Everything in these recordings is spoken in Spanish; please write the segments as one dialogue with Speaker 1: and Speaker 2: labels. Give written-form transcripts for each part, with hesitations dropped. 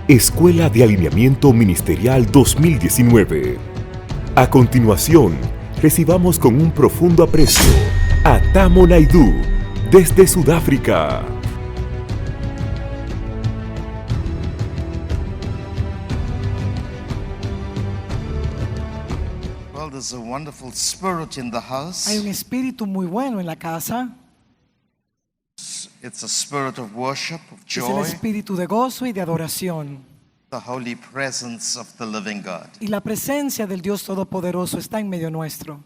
Speaker 1: Escuela de Alineamiento Ministerial 2019. A continuación, recibamos con un profundo aprecio a Tamo Naidu, desde Sudáfrica.
Speaker 2: Well, there's a wonderful spirit in the house.
Speaker 3: Hay un espíritu muy bueno en la casa.
Speaker 2: It's a spirit of worship, of
Speaker 3: Es el
Speaker 2: joy,
Speaker 3: espíritu de gozo y de adoración.
Speaker 2: the holy presence of the living God.
Speaker 3: Y la presencia del Dios Todopoderoso está en medio nuestro.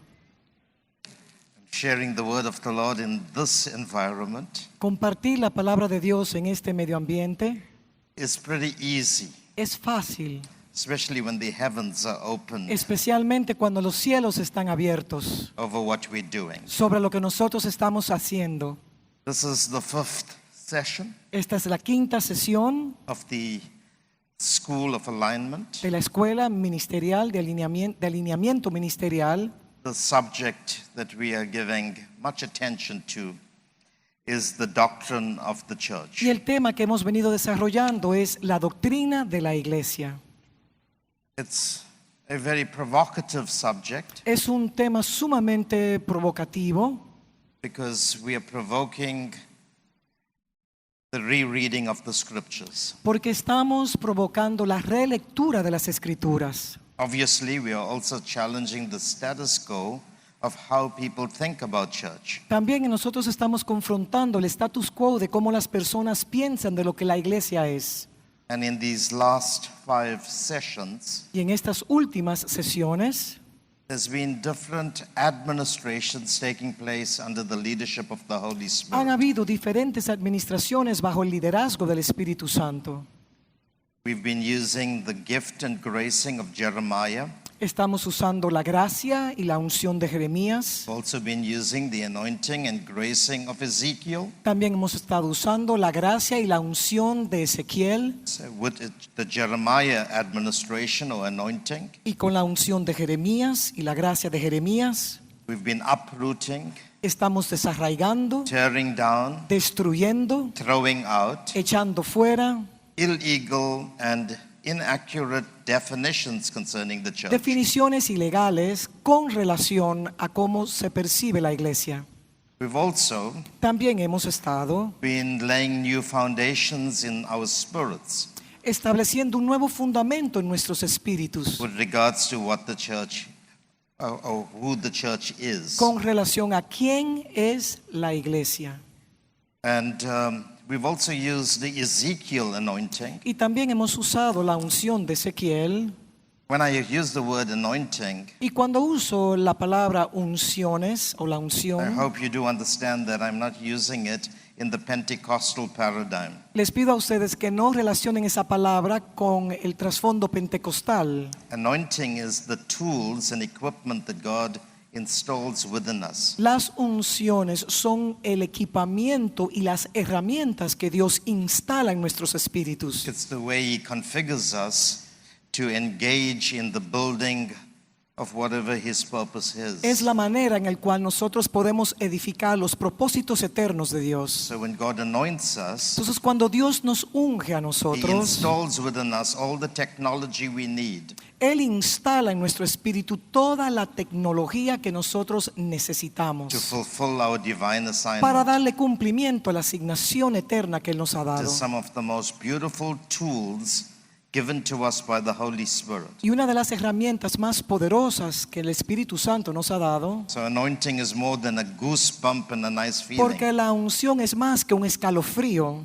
Speaker 2: Sharing the word of the Lord in this environment
Speaker 3: Compartir la palabra de Dios en este medio ambiente
Speaker 2: is pretty easy,
Speaker 3: es fácil,
Speaker 2: especially when the heavens are open
Speaker 3: especialmente cuando los cielos están abiertos
Speaker 2: over what we're doing.
Speaker 3: sobre lo que nosotros estamos haciendo.
Speaker 2: This is the 5th session
Speaker 3: Esta es la quinta sesión
Speaker 2: of the School of Alignment.
Speaker 3: de la Escuela Ministerial de Alineamiento Ministerial.
Speaker 2: The subject that we are giving much attention to is the doctrine of the church.
Speaker 3: Y el tema que hemos venido desarrollando es la doctrina de la iglesia.
Speaker 2: It's a very provocative subject
Speaker 3: Es un tema sumamente provocativo
Speaker 2: because we are provoking the rereading of the scriptures.
Speaker 3: porque estamos provocando la relectura de las Escrituras.
Speaker 2: Obviously, we are also challenging the status quo of how people think about church.
Speaker 3: También nosotros estamos confrontando el status quo de cómo las personas piensan de lo que la iglesia es.
Speaker 2: And in these last 5 sessions,
Speaker 3: Y en estas últimas sesiones
Speaker 2: there's been different administrations taking place under the leadership of the Holy
Speaker 3: han
Speaker 2: Spirit.
Speaker 3: habido diferentes administraciones bajo el liderazgo del Espíritu Santo.
Speaker 2: We've been using the gift and gracing of Jeremiah.
Speaker 3: Estamos usando la gracia y la unción de Jeremías.
Speaker 2: We've also been using the anointing and gracing of Ezekiel.
Speaker 3: También hemos estado usando la gracia y la unción de Ezequiel.
Speaker 2: So with the Jeremiah administration or anointing,
Speaker 3: Y con la unción de Jeremías y la gracia de Jeremías,
Speaker 2: we've been uprooting,
Speaker 3: estamos desarraigando,
Speaker 2: tearing down,
Speaker 3: destruyendo,
Speaker 2: throwing out
Speaker 3: echando fuera
Speaker 2: illegal and inaccurate definitions concerning the church.
Speaker 3: definiciones ilegales con relación a cómo se percibe la iglesia.
Speaker 2: We've also
Speaker 3: También hemos estado
Speaker 2: been laying new foundations in our spirits
Speaker 3: estableciendo un nuevo fundamento en nuestros espíritus
Speaker 2: with regards to what the church or who the church is.
Speaker 3: con relación a quién es la iglesia.
Speaker 2: And we've also used the Ezekiel anointing.
Speaker 3: Y también hemos usado la unción de Ezequiel.
Speaker 2: When I use the word anointing,
Speaker 3: Y cuando uso la palabra unciones o la
Speaker 2: I
Speaker 3: unción,
Speaker 2: hope you do understand that I'm not using it in the Pentecostal paradigm.
Speaker 3: les pido a ustedes que no relacionen esa palabra con el trasfondo pentecostal.
Speaker 2: Anointing is the tools and equipment that God installs within us.
Speaker 3: Las unciones son el equipamiento y las herramientas que Dios instala en nuestros espíritus.
Speaker 2: It's the way He configures us to engage in the building of whatever His purpose
Speaker 3: Es
Speaker 2: is.
Speaker 3: la manera en la cual nosotros podemos edificar los propósitos eternos de Dios.
Speaker 2: So when God anoints us,
Speaker 3: Entonces, cuando Dios nos unge a
Speaker 2: He
Speaker 3: nosotros,
Speaker 2: installs within us all the technology we need
Speaker 3: Él instala en nuestro espíritu toda la tecnología que nosotros necesitamos
Speaker 2: to fulfill our divine
Speaker 3: para
Speaker 2: assignment.
Speaker 3: darle cumplimiento a la asignación eterna que Él nos ha
Speaker 2: It
Speaker 3: dado.
Speaker 2: is some of the most beautiful tools given to us by the Holy Spirit.
Speaker 3: Y una de las herramientas más poderosas que el Espíritu Santo nos ha dado,
Speaker 2: So anointing is more than a goosebump and a nice
Speaker 3: porque
Speaker 2: feeling.
Speaker 3: la unción es más que un escalofrío.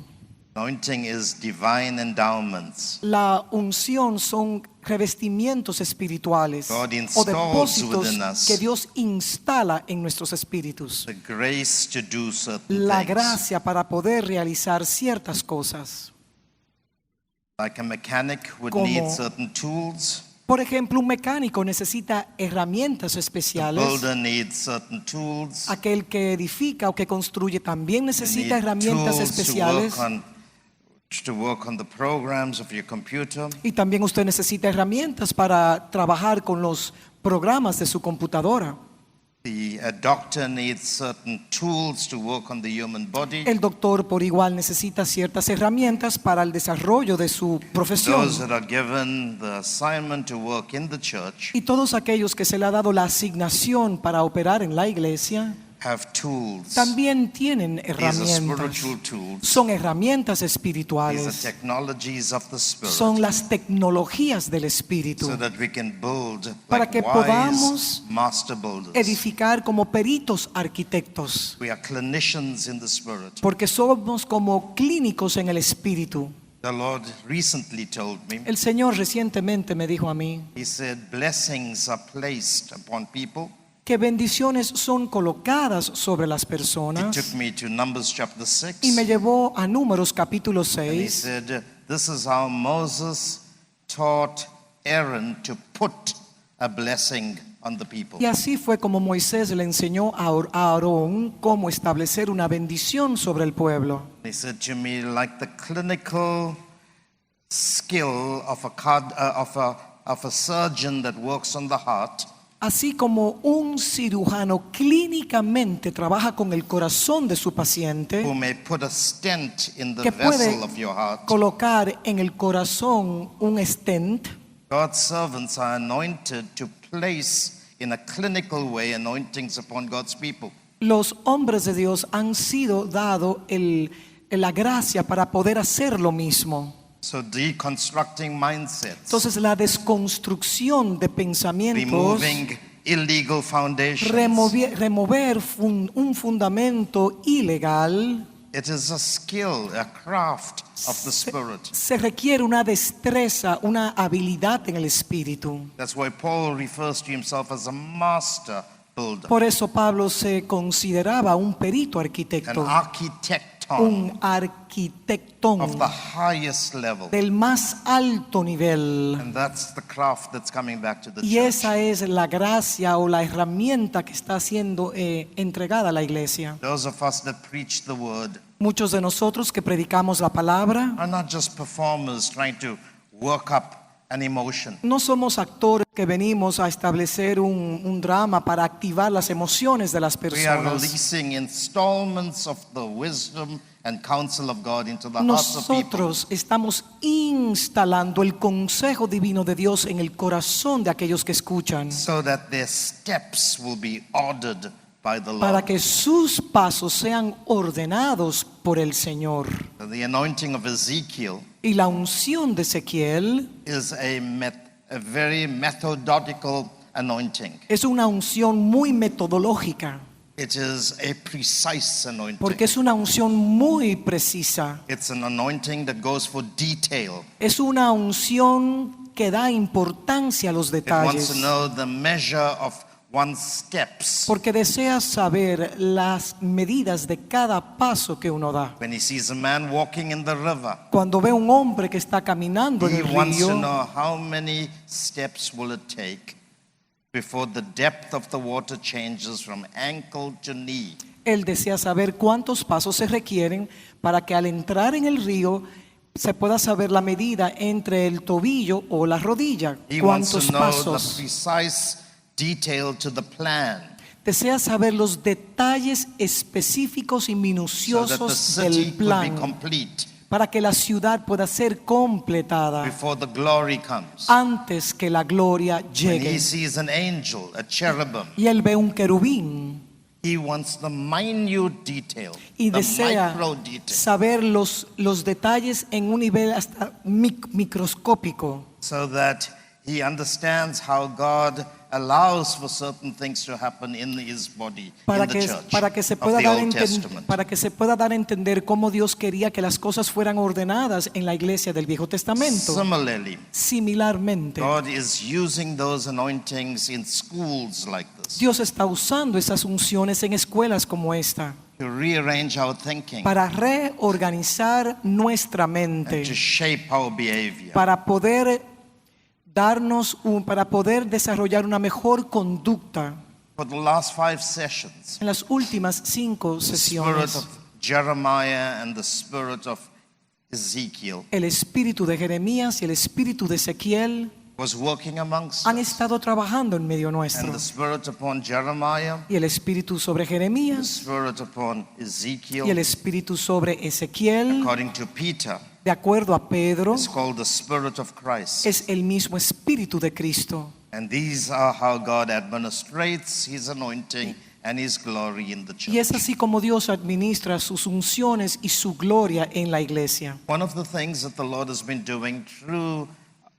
Speaker 2: Anointing is divine endowments.
Speaker 3: La unción son revestimientos espirituales
Speaker 2: God
Speaker 3: o
Speaker 2: installs
Speaker 3: depósitos
Speaker 2: within us
Speaker 3: que Dios instala en nuestros espíritus.
Speaker 2: the grace to do certain
Speaker 3: La
Speaker 2: things.
Speaker 3: gracia para poder realizar ciertas cosas.
Speaker 2: Like a mechanic would
Speaker 3: Como-
Speaker 2: need certain tools,
Speaker 3: Por ejemplo, un mecánico necesita herramientas
Speaker 2: the
Speaker 3: especiales.
Speaker 2: builder needs certain tools.
Speaker 3: Aquel que edifica o que construye también
Speaker 2: You
Speaker 3: necesita
Speaker 2: need
Speaker 3: herramientas
Speaker 2: tools
Speaker 3: especiales.
Speaker 2: to work on the programs of your computer.
Speaker 3: Y también usted necesita herramientas para trabajar con los programas de su computadora.
Speaker 2: The doctor needs certain tools to work on the human body.
Speaker 3: El doctor por igual necesita ciertas herramientas para el desarrollo de su profesión.
Speaker 2: Those that are given the assignment to work in the church
Speaker 3: Y todos aquellos que se le ha dado la asignación para operar en la iglesia
Speaker 2: have tools.
Speaker 3: también tienen
Speaker 2: These are
Speaker 3: herramientas.
Speaker 2: spiritual tools.
Speaker 3: Son herramientas
Speaker 2: These are
Speaker 3: espirituales.
Speaker 2: technologies of the Spirit.
Speaker 3: Son las tecnologías del Espíritu
Speaker 2: So that we can build
Speaker 3: para
Speaker 2: like
Speaker 3: que
Speaker 2: wise
Speaker 3: podamos
Speaker 2: master builders.
Speaker 3: edificar como peritos arquitectos,
Speaker 2: We are clinicians in the Spirit.
Speaker 3: porque somos como clínicos en el Espíritu.
Speaker 2: The Lord recently told me,
Speaker 3: El Señor recientemente me dijo a mí
Speaker 2: He said, blessings are placed upon people.
Speaker 3: que bendiciones son colocadas sobre las
Speaker 2: He
Speaker 3: personas
Speaker 2: took me to Numbers chapter 6.
Speaker 3: y me llevó a Números capítulo
Speaker 2: And he
Speaker 3: 6
Speaker 2: said, this is how Moses taught Aaron to put a blessing on the people.
Speaker 3: y así fue como Moisés le enseñó a Aarón cómo establecer una bendición sobre el pueblo.
Speaker 2: He said to me, like the clinical skill of a surgeon that works on the heart,
Speaker 3: Así como un cirujano clínicamente trabaja con el corazón de su paciente,
Speaker 2: who may put a stent in the
Speaker 3: que puede
Speaker 2: vessel of your heart,
Speaker 3: colocar en el corazón un stent,
Speaker 2: God's servants are anointed to place in a clinical way anointings upon God's people.
Speaker 3: los hombres de Dios han sido dado la gracia para poder hacer lo mismo.
Speaker 2: So deconstructing mindsets,
Speaker 3: Entonces la desconstrucción de pensamientos,
Speaker 2: removing illegal foundations.
Speaker 3: remover un fundamento ilegal,
Speaker 2: It is a skill, a craft of the Spirit.
Speaker 3: se requiere una destreza, una habilidad en el espíritu.
Speaker 2: That's why Paul refers to himself as a master builder,
Speaker 3: Por eso Pablo se consideraba un perito
Speaker 2: an
Speaker 3: arquitecto,
Speaker 2: architecton
Speaker 3: un arquitectón
Speaker 2: of the highest level.
Speaker 3: del más alto nivel.
Speaker 2: And that's the craft that's coming back to the
Speaker 3: Y
Speaker 2: church.
Speaker 3: esa es la gracia o la herramienta que está siendo entregada a la iglesia.
Speaker 2: Those of us that preach the word
Speaker 3: Muchos de nosotros que predicamos la palabra
Speaker 2: are not just performers trying to work up an emotion.
Speaker 3: no somos actores que venimos a establecer un drama para activar las emociones de las
Speaker 2: We are
Speaker 3: personas.
Speaker 2: releasing installments of the wisdom and counsel of God into the hearts of people,
Speaker 3: Nosotros estamos instalando el consejo divino de Dios en el corazón de aquellos que escuchan,
Speaker 2: so that their steps will be ordered by the
Speaker 3: para
Speaker 2: Lord.
Speaker 3: que sus pasos sean ordenados por el Señor.
Speaker 2: The anointing of Ezekiel
Speaker 3: Y la unción de Ezequiel
Speaker 2: is a very methodical anointing.
Speaker 3: es una unción muy metodológica,
Speaker 2: It is a precise anointing.
Speaker 3: porque es una unción muy precisa.
Speaker 2: It's an anointing that goes for detail.
Speaker 3: Es una unción que da importancia a los
Speaker 2: It wants to
Speaker 3: detalles,
Speaker 2: know the measure of one's steps.
Speaker 3: porque desea saber las medidas de cada paso que uno da.
Speaker 2: When he sees a man walking in the river,
Speaker 3: Cuando ve un hombre que está caminando en
Speaker 2: he
Speaker 3: el
Speaker 2: wants to
Speaker 3: río,
Speaker 2: know how many steps will it take before the depth of the water changes from ankle to knee.
Speaker 3: él desea saber cuántos pasos se requieren para que al entrar en el río se pueda saber la medida entre el tobillo o la rodilla.
Speaker 2: He wants to
Speaker 3: ¿Cuántos
Speaker 2: know the
Speaker 3: pasos?
Speaker 2: precise detail to the plan,
Speaker 3: Desea saber los detalles específicos y
Speaker 2: so that the
Speaker 3: minuciosos
Speaker 2: city
Speaker 3: del
Speaker 2: could be
Speaker 3: plan
Speaker 2: complete
Speaker 3: para que la ciudad pueda ser completada
Speaker 2: before the glory comes.
Speaker 3: antes que la gloria
Speaker 2: When he
Speaker 3: llegue.
Speaker 2: sees an angel, a cherubim,
Speaker 3: Y él ve un querubín
Speaker 2: he wants the minute detail,
Speaker 3: y
Speaker 2: the
Speaker 3: desea
Speaker 2: micro detail,
Speaker 3: saber los detalles en un nivel hasta microscópico,
Speaker 2: so that he understands how God allows for certain things to happen in his body,
Speaker 3: para
Speaker 2: in the
Speaker 3: que,
Speaker 2: church
Speaker 3: para que se
Speaker 2: of
Speaker 3: pueda
Speaker 2: the
Speaker 3: dar
Speaker 2: Old
Speaker 3: enten-
Speaker 2: Testament.
Speaker 3: para que se pueda dar a entender cómo Dios quería que las cosas fueran ordenadas en la iglesia del Viejo Testamento.
Speaker 2: Similarly,
Speaker 3: Similarmente,
Speaker 2: God is using those anointings in schools like this
Speaker 3: Dios está usando esas unciones en escuelas como esta
Speaker 2: to rearrange our thinking
Speaker 3: para reorganizar nuestra
Speaker 2: and
Speaker 3: mente,
Speaker 2: to shape our behavior.
Speaker 3: para poder para poder desarrollar una mejor conducta.
Speaker 2: For the last 5 sessions,
Speaker 3: En las últimas 5
Speaker 2: the spirit
Speaker 3: sesiones,
Speaker 2: of Jeremiah and the spirit of Ezekiel
Speaker 3: el espíritu de Jeremías y el espíritu de Ezequiel
Speaker 2: was working amongst
Speaker 3: han
Speaker 2: us.
Speaker 3: estado trabajando en medio
Speaker 2: And
Speaker 3: nuestro.
Speaker 2: the Spirit upon Jeremiah,
Speaker 3: Y el Espíritu sobre
Speaker 2: the
Speaker 3: Jeremías
Speaker 2: Spirit upon
Speaker 3: y el
Speaker 2: Ezekiel,
Speaker 3: Espíritu sobre Ezequiel,
Speaker 2: according to Peter,
Speaker 3: de acuerdo a Pedro,
Speaker 2: is called the Spirit of Christ.
Speaker 3: es el mismo Espíritu de Cristo.
Speaker 2: And these are how God administrates His anointing and His glory in the
Speaker 3: Y es
Speaker 2: church.
Speaker 3: así como Dios administra sus unciones y su gloria en la iglesia.
Speaker 2: One of the things that the Lord has been doing through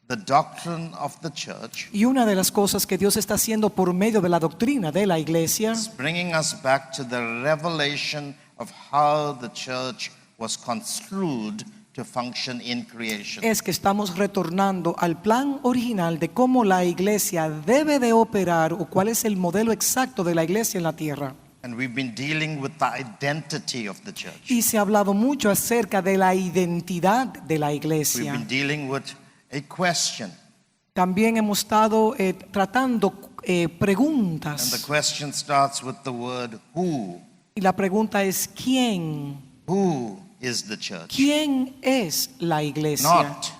Speaker 2: the doctrine of the church
Speaker 3: Y una de las cosas que Dios está haciendo por medio de la doctrina de la iglesia
Speaker 2: is bringing us back to the revelation of how the church was construed to function in creation.
Speaker 3: es que estamos retornando al plan original de cómo la iglesia debe de operar o cuál es el modelo exacto de la iglesia en la tierra.
Speaker 2: And we've been dealing with the identity of the church.
Speaker 3: Y se ha hablado mucho acerca de la identidad de la
Speaker 2: We've
Speaker 3: iglesia.
Speaker 2: been dealing with a question.
Speaker 3: También hemos estado tratando
Speaker 2: And the
Speaker 3: preguntas.
Speaker 2: question starts with the word who.
Speaker 3: Y la pregunta es ¿quién?
Speaker 2: Who is the church?
Speaker 3: ¿Quién es la iglesia?
Speaker 2: Not,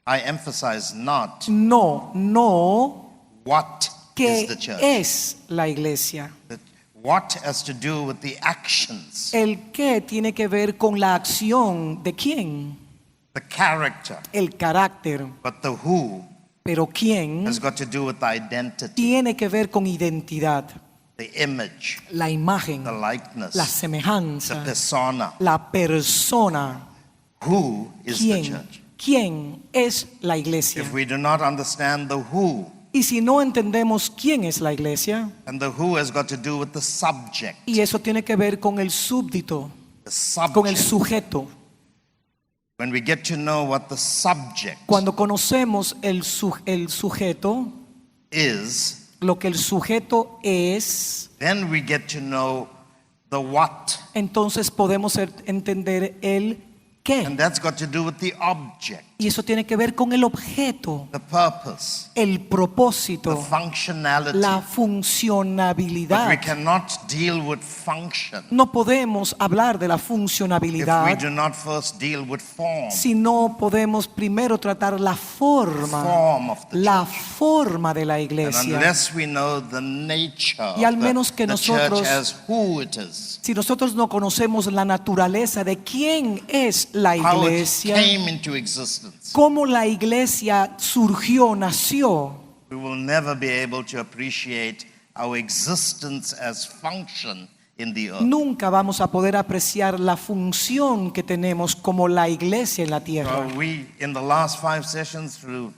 Speaker 2: I emphasize not,
Speaker 3: No,
Speaker 2: what
Speaker 3: ¿qué
Speaker 2: is the church?
Speaker 3: es la iglesia?
Speaker 2: The what has to do with the actions,
Speaker 3: El qué tiene que ver con la acción de quién,
Speaker 2: the character,
Speaker 3: el carácter,
Speaker 2: but the who
Speaker 3: pero quién
Speaker 2: has got to do with the identity,
Speaker 3: tiene que ver con identidad,
Speaker 2: the image,
Speaker 3: la imagen,
Speaker 2: the likeness,
Speaker 3: la
Speaker 2: the
Speaker 3: semejanza,
Speaker 2: persona.
Speaker 3: la persona.
Speaker 2: Who is the
Speaker 3: ¿Quién?
Speaker 2: church?
Speaker 3: ¿Quién es la iglesia?
Speaker 2: If we do not understand the who,
Speaker 3: Y si no entendemos quién es la iglesia,
Speaker 2: and the who has got to do with the subject,
Speaker 3: y eso tiene que ver con el súbdito,
Speaker 2: the
Speaker 3: con el
Speaker 2: subject.
Speaker 3: sujeto.
Speaker 2: When we get to know what the subject
Speaker 3: Cuando conocemos el sujeto,
Speaker 2: is,
Speaker 3: lo que el sujeto es,
Speaker 2: then we get to know the what.
Speaker 3: entonces podemos entender el qué.
Speaker 2: And that's got to do with the object,
Speaker 3: Y eso tiene que ver con el objeto,
Speaker 2: the purpose,
Speaker 3: el
Speaker 2: the
Speaker 3: propósito,
Speaker 2: functionality.
Speaker 3: la
Speaker 2: But we
Speaker 3: funcionabilidad.
Speaker 2: cannot deal with function
Speaker 3: No podemos hablar de la
Speaker 2: if we
Speaker 3: funcionabilidad
Speaker 2: do not first deal with form.
Speaker 3: si no podemos primero tratar la forma,
Speaker 2: Form of the
Speaker 3: la
Speaker 2: church.
Speaker 3: forma de la
Speaker 2: And
Speaker 3: iglesia.
Speaker 2: unless we know the nature
Speaker 3: Y al
Speaker 2: of
Speaker 3: menos que
Speaker 2: the church
Speaker 3: nosotros-
Speaker 2: as who it is,
Speaker 3: Si nosotros no conocemos la naturaleza de quién es la
Speaker 2: how it
Speaker 3: iglesia,
Speaker 2: came into existence,
Speaker 3: cómo la iglesia surgió, nació,
Speaker 2: we will never be able to appreciate our existence as function in the earth.
Speaker 3: nunca vamos a poder apreciar la función que tenemos como la iglesia en la tierra.
Speaker 2: We, in the last 5 sessions through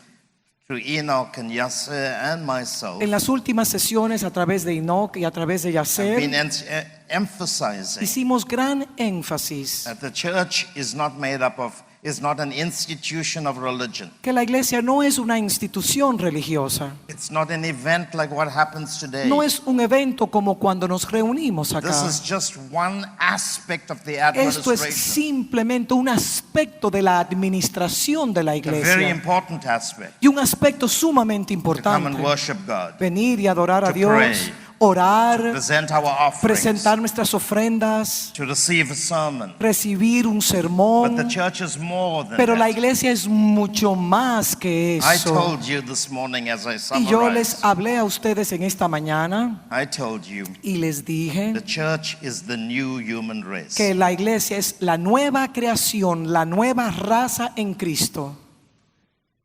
Speaker 2: Enoch and Yasser and myself,
Speaker 3: En las últimas sesiones a través de Enoch y a través de
Speaker 2: have been
Speaker 3: Yasser
Speaker 2: emphasizing
Speaker 3: hicimos gran énfasis
Speaker 2: that the church is not an institution of religion.
Speaker 3: que la iglesia no es una institución religiosa,
Speaker 2: It's not an event like what happens today.
Speaker 3: no es un evento como cuando nos reunimos acá.
Speaker 2: This is just one aspect of the
Speaker 3: Esto es
Speaker 2: administration.
Speaker 3: simplemente un aspecto de la administración de la
Speaker 2: A very
Speaker 3: iglesia
Speaker 2: important aspect.
Speaker 3: y un aspecto sumamente
Speaker 2: To come
Speaker 3: importante.
Speaker 2: and worship God,
Speaker 3: Venir y adorar a
Speaker 2: To
Speaker 3: Dios,
Speaker 2: pray.
Speaker 3: orar,
Speaker 2: present our offerings,
Speaker 3: presentar nuestras ofrendas,
Speaker 2: to receive a sermon.
Speaker 3: recibir un
Speaker 2: But the
Speaker 3: sermón.
Speaker 2: church is more than
Speaker 3: Pero la
Speaker 2: that.
Speaker 3: iglesia es mucho más que
Speaker 2: I
Speaker 3: eso.
Speaker 2: told you this morning as I
Speaker 3: Y yo les
Speaker 2: summarized,
Speaker 3: hablé a ustedes en esta mañana
Speaker 2: I told you
Speaker 3: y les dije
Speaker 2: the church is the new human race.
Speaker 3: que la iglesia es la nueva creación, la nueva raza en Cristo.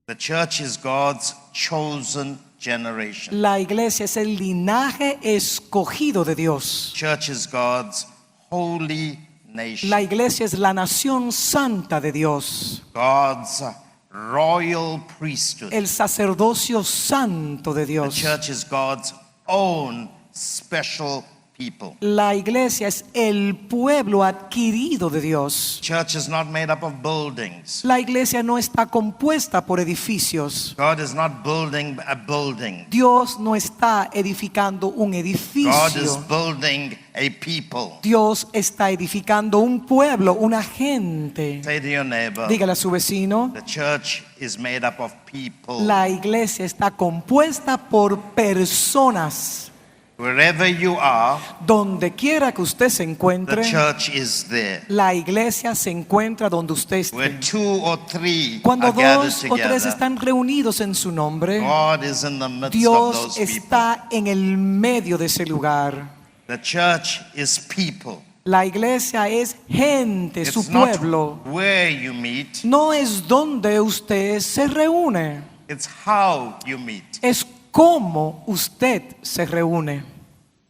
Speaker 2: The church is God's chosen generation.
Speaker 3: La iglesia es el linaje escogido de Dios.
Speaker 2: Church is God's holy nation.
Speaker 3: La iglesia es la nación santa de Dios,
Speaker 2: God's royal priesthood.
Speaker 3: el sacerdocio santo de
Speaker 2: The
Speaker 3: Dios.
Speaker 2: church is God's own special people.
Speaker 3: La iglesia es el pueblo adquirido de Dios.
Speaker 2: Church is not made up of buildings.
Speaker 3: La iglesia no está compuesta por edificios.
Speaker 2: God is not building a building.
Speaker 3: Dios no está edificando un
Speaker 2: God is
Speaker 3: edificio.
Speaker 2: building a people.
Speaker 3: Dios está edificando un pueblo, una gente.
Speaker 2: Say to your neighbor,
Speaker 3: Dígale a su vecino,
Speaker 2: the church is made up of people.
Speaker 3: la iglesia está compuesta por personas.
Speaker 2: Wherever you are,
Speaker 3: Donde quiera que usted se
Speaker 2: the
Speaker 3: encuentre,
Speaker 2: church is there.
Speaker 3: la iglesia se encuentra donde usted
Speaker 2: Where
Speaker 3: esté.
Speaker 2: 2 or 3
Speaker 3: Cuando
Speaker 2: are gathered
Speaker 3: 2 o 3
Speaker 2: together,
Speaker 3: están reunidos en su nombre,
Speaker 2: God is in the midst of
Speaker 3: Dios
Speaker 2: those people.
Speaker 3: está en el medio de ese lugar.
Speaker 2: The church is people.
Speaker 3: La iglesia es gente, su
Speaker 2: It's not
Speaker 3: pueblo.
Speaker 2: where you meet,
Speaker 3: No es donde usted se reúne,
Speaker 2: it's how you meet.
Speaker 3: es cómo usted se reúne.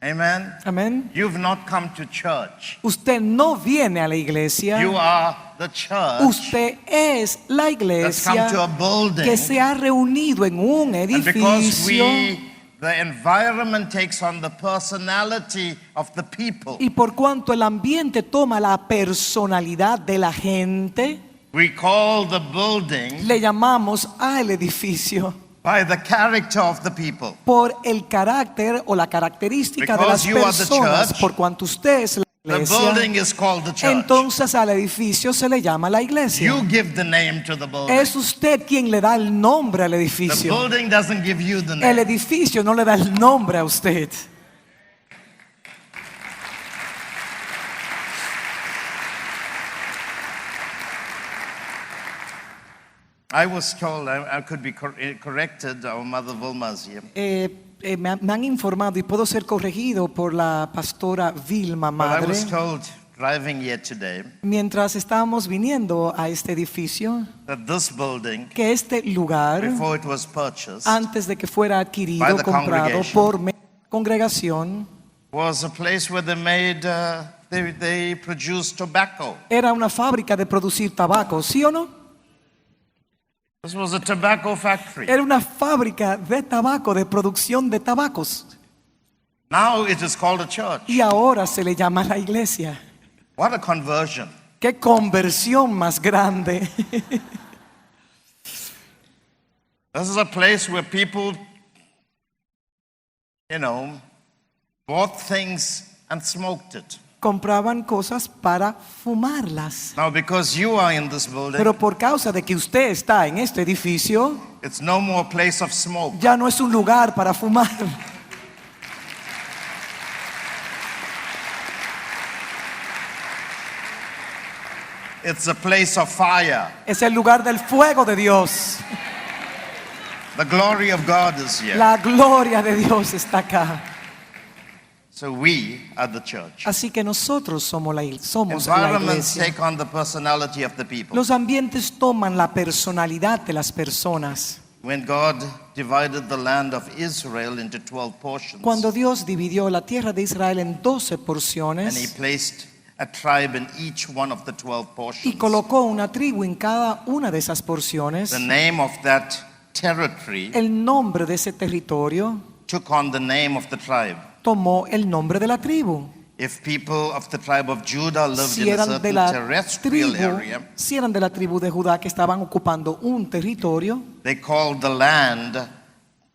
Speaker 2: Amen.
Speaker 3: Amén.
Speaker 2: You've not come to church.
Speaker 3: Usted no viene a la iglesia.
Speaker 2: You are the church.
Speaker 3: Usted es la iglesia
Speaker 2: That's come to a building.
Speaker 3: que se ha reunido en un
Speaker 2: And because
Speaker 3: edificio.
Speaker 2: the environment takes on the personality of the people,
Speaker 3: Y por cuanto el ambiente toma la personalidad de la gente,
Speaker 2: we call the building
Speaker 3: le llamamos al edificio
Speaker 2: by the character of the people.
Speaker 3: por el carácter o la característica de las
Speaker 2: Because you are the
Speaker 3: personas.
Speaker 2: church,
Speaker 3: Por cuanto usted es la
Speaker 2: The
Speaker 3: iglesia,
Speaker 2: building is called the church.
Speaker 3: entonces al edificio se le llama la iglesia.
Speaker 2: You give the name to the building.
Speaker 3: Es usted quien le da el nombre al
Speaker 2: The
Speaker 3: edificio.
Speaker 2: building doesn't give you the
Speaker 3: El
Speaker 2: name.
Speaker 3: edificio no le da el nombre a usted.
Speaker 2: I was told, I could be corrected, our mother Vilma is here.
Speaker 3: Me han informado y puedo ser corregido por la pastora Vilma,
Speaker 2: But I
Speaker 3: madre.
Speaker 2: was told, driving here today,
Speaker 3: Mientras estábamos viniendo a este edificio,
Speaker 2: that this building,
Speaker 3: que este lugar,
Speaker 2: before it was purchased,
Speaker 3: antes de que fuera adquirido,
Speaker 2: by the
Speaker 3: comprado
Speaker 2: congregation,
Speaker 3: por congregación,
Speaker 2: was a place where they made, they produced tobacco.
Speaker 3: era una fábrica de producir tabaco, ¿sí o no?
Speaker 2: This was a tobacco factory.
Speaker 3: Era una fábrica de tabaco, de producción de tabacos.
Speaker 2: Now it is called a church.
Speaker 3: Y ahora se le llama la iglesia.
Speaker 2: What a conversion.
Speaker 3: ¡Qué conversión más grande!
Speaker 2: This is a place where people, bought things and smoked it.
Speaker 3: Compraban cosas para fumarlas.
Speaker 2: Now, because you are in this building,
Speaker 3: Pero por causa de que usted está en este edificio,
Speaker 2: it's no more place of smoke.
Speaker 3: ya no es un lugar para fumar.
Speaker 2: It's a place of fire.
Speaker 3: Es el lugar del fuego de Dios.
Speaker 2: The glory of God is here.
Speaker 3: La gloria de Dios está acá.
Speaker 2: So we are the church.
Speaker 3: Así que nosotros somos la
Speaker 2: Environments
Speaker 3: iglesia.
Speaker 2: take on the personality of the people.
Speaker 3: Los ambientes toman la personalidad de las personas.
Speaker 2: When God divided the land of Israel into 12 portions,
Speaker 3: Cuando Dios dividió la tierra de Israel en 12
Speaker 2: and He
Speaker 3: porciones
Speaker 2: placed a tribe in each one of the 12
Speaker 3: y
Speaker 2: portions,
Speaker 3: colocó una tribu en cada una de esas porciones,
Speaker 2: the name of that territory
Speaker 3: el nombre de ese territorio
Speaker 2: took on the name of the tribe.
Speaker 3: tomó el nombre de la tribu.
Speaker 2: If people of the tribe of Judah lived
Speaker 3: Si
Speaker 2: in a
Speaker 3: eran de
Speaker 2: certain
Speaker 3: la
Speaker 2: terrestrial
Speaker 3: tribu,
Speaker 2: area,
Speaker 3: si eran de la tribu de Judá que estaban ocupando un territorio,
Speaker 2: they called the land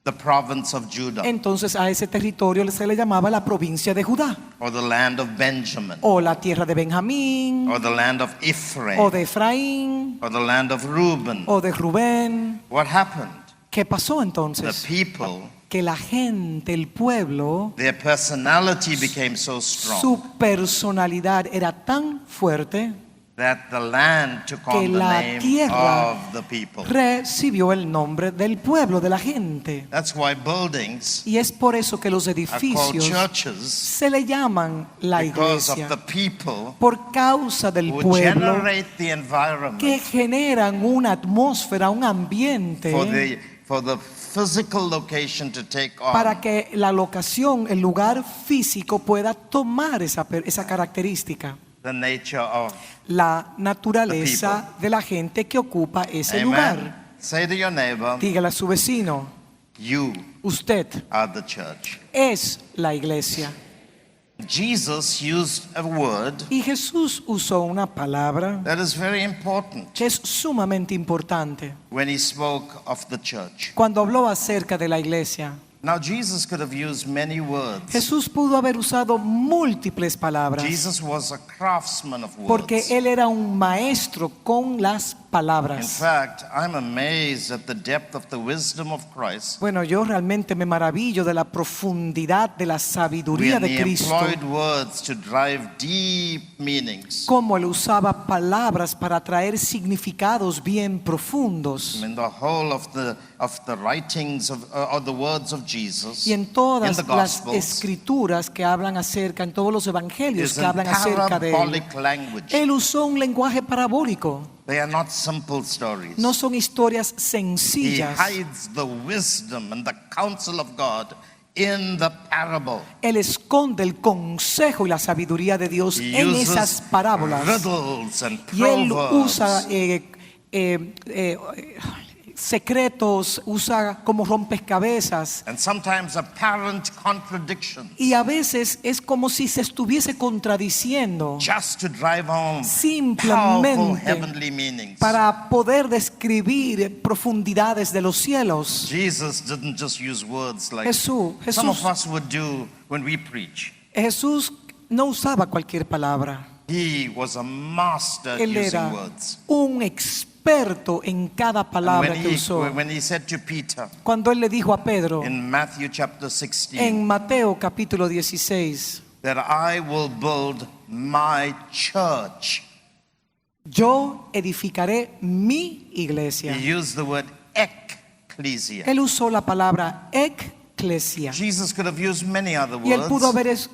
Speaker 2: the province of Judah,
Speaker 3: entonces a ese territorio se le llamaba la provincia de Judá,
Speaker 2: or the land of Benjamin,
Speaker 3: o la tierra de Benjamín,
Speaker 2: or the land of
Speaker 3: o
Speaker 2: Ephraim,
Speaker 3: de Efraín,
Speaker 2: or the land of Reuben.
Speaker 3: o de Rubén.
Speaker 2: What happened?
Speaker 3: ¿Qué pasó
Speaker 2: The
Speaker 3: entonces?
Speaker 2: people,
Speaker 3: Que la gente, el pueblo,
Speaker 2: their personality became so strong
Speaker 3: su personalidad era tan fuerte
Speaker 2: that the land took
Speaker 3: que
Speaker 2: on the
Speaker 3: la
Speaker 2: name
Speaker 3: tierra
Speaker 2: of the people.
Speaker 3: recibió el nombre del pueblo, de la gente.
Speaker 2: That's why buildings
Speaker 3: Y es por eso que los
Speaker 2: are called
Speaker 3: edificios
Speaker 2: churches,
Speaker 3: se le llaman la
Speaker 2: because of
Speaker 3: iglesia,
Speaker 2: the people
Speaker 3: por causa del
Speaker 2: who
Speaker 3: pueblo
Speaker 2: generate the environment
Speaker 3: que generan una atmósfera, un ambiente
Speaker 2: for the physical location to take on.
Speaker 3: para que la locación, el lugar físico pueda tomar esa característica,
Speaker 2: The nature of
Speaker 3: la naturaleza de la gente que ocupa ese lugar.
Speaker 2: Amen. Say to your neighbor,
Speaker 3: Dígale a su vecino,
Speaker 2: you
Speaker 3: usted
Speaker 2: are the church.
Speaker 3: es la iglesia.
Speaker 2: Jesus used a word
Speaker 3: Y Jesús usó una palabra
Speaker 2: that is very important
Speaker 3: que es sumamente importante
Speaker 2: when he spoke of the church.
Speaker 3: cuando habló acerca de la iglesia.
Speaker 2: Now, Jesus could have used many words.
Speaker 3: Jesús pudo haber usado múltiples palabras
Speaker 2: Jesus was a craftsman of
Speaker 3: porque
Speaker 2: words.
Speaker 3: él era un maestro con las
Speaker 2: In
Speaker 3: palabras.
Speaker 2: fact, I'm amazed at the depth of the wisdom of Christ.
Speaker 3: Bueno, yo realmente me maravillo de la profundidad de la sabiduría
Speaker 2: When
Speaker 3: de
Speaker 2: he
Speaker 3: Cristo.
Speaker 2: employed words to drive deep meanings.
Speaker 3: Cómo él usaba palabras para traer significados bien profundos.
Speaker 2: In the whole of the writings or the words of Jesus,
Speaker 3: Y en
Speaker 2: in
Speaker 3: todas
Speaker 2: the
Speaker 3: las
Speaker 2: Gospels,
Speaker 3: escrituras que hablan acerca, en todos los evangelios
Speaker 2: is
Speaker 3: que
Speaker 2: in
Speaker 3: hablan acerca de él,
Speaker 2: parabolic language.
Speaker 3: él usó un lenguaje parabólico.
Speaker 2: They are not simple stories.
Speaker 3: No son historias
Speaker 2: He
Speaker 3: sencillas.
Speaker 2: hides the wisdom and the counsel of God in the parable.
Speaker 3: Él esconde el consejo y la sabiduría de Dios
Speaker 2: He
Speaker 3: en
Speaker 2: uses
Speaker 3: esas parábolas.
Speaker 2: riddles and
Speaker 3: Y él
Speaker 2: proverbs.
Speaker 3: usa secretos, usa como rompecabezas.
Speaker 2: And sometimes apparent contradictions,
Speaker 3: Y a veces es como si se estuviese contradiciendo
Speaker 2: just to drive home
Speaker 3: Simplemente
Speaker 2: powerful heavenly meanings.
Speaker 3: para poder describir profundidades de los cielos.
Speaker 2: Jesus didn't just use words like
Speaker 3: Jesús-
Speaker 2: some of us would do when we preach.
Speaker 3: Jesús no usaba cualquier palabra.
Speaker 2: He was a master at
Speaker 3: Él
Speaker 2: using
Speaker 3: era
Speaker 2: words.
Speaker 3: un experto en cada
Speaker 2: And
Speaker 3: palabra que usó.
Speaker 2: when he said to Peter
Speaker 3: Cuando él le dijo a Pedro
Speaker 2: in Matthew chapter 16
Speaker 3: en Mateo capítulo 16,
Speaker 2: that I will build my church,
Speaker 3: yo edificaré mi
Speaker 2: he
Speaker 3: iglesia.
Speaker 2: used the word ecclesia.
Speaker 3: Él usó la palabra eclesia.
Speaker 2: Jesus could have used many other
Speaker 3: Y él pudo
Speaker 2: words.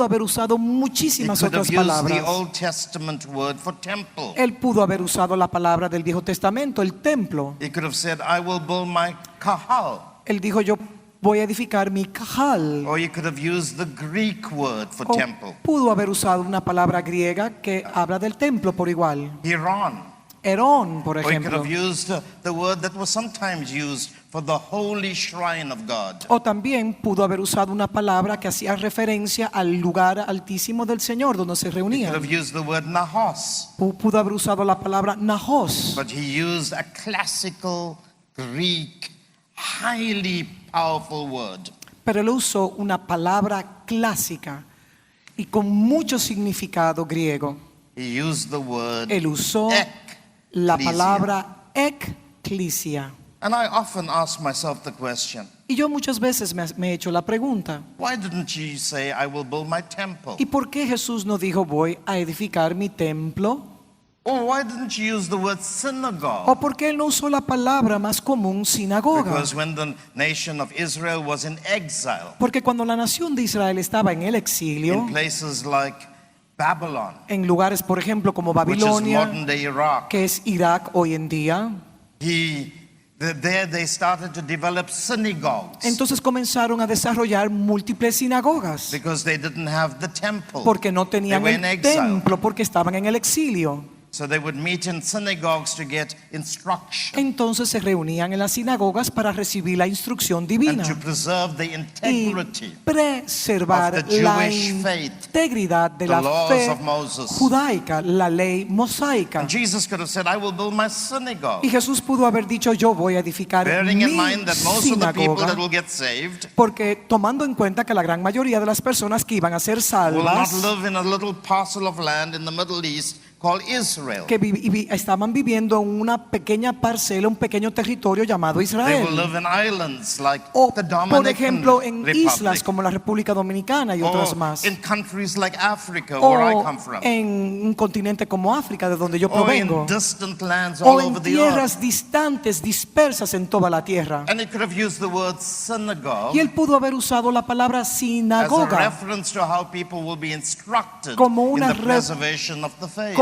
Speaker 3: haber usado
Speaker 2: He
Speaker 3: muchísimas
Speaker 2: could have
Speaker 3: otras
Speaker 2: used the
Speaker 3: palabras.
Speaker 2: Old Testament word for temple.
Speaker 3: Él pudo haber usado la palabra del Viejo Testamento, el templo.
Speaker 2: He could have said, I will build my kahal.
Speaker 3: Él dijo, yo voy a edificar mi cajal.
Speaker 2: Or he could have used the Greek word for
Speaker 3: O
Speaker 2: temple,
Speaker 3: pudo haber usado una palabra griega que habla del templo por igual.
Speaker 2: Hiron.
Speaker 3: Herón, por
Speaker 2: Or he could
Speaker 3: ejemplo.
Speaker 2: have used the word that was sometimes used for the holy shrine of God.
Speaker 3: O también pudo haber usado una palabra que hacía referencia al lugar altísimo del Señor donde se
Speaker 2: He could
Speaker 3: reunían.
Speaker 2: have used the word nahos,
Speaker 3: Pudo haber usado la palabra Nahos.
Speaker 2: but he used a classical Greek, highly powerful word.
Speaker 3: Pero él usó una palabra clásica y con mucho significado griego.
Speaker 2: He used the word
Speaker 3: Él usó la palabra eclesia.
Speaker 2: And I often ask myself the question,
Speaker 3: Y yo muchas veces me he hecho la pregunta,
Speaker 2: why didn't you say, I will build my temple?
Speaker 3: ¿y por qué Jesús no dijo voy a edificar mi templo?
Speaker 2: Or why didn't you use the word synagogue?
Speaker 3: ¿O por qué él no usó la palabra más común sinagoga?
Speaker 2: Because when the nation of Israel was in exile,
Speaker 3: Porque cuando la nación de Israel estaba en el exilio,
Speaker 2: in places like Babylon,
Speaker 3: en lugares por ejemplo como
Speaker 2: which is
Speaker 3: Babilonia,
Speaker 2: modern day Iraq,
Speaker 3: que es Irak hoy en día,
Speaker 2: there they started to develop synagogues
Speaker 3: entonces comenzaron a desarrollar múltiples sinagogas.
Speaker 2: because they didn't have the temple.
Speaker 3: Porque no
Speaker 2: They
Speaker 3: tenían
Speaker 2: were in
Speaker 3: el
Speaker 2: exile.
Speaker 3: templo, porque estaban en el exilio.
Speaker 2: So they would meet in synagogues to get instruction
Speaker 3: Entonces se reunían en las sinagogas para recibir la instrucción
Speaker 2: and
Speaker 3: divina
Speaker 2: to preserve the
Speaker 3: y
Speaker 2: integrity
Speaker 3: preservar
Speaker 2: of the
Speaker 3: la
Speaker 2: Jewish faith,
Speaker 3: integridad de
Speaker 2: the
Speaker 3: la
Speaker 2: laws
Speaker 3: fe
Speaker 2: of Moses.
Speaker 3: judaica, la ley mosaica.
Speaker 2: And Jesus could have said, I will build my synagogue,
Speaker 3: Y Jesús pudo haber dicho, yo voy a edificar
Speaker 2: bearing
Speaker 3: mi
Speaker 2: in mind that most of the people that
Speaker 3: sinagoga,
Speaker 2: will get saved
Speaker 3: porque tomando en cuenta que la gran mayoría de las personas que iban a ser
Speaker 2: will not
Speaker 3: salvas,
Speaker 2: live in a little parcel of land in the Middle East called Israel.
Speaker 3: que estaban viviendo en una pequeña parcela, un pequeño territorio llamado
Speaker 2: They will
Speaker 3: Israel.
Speaker 2: live in islands like
Speaker 3: O,
Speaker 2: the
Speaker 3: por
Speaker 2: Dominican
Speaker 3: ejemplo, en islas
Speaker 2: Republic,
Speaker 3: como la República Dominicana y otras
Speaker 2: or
Speaker 3: más.
Speaker 2: in countries like Africa, where I
Speaker 3: O
Speaker 2: come from,
Speaker 3: en un continente como África, de donde yo
Speaker 2: or in
Speaker 3: provengo.
Speaker 2: distant lands all
Speaker 3: O
Speaker 2: over
Speaker 3: en
Speaker 2: the earth.
Speaker 3: tierras distantes, dispersas en toda la tierra.
Speaker 2: And he could have used the word synagogue
Speaker 3: Y él pudo haber usado la palabra
Speaker 2: as a
Speaker 3: sinagoga
Speaker 2: reference to how people will be instructed
Speaker 3: como
Speaker 2: in
Speaker 3: una
Speaker 2: the preservation of the faith.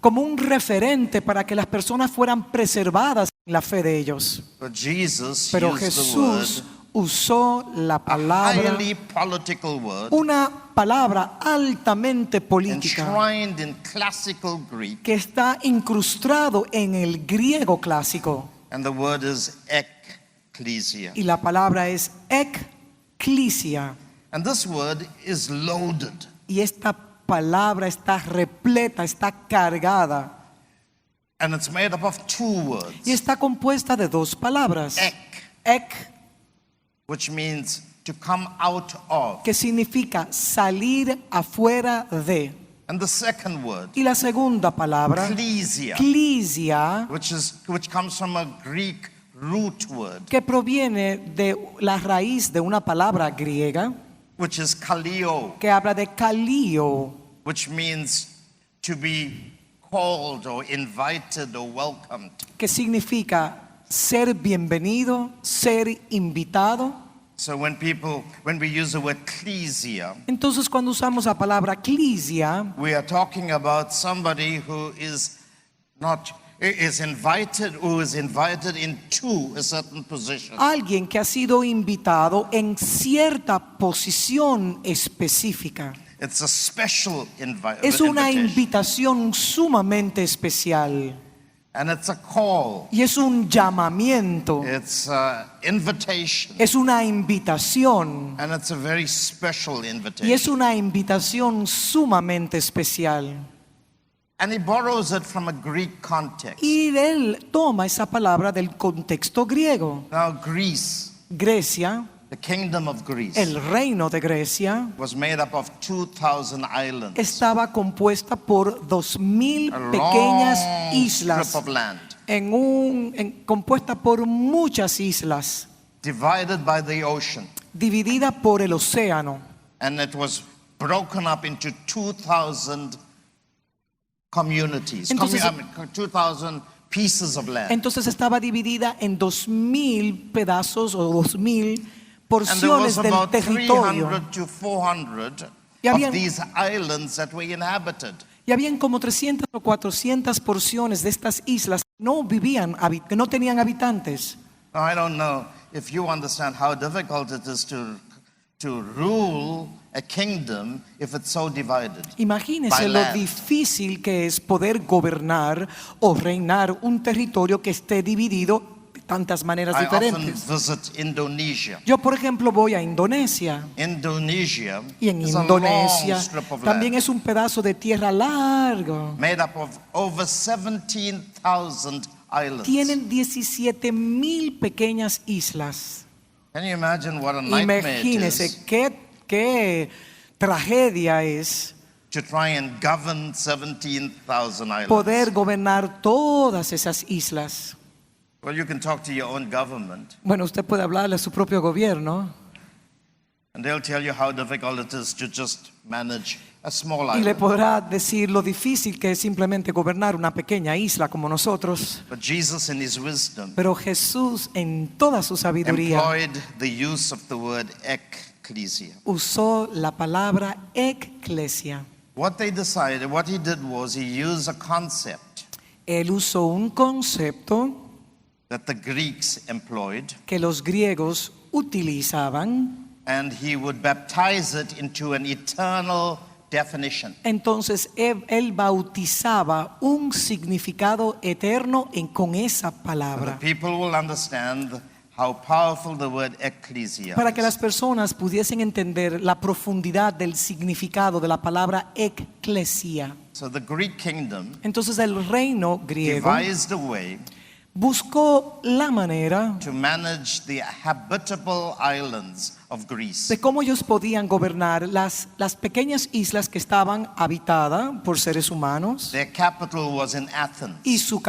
Speaker 3: como un referente para que las personas fueran preservadas en la fe de ellos.
Speaker 2: But Jesus
Speaker 3: Pero
Speaker 2: used the
Speaker 3: Jesús
Speaker 2: word,
Speaker 3: usó la
Speaker 2: a
Speaker 3: palabra,
Speaker 2: highly political word,
Speaker 3: una palabra altamente política
Speaker 2: enshrined in classical Greek,
Speaker 3: que está incrustado en el griego clásico.
Speaker 2: and the word is ecclesia.
Speaker 3: Y la palabra es ecclesia.
Speaker 2: And this word is loaded.
Speaker 3: Y esta palabra está repleta, está cargada.
Speaker 2: And it's made up of two words.
Speaker 3: Y está compuesta de dos palabras.
Speaker 2: Ek,
Speaker 3: Ek
Speaker 2: which means to come out of.
Speaker 3: que significa salir afuera de.
Speaker 2: And the second word,
Speaker 3: Y la segunda palabra,
Speaker 2: ecclesia,
Speaker 3: eclesia,
Speaker 2: which comes from a Greek root word,
Speaker 3: que proviene de la raíz de una palabra griega
Speaker 2: which is kaleo,
Speaker 3: que habla de kalio,
Speaker 2: which means to be called or invited or welcomed.
Speaker 3: que significa ser bienvenido, ser invitado.
Speaker 2: So when we use the word ecclesia,
Speaker 3: Entonces cuando usamos la palabra eclesia,
Speaker 2: we are talking about somebody who is invited into a certain position.
Speaker 3: alguien que ha sido invitado en cierta posición específica.
Speaker 2: It's a special
Speaker 3: Es una
Speaker 2: invitation.
Speaker 3: invitación sumamente especial
Speaker 2: And it's a call.
Speaker 3: y es un llamamiento,
Speaker 2: It's an invitation.
Speaker 3: es una invitación
Speaker 2: And it's a very special
Speaker 3: y es
Speaker 2: invitation.
Speaker 3: una invitación sumamente especial.
Speaker 2: And he borrows it from a Greek context.
Speaker 3: Y él toma esa palabra del contexto griego.
Speaker 2: Now, Greece,
Speaker 3: Grecia,
Speaker 2: the kingdom of Greece,
Speaker 3: el reino de Grecia,
Speaker 2: was made up of 2,000 islands.
Speaker 3: estaba compuesta por 2000
Speaker 2: A
Speaker 3: pequeñas
Speaker 2: long
Speaker 3: islas,
Speaker 2: strip of land,
Speaker 3: compuesta por muchas islas,
Speaker 2: divided by the ocean.
Speaker 3: dividida por el océano.
Speaker 2: And it was broken up into 2,000 communities,
Speaker 3: Entonces-
Speaker 2: 2,000 pieces of land.
Speaker 3: Entonces estaba dividida en 2000 pedazos o 2000
Speaker 2: And there was
Speaker 3: porciones del
Speaker 2: about
Speaker 3: territorio.
Speaker 2: 300 to 400
Speaker 3: Y habían-
Speaker 2: of these islands that were inhabited.
Speaker 3: Y habían como 300 o 400 porciones de estas islas que no vivían, que no tenían habitantes.
Speaker 2: Now, I don't know if you understand how difficult it is to rule a kingdom if it's so divided.
Speaker 3: Imagínense
Speaker 2: By
Speaker 3: lo
Speaker 2: land.
Speaker 3: difícil que es poder gobernar o reinar un territorio que esté dividido de tantas maneras
Speaker 2: I often
Speaker 3: diferentes.
Speaker 2: visit Indonesia.
Speaker 3: Yo, por ejemplo, voy a Indonesia.
Speaker 2: Indonesia
Speaker 3: Y en
Speaker 2: is a
Speaker 3: Indonesia
Speaker 2: long strip of
Speaker 3: también
Speaker 2: land
Speaker 3: es un pedazo de tierra largo.
Speaker 2: made up of over 17,000 islands.
Speaker 3: Tienen 17,000 pequeñas islas.
Speaker 2: Can you imagine what a nightmare it
Speaker 3: Imagínense
Speaker 2: is
Speaker 3: qué tragedia es
Speaker 2: to try and govern 17,000 islands?
Speaker 3: poder gobernar todas esas islas.
Speaker 2: Well, you can talk to your own government
Speaker 3: Bueno, usted puede hablarle a su propio gobierno
Speaker 2: and they'll tell you how difficult it is to just manage a small
Speaker 3: y le
Speaker 2: island.
Speaker 3: podrá decir lo difícil que es simplemente gobernar una pequeña isla como nosotros.
Speaker 2: But Jesus, in his wisdom,
Speaker 3: Pero Jesús, en toda su sabiduría,
Speaker 2: employed the use of the word ecclesia.
Speaker 3: usó la palabra eclesia.
Speaker 2: What he did was he used a concept
Speaker 3: Él usó un concepto
Speaker 2: that the Greeks employed,
Speaker 3: que los griegos utilizaban.
Speaker 2: and he would baptize it into an eternal definition.
Speaker 3: Entonces él bautizaba un significado eterno con esa
Speaker 2: The
Speaker 3: palabra,
Speaker 2: people will understand how powerful the word ecclesia
Speaker 3: para que
Speaker 2: is.
Speaker 3: las personas pudiesen entender la profundidad del significado de la palabra eclesia.
Speaker 2: So the Greek kingdom
Speaker 3: Entonces el reino griego
Speaker 2: devised a way
Speaker 3: buscó la manera
Speaker 2: to manage the habitable islands of Greece.
Speaker 3: de cómo ellos podían gobernar las pequeñas islas que estaban habitadas por seres humanos,
Speaker 2: Their capital was in Athens.
Speaker 3: y su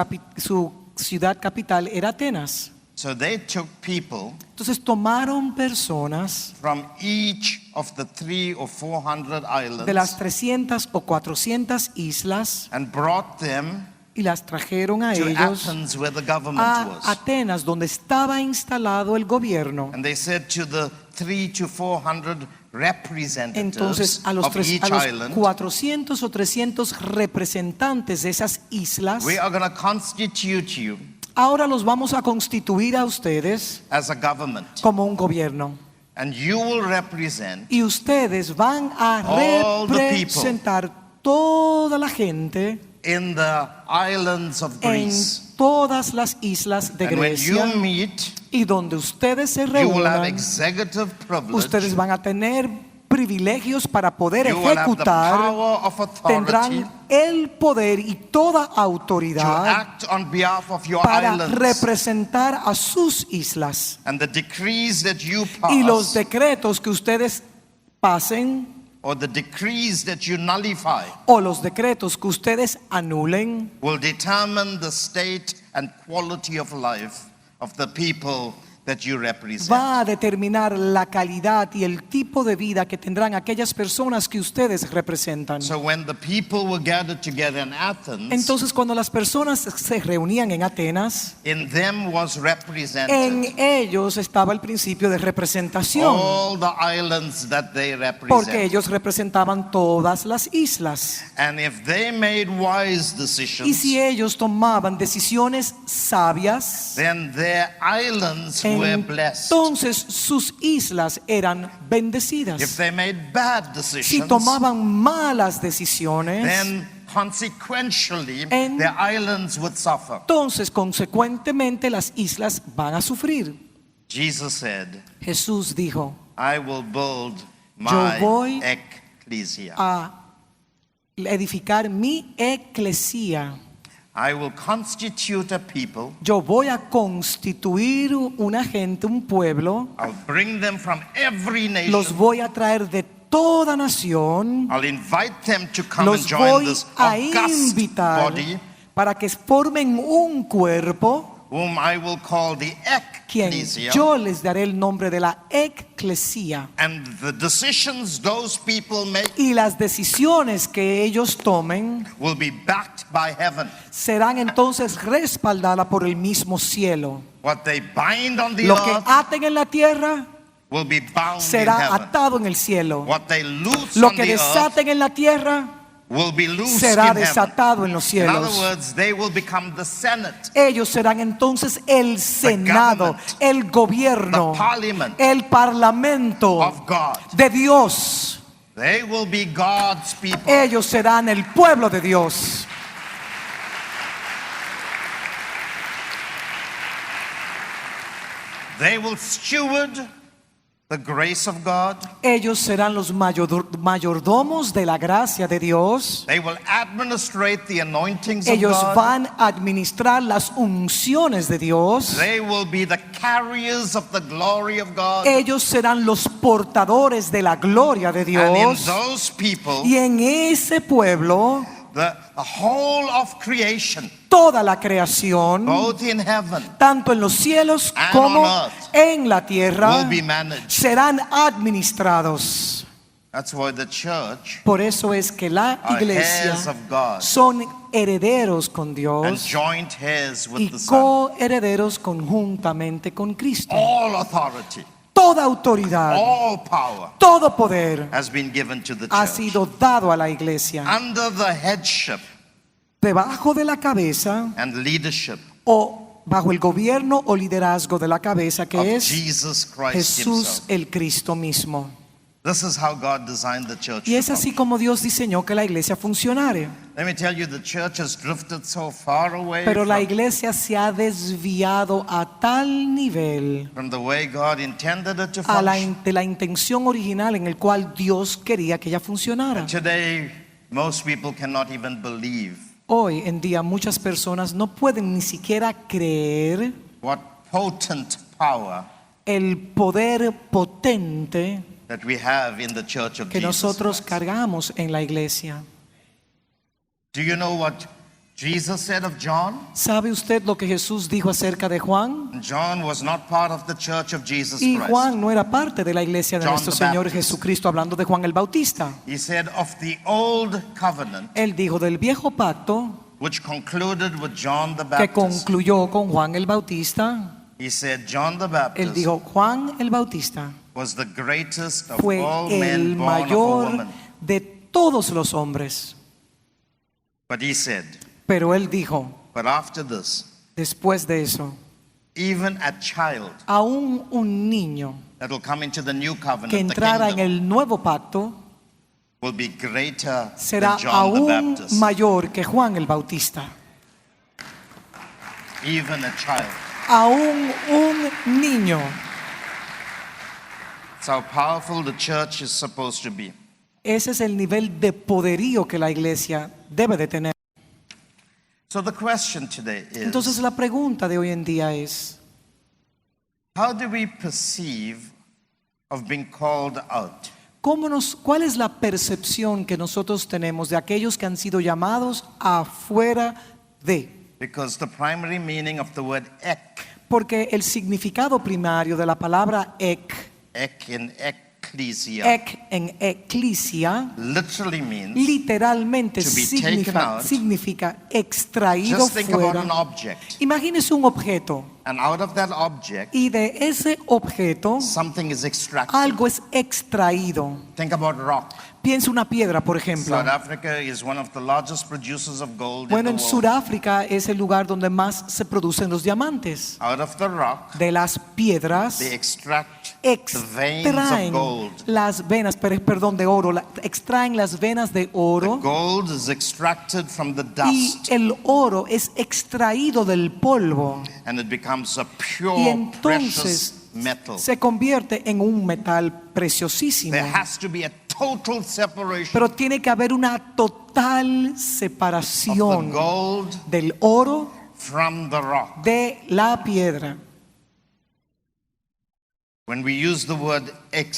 Speaker 3: ciudad capital era Atenas.
Speaker 2: So they took people
Speaker 3: Entonces tomaron personas
Speaker 2: from each of the 300 or 400
Speaker 3: de las
Speaker 2: islands
Speaker 3: 300 o 400 islas
Speaker 2: and brought them
Speaker 3: y las trajeron a
Speaker 2: to
Speaker 3: ellos
Speaker 2: Athens where the government
Speaker 3: a
Speaker 2: was.
Speaker 3: Atenas, donde estaba instalado el gobierno.
Speaker 2: And they said to the 300 to 400 representatives
Speaker 3: Entonces a los
Speaker 2: of each
Speaker 3: 400
Speaker 2: island,
Speaker 3: o 300 representantes de esas islas,
Speaker 2: we are going to constitute you
Speaker 3: ahora los vamos a constituir a ustedes
Speaker 2: as a government.
Speaker 3: como un gobierno.
Speaker 2: And you will represent
Speaker 3: Y ustedes van a
Speaker 2: All the people.
Speaker 3: representar toda la gente
Speaker 2: in the islands of
Speaker 3: en
Speaker 2: Greece.
Speaker 3: todas las islas de
Speaker 2: And when
Speaker 3: Grecia.
Speaker 2: you meet,
Speaker 3: Y donde ustedes se
Speaker 2: you will have
Speaker 3: reúnan,
Speaker 2: executive privilege
Speaker 3: ustedes van a tener privilegios para poder
Speaker 2: You will have the
Speaker 3: ejecutar,
Speaker 2: power of authority
Speaker 3: tendrán el poder y toda
Speaker 2: to
Speaker 3: autoridad
Speaker 2: act on behalf of your
Speaker 3: para
Speaker 2: islands.
Speaker 3: representar a sus islas.
Speaker 2: And the decrees that you
Speaker 3: Y los
Speaker 2: pass,
Speaker 3: decretos que ustedes pasen
Speaker 2: or the decrees that you nullify,
Speaker 3: o los decretos que ustedes anulen
Speaker 2: will determine the state and quality of life of the people that you represent.
Speaker 3: va a determinar la calidad y el tipo de vida que tendrán aquellas personas que ustedes representan.
Speaker 2: So when the people were gathered together in Athens,
Speaker 3: Entonces, cuando las personas se reunían en Atenas,
Speaker 2: in them was represented
Speaker 3: en ellos estaba el principio de representación,
Speaker 2: all the islands that they
Speaker 3: porque
Speaker 2: represent.
Speaker 3: ellos representaban todas las islas.
Speaker 2: And if they made wise
Speaker 3: Y
Speaker 2: decisions,
Speaker 3: si ellos tomaban decisiones sabias,
Speaker 2: then their islands were blessed.
Speaker 3: entonces sus islas eran
Speaker 2: If
Speaker 3: bendecidas.
Speaker 2: they made bad
Speaker 3: Si
Speaker 2: decisions,
Speaker 3: tomaban malas decisiones,
Speaker 2: then consequentially
Speaker 3: En-
Speaker 2: their islands would suffer.
Speaker 3: entonces consecuentemente las islas van a sufrir.
Speaker 2: Jesus said,
Speaker 3: Jesús dijo,
Speaker 2: I will build
Speaker 3: Yo
Speaker 2: my
Speaker 3: voy
Speaker 2: ecclesia.
Speaker 3: a edificar mi eclesía.
Speaker 2: I will constitute a people.
Speaker 3: Yo voy a constituir una gente, un pueblo.
Speaker 2: I'll bring them from every nation.
Speaker 3: Los voy a traer de toda nación.
Speaker 2: I'll invite them to come and
Speaker 3: Los
Speaker 2: join
Speaker 3: voy
Speaker 2: this
Speaker 3: a
Speaker 2: august
Speaker 3: invitar
Speaker 2: body,
Speaker 3: para que formen un cuerpo,
Speaker 2: whom I will call the
Speaker 3: quien
Speaker 2: ecclesia.
Speaker 3: yo les daré el nombre de la eclesía.
Speaker 2: And the decisions those people make
Speaker 3: Y las decisiones que ellos tomen
Speaker 2: will be backed by heaven.
Speaker 3: serán entonces respaldadas por el mismo cielo.
Speaker 2: What they bind on the
Speaker 3: Lo que
Speaker 2: earth
Speaker 3: aten en la tierra
Speaker 2: will be bound in
Speaker 3: será
Speaker 2: heaven.
Speaker 3: atado en el cielo.
Speaker 2: What they loose
Speaker 3: Lo
Speaker 2: on
Speaker 3: que
Speaker 2: the earth
Speaker 3: desaten en la tierra
Speaker 2: will be loose
Speaker 3: será
Speaker 2: in heaven.
Speaker 3: desatado en los
Speaker 2: In other
Speaker 3: cielos.
Speaker 2: words, they will become the Senate,
Speaker 3: Ellos serán entonces el Senado,
Speaker 2: government,
Speaker 3: el gobierno,
Speaker 2: the parliament
Speaker 3: el parlamento
Speaker 2: of God.
Speaker 3: de Dios.
Speaker 2: They will be God's people.
Speaker 3: Ellos serán el pueblo de Dios.
Speaker 2: They will steward the grace of God.
Speaker 3: Ellos serán los mayordomos de la gracia de Dios.
Speaker 2: They will administrate the anointings of
Speaker 3: Ellos
Speaker 2: God.
Speaker 3: van a administrar las unciones de Dios.
Speaker 2: They will be the carriers of the glory of God.
Speaker 3: Ellos serán los portadores de la gloria de
Speaker 2: And in
Speaker 3: Dios.
Speaker 2: those people,
Speaker 3: Y en ese pueblo,
Speaker 2: the whole of creation,
Speaker 3: toda la creación,
Speaker 2: both in heaven,
Speaker 3: tanto en los cielos
Speaker 2: And
Speaker 3: como
Speaker 2: on earth,
Speaker 3: en la tierra,
Speaker 2: will be managed.
Speaker 3: serán administrados.
Speaker 2: That's why the church
Speaker 3: Por eso es que la
Speaker 2: are
Speaker 3: iglesia
Speaker 2: heirs of God
Speaker 3: son herederos con
Speaker 2: and
Speaker 3: Dios
Speaker 2: joint heirs with
Speaker 3: y
Speaker 2: the Son.
Speaker 3: coherederos conjuntamente con Cristo.
Speaker 2: All authority,
Speaker 3: Toda autoridad,
Speaker 2: all power
Speaker 3: todo poder
Speaker 2: has been given to the
Speaker 3: ha
Speaker 2: church.
Speaker 3: sido dado a la iglesia.
Speaker 2: Under the headship
Speaker 3: Debajo de la cabeza
Speaker 2: and leadership
Speaker 3: o bajo el gobierno o liderazgo de la cabeza
Speaker 2: of
Speaker 3: que es
Speaker 2: Jesus Christ
Speaker 3: Jesús
Speaker 2: himself.
Speaker 3: el Cristo mismo.
Speaker 2: This is how God designed the church.
Speaker 3: Y es
Speaker 2: to
Speaker 3: así
Speaker 2: function.
Speaker 3: como Dios diseñó que la iglesia funcionara.
Speaker 2: Let me tell you, the church has drifted so far away
Speaker 3: Pero la
Speaker 2: from,
Speaker 3: iglesia se ha desviado a tal nivel
Speaker 2: from the way God intended it to
Speaker 3: a
Speaker 2: function.
Speaker 3: de la intención original en el cual Dios quería que ella funcionara.
Speaker 2: Today, most people cannot even believe
Speaker 3: Hoy en día muchas personas no pueden ni siquiera creer
Speaker 2: what potent power
Speaker 3: el poder potente
Speaker 2: that we have in the church of
Speaker 3: que
Speaker 2: Jesus
Speaker 3: nosotros
Speaker 2: Christ.
Speaker 3: cargamos en la iglesia.
Speaker 2: Do you know what Jesus said of John?
Speaker 3: ¿Sabe usted lo que Jesús dijo acerca de Juan?
Speaker 2: John was not part of the church of Jesus
Speaker 3: Y
Speaker 2: Christ.
Speaker 3: Juan no era parte de la iglesia de
Speaker 2: John
Speaker 3: nuestro
Speaker 2: the
Speaker 3: Señor
Speaker 2: Baptist.
Speaker 3: Jesucristo, hablando de Juan el Bautista.
Speaker 2: He said of the old covenant,
Speaker 3: Él dijo del viejo pacto
Speaker 2: which concluded with John the
Speaker 3: que
Speaker 2: Baptist.
Speaker 3: concluyó con Juan el Bautista.
Speaker 2: He said John the
Speaker 3: Él
Speaker 2: Baptist
Speaker 3: dijo, Juan el Bautista
Speaker 2: was the greatest of
Speaker 3: fue
Speaker 2: all
Speaker 3: el
Speaker 2: men born of a
Speaker 3: mayor
Speaker 2: woman.
Speaker 3: de todos los hombres.
Speaker 2: But he said,
Speaker 3: Pero él dijo,
Speaker 2: but after this,
Speaker 3: después de eso,
Speaker 2: even a child
Speaker 3: aún un niño
Speaker 2: that will come into the new covenant,
Speaker 3: que
Speaker 2: the
Speaker 3: entrara en
Speaker 2: kingdom,
Speaker 3: el nuevo pacto
Speaker 2: will be greater
Speaker 3: será
Speaker 2: than John the
Speaker 3: aún
Speaker 2: Baptist.
Speaker 3: mayor que Juan el Bautista.
Speaker 2: Even a child.
Speaker 3: Aún un niño.
Speaker 2: It's how powerful the church is supposed to be.
Speaker 3: Ese es el nivel de poderío que la iglesia debe de tener.
Speaker 2: So the question today
Speaker 3: Entonces
Speaker 2: is,
Speaker 3: la pregunta de hoy en día es,
Speaker 2: how do we perceive of being called out?
Speaker 3: ¿cuál es la percepción que nosotros tenemos de aquellos que han sido llamados afuera de?
Speaker 2: Because the primary meaning of the word ek
Speaker 3: Porque el significado primario de la palabra ek
Speaker 2: in ecclesia
Speaker 3: en eclesia,
Speaker 2: literally means
Speaker 3: literalmente
Speaker 2: to be taken out.
Speaker 3: significa extraído
Speaker 2: Just think about
Speaker 3: fuera.
Speaker 2: an object,
Speaker 3: Imagínese un objeto
Speaker 2: and out of that object,
Speaker 3: y de ese objeto
Speaker 2: something is extracted.
Speaker 3: algo es extraído.
Speaker 2: Think about rock.
Speaker 3: Piensa una piedra, por ejemplo.
Speaker 2: South Africa is one of the largest producers of gold
Speaker 3: Bueno,
Speaker 2: in
Speaker 3: en
Speaker 2: the world.
Speaker 3: Sudáfrica es el lugar donde más se producen los diamantes.
Speaker 2: Out of the rock,
Speaker 3: De las piedras
Speaker 2: they extract the veins of
Speaker 3: extraen
Speaker 2: gold.
Speaker 3: las venas, perdón, de oro, extraen las venas de
Speaker 2: The
Speaker 3: oro
Speaker 2: gold is extracted from the
Speaker 3: y
Speaker 2: dust,
Speaker 3: el oro es extraído del polvo
Speaker 2: and it becomes a
Speaker 3: y
Speaker 2: pure,
Speaker 3: entonces
Speaker 2: precious metal.
Speaker 3: se convierte en un metal preciosísimo.
Speaker 2: There has to be a total separation
Speaker 3: Pero tiene que haber una total
Speaker 2: of the
Speaker 3: separación
Speaker 2: gold
Speaker 3: del oro
Speaker 2: from the rock.
Speaker 3: de la piedra.
Speaker 2: When we use the word ek,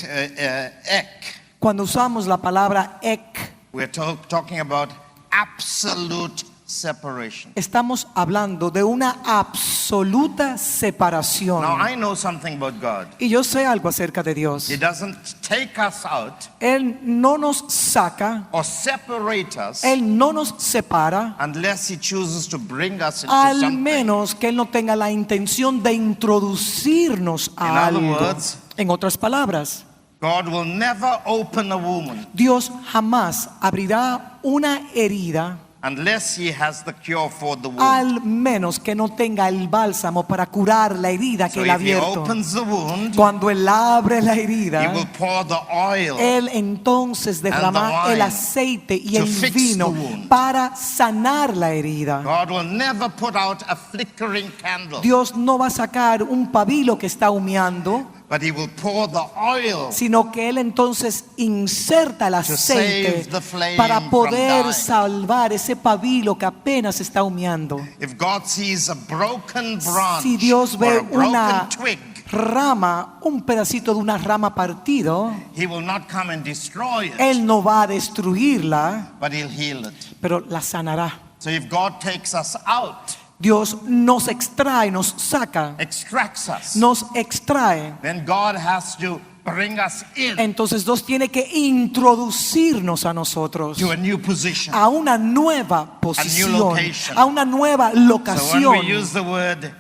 Speaker 3: Cuando usamos la palabra ek,
Speaker 2: we're talking about absolute separation.
Speaker 3: estamos hablando de una absoluta separación.
Speaker 2: Now, I know something about God.
Speaker 3: Y yo sé algo acerca de Dios.
Speaker 2: He doesn't take us out
Speaker 3: Él no nos saca,
Speaker 2: or separate us
Speaker 3: Él no nos separa,
Speaker 2: unless He chooses to bring us into
Speaker 3: al
Speaker 2: something.
Speaker 3: menos que Él no tenga la intención de introducirnos
Speaker 2: In
Speaker 3: a
Speaker 2: other
Speaker 3: algo.
Speaker 2: words,
Speaker 3: En otras palabras,
Speaker 2: God will never open a wound
Speaker 3: Dios jamás abrirá una herida
Speaker 2: unless He has the cure for the wound.
Speaker 3: al menos que no tenga el bálsamo para curar la herida que
Speaker 2: So
Speaker 3: Él ha
Speaker 2: if He
Speaker 3: abierto.
Speaker 2: opens the wound,
Speaker 3: Cuando Él abre la
Speaker 2: He
Speaker 3: herida,
Speaker 2: will pour the oil
Speaker 3: Él entonces derrama
Speaker 2: wine
Speaker 3: el aceite y
Speaker 2: to
Speaker 3: el
Speaker 2: fix
Speaker 3: vino
Speaker 2: the wound.
Speaker 3: para sanar la herida.
Speaker 2: God will never put out a flickering candle,
Speaker 3: Dios no va a sacar un pabilo que está humeando,
Speaker 2: but He will pour the oil
Speaker 3: sino que Él entonces inserta el aceite
Speaker 2: save the flame
Speaker 3: para
Speaker 2: from
Speaker 3: poder
Speaker 2: dying.
Speaker 3: salvar ese pabilo que apenas está humeando.
Speaker 2: If God sees a broken branch
Speaker 3: Si Dios
Speaker 2: or
Speaker 3: ve
Speaker 2: a broken
Speaker 3: una
Speaker 2: twig,
Speaker 3: rama, un pedacito de una rama partido,
Speaker 2: He will not come and destroy it,
Speaker 3: Él no va a destruirla,
Speaker 2: but He'll heal it.
Speaker 3: pero la sanará.
Speaker 2: So if God takes us out,
Speaker 3: Dios nos extrae, nos saca,
Speaker 2: extracts us,
Speaker 3: nos extrae.
Speaker 2: then God has to bring us in
Speaker 3: Entonces Dios tiene que introducirnos a nosotros
Speaker 2: to a new position.
Speaker 3: a una nueva posición,
Speaker 2: location.
Speaker 3: a una nueva
Speaker 2: So when
Speaker 3: locación.
Speaker 2: we use the word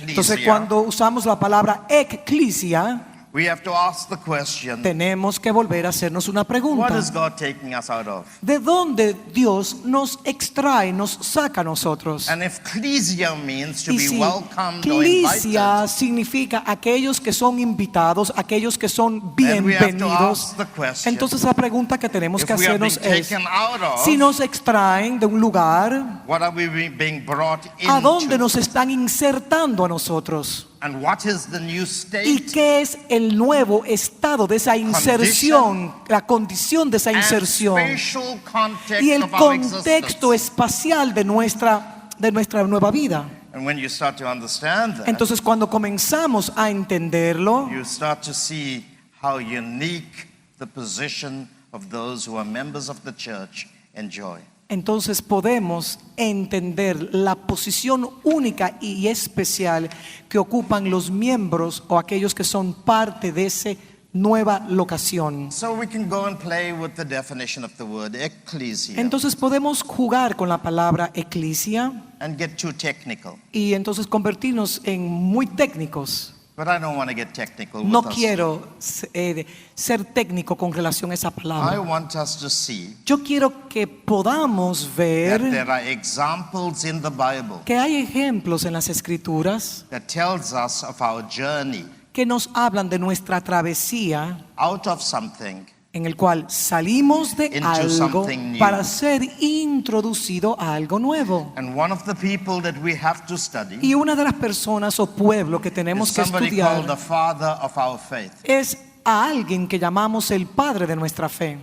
Speaker 3: Entonces
Speaker 2: ecclesia,
Speaker 3: cuando usamos la palabra eclesia,
Speaker 2: we have to ask the question,
Speaker 3: tenemos que volver a hacernos una
Speaker 2: what
Speaker 3: pregunta.
Speaker 2: is God taking us out of?
Speaker 3: ¿De dónde Dios nos extrae, nos saca a nosotros?
Speaker 2: And if ecclesia means to
Speaker 3: Y
Speaker 2: be
Speaker 3: si
Speaker 2: welcomed or invited,
Speaker 3: eclesia significa aquellos que son invitados, aquellos que son
Speaker 2: then we have to
Speaker 3: bienvenidos,
Speaker 2: ask the question,
Speaker 3: entonces la pregunta que tenemos
Speaker 2: if
Speaker 3: que
Speaker 2: we are being
Speaker 3: hacernos es,
Speaker 2: taken out of,
Speaker 3: si nos extraen de un lugar,
Speaker 2: what are we being brought
Speaker 3: ¿a dónde
Speaker 2: into?
Speaker 3: nos están insertando a nosotros?
Speaker 2: And what is the new
Speaker 3: ¿Y
Speaker 2: state
Speaker 3: qué es el nuevo estado de esa inserción, la condición de esa
Speaker 2: and
Speaker 3: inserción
Speaker 2: spatial context
Speaker 3: y el
Speaker 2: of our
Speaker 3: contexto
Speaker 2: existence?
Speaker 3: espacial de nuestra nueva vida?
Speaker 2: And when you start to understand that,
Speaker 3: Entonces cuando comenzamos a entenderlo,
Speaker 2: you start to see how unique the position of those who are members of the church enjoy.
Speaker 3: entonces podemos entender la posición única y especial que ocupan los miembros o aquellos que son parte de esa nueva locación.
Speaker 2: So we can go and play with the definition of the word ecclesia
Speaker 3: Entonces podemos jugar con la palabra eclesia
Speaker 2: and get too technical.
Speaker 3: y entonces convertirnos en muy técnicos.
Speaker 2: But I don't want to get technical
Speaker 3: No
Speaker 2: with us.
Speaker 3: quiero ser técnico con relación a esa
Speaker 2: I
Speaker 3: palabra.
Speaker 2: want us to see
Speaker 3: Yo quiero que podamos
Speaker 2: that
Speaker 3: ver
Speaker 2: there are examples in the Bible
Speaker 3: que hay ejemplos en las Escrituras
Speaker 2: that tells us of our journey
Speaker 3: que nos hablan de nuestra travesía
Speaker 2: out of something
Speaker 3: en el cual salimos de
Speaker 2: Into
Speaker 3: algo
Speaker 2: something new.
Speaker 3: para ser introducido a algo nuevo.
Speaker 2: And one of the people that we have to study
Speaker 3: Y una de las personas o pueblo que tenemos
Speaker 2: is
Speaker 3: que
Speaker 2: somebody called
Speaker 3: estudiar
Speaker 2: the father of our faith.
Speaker 3: es a alguien que llamamos el padre de nuestra fe.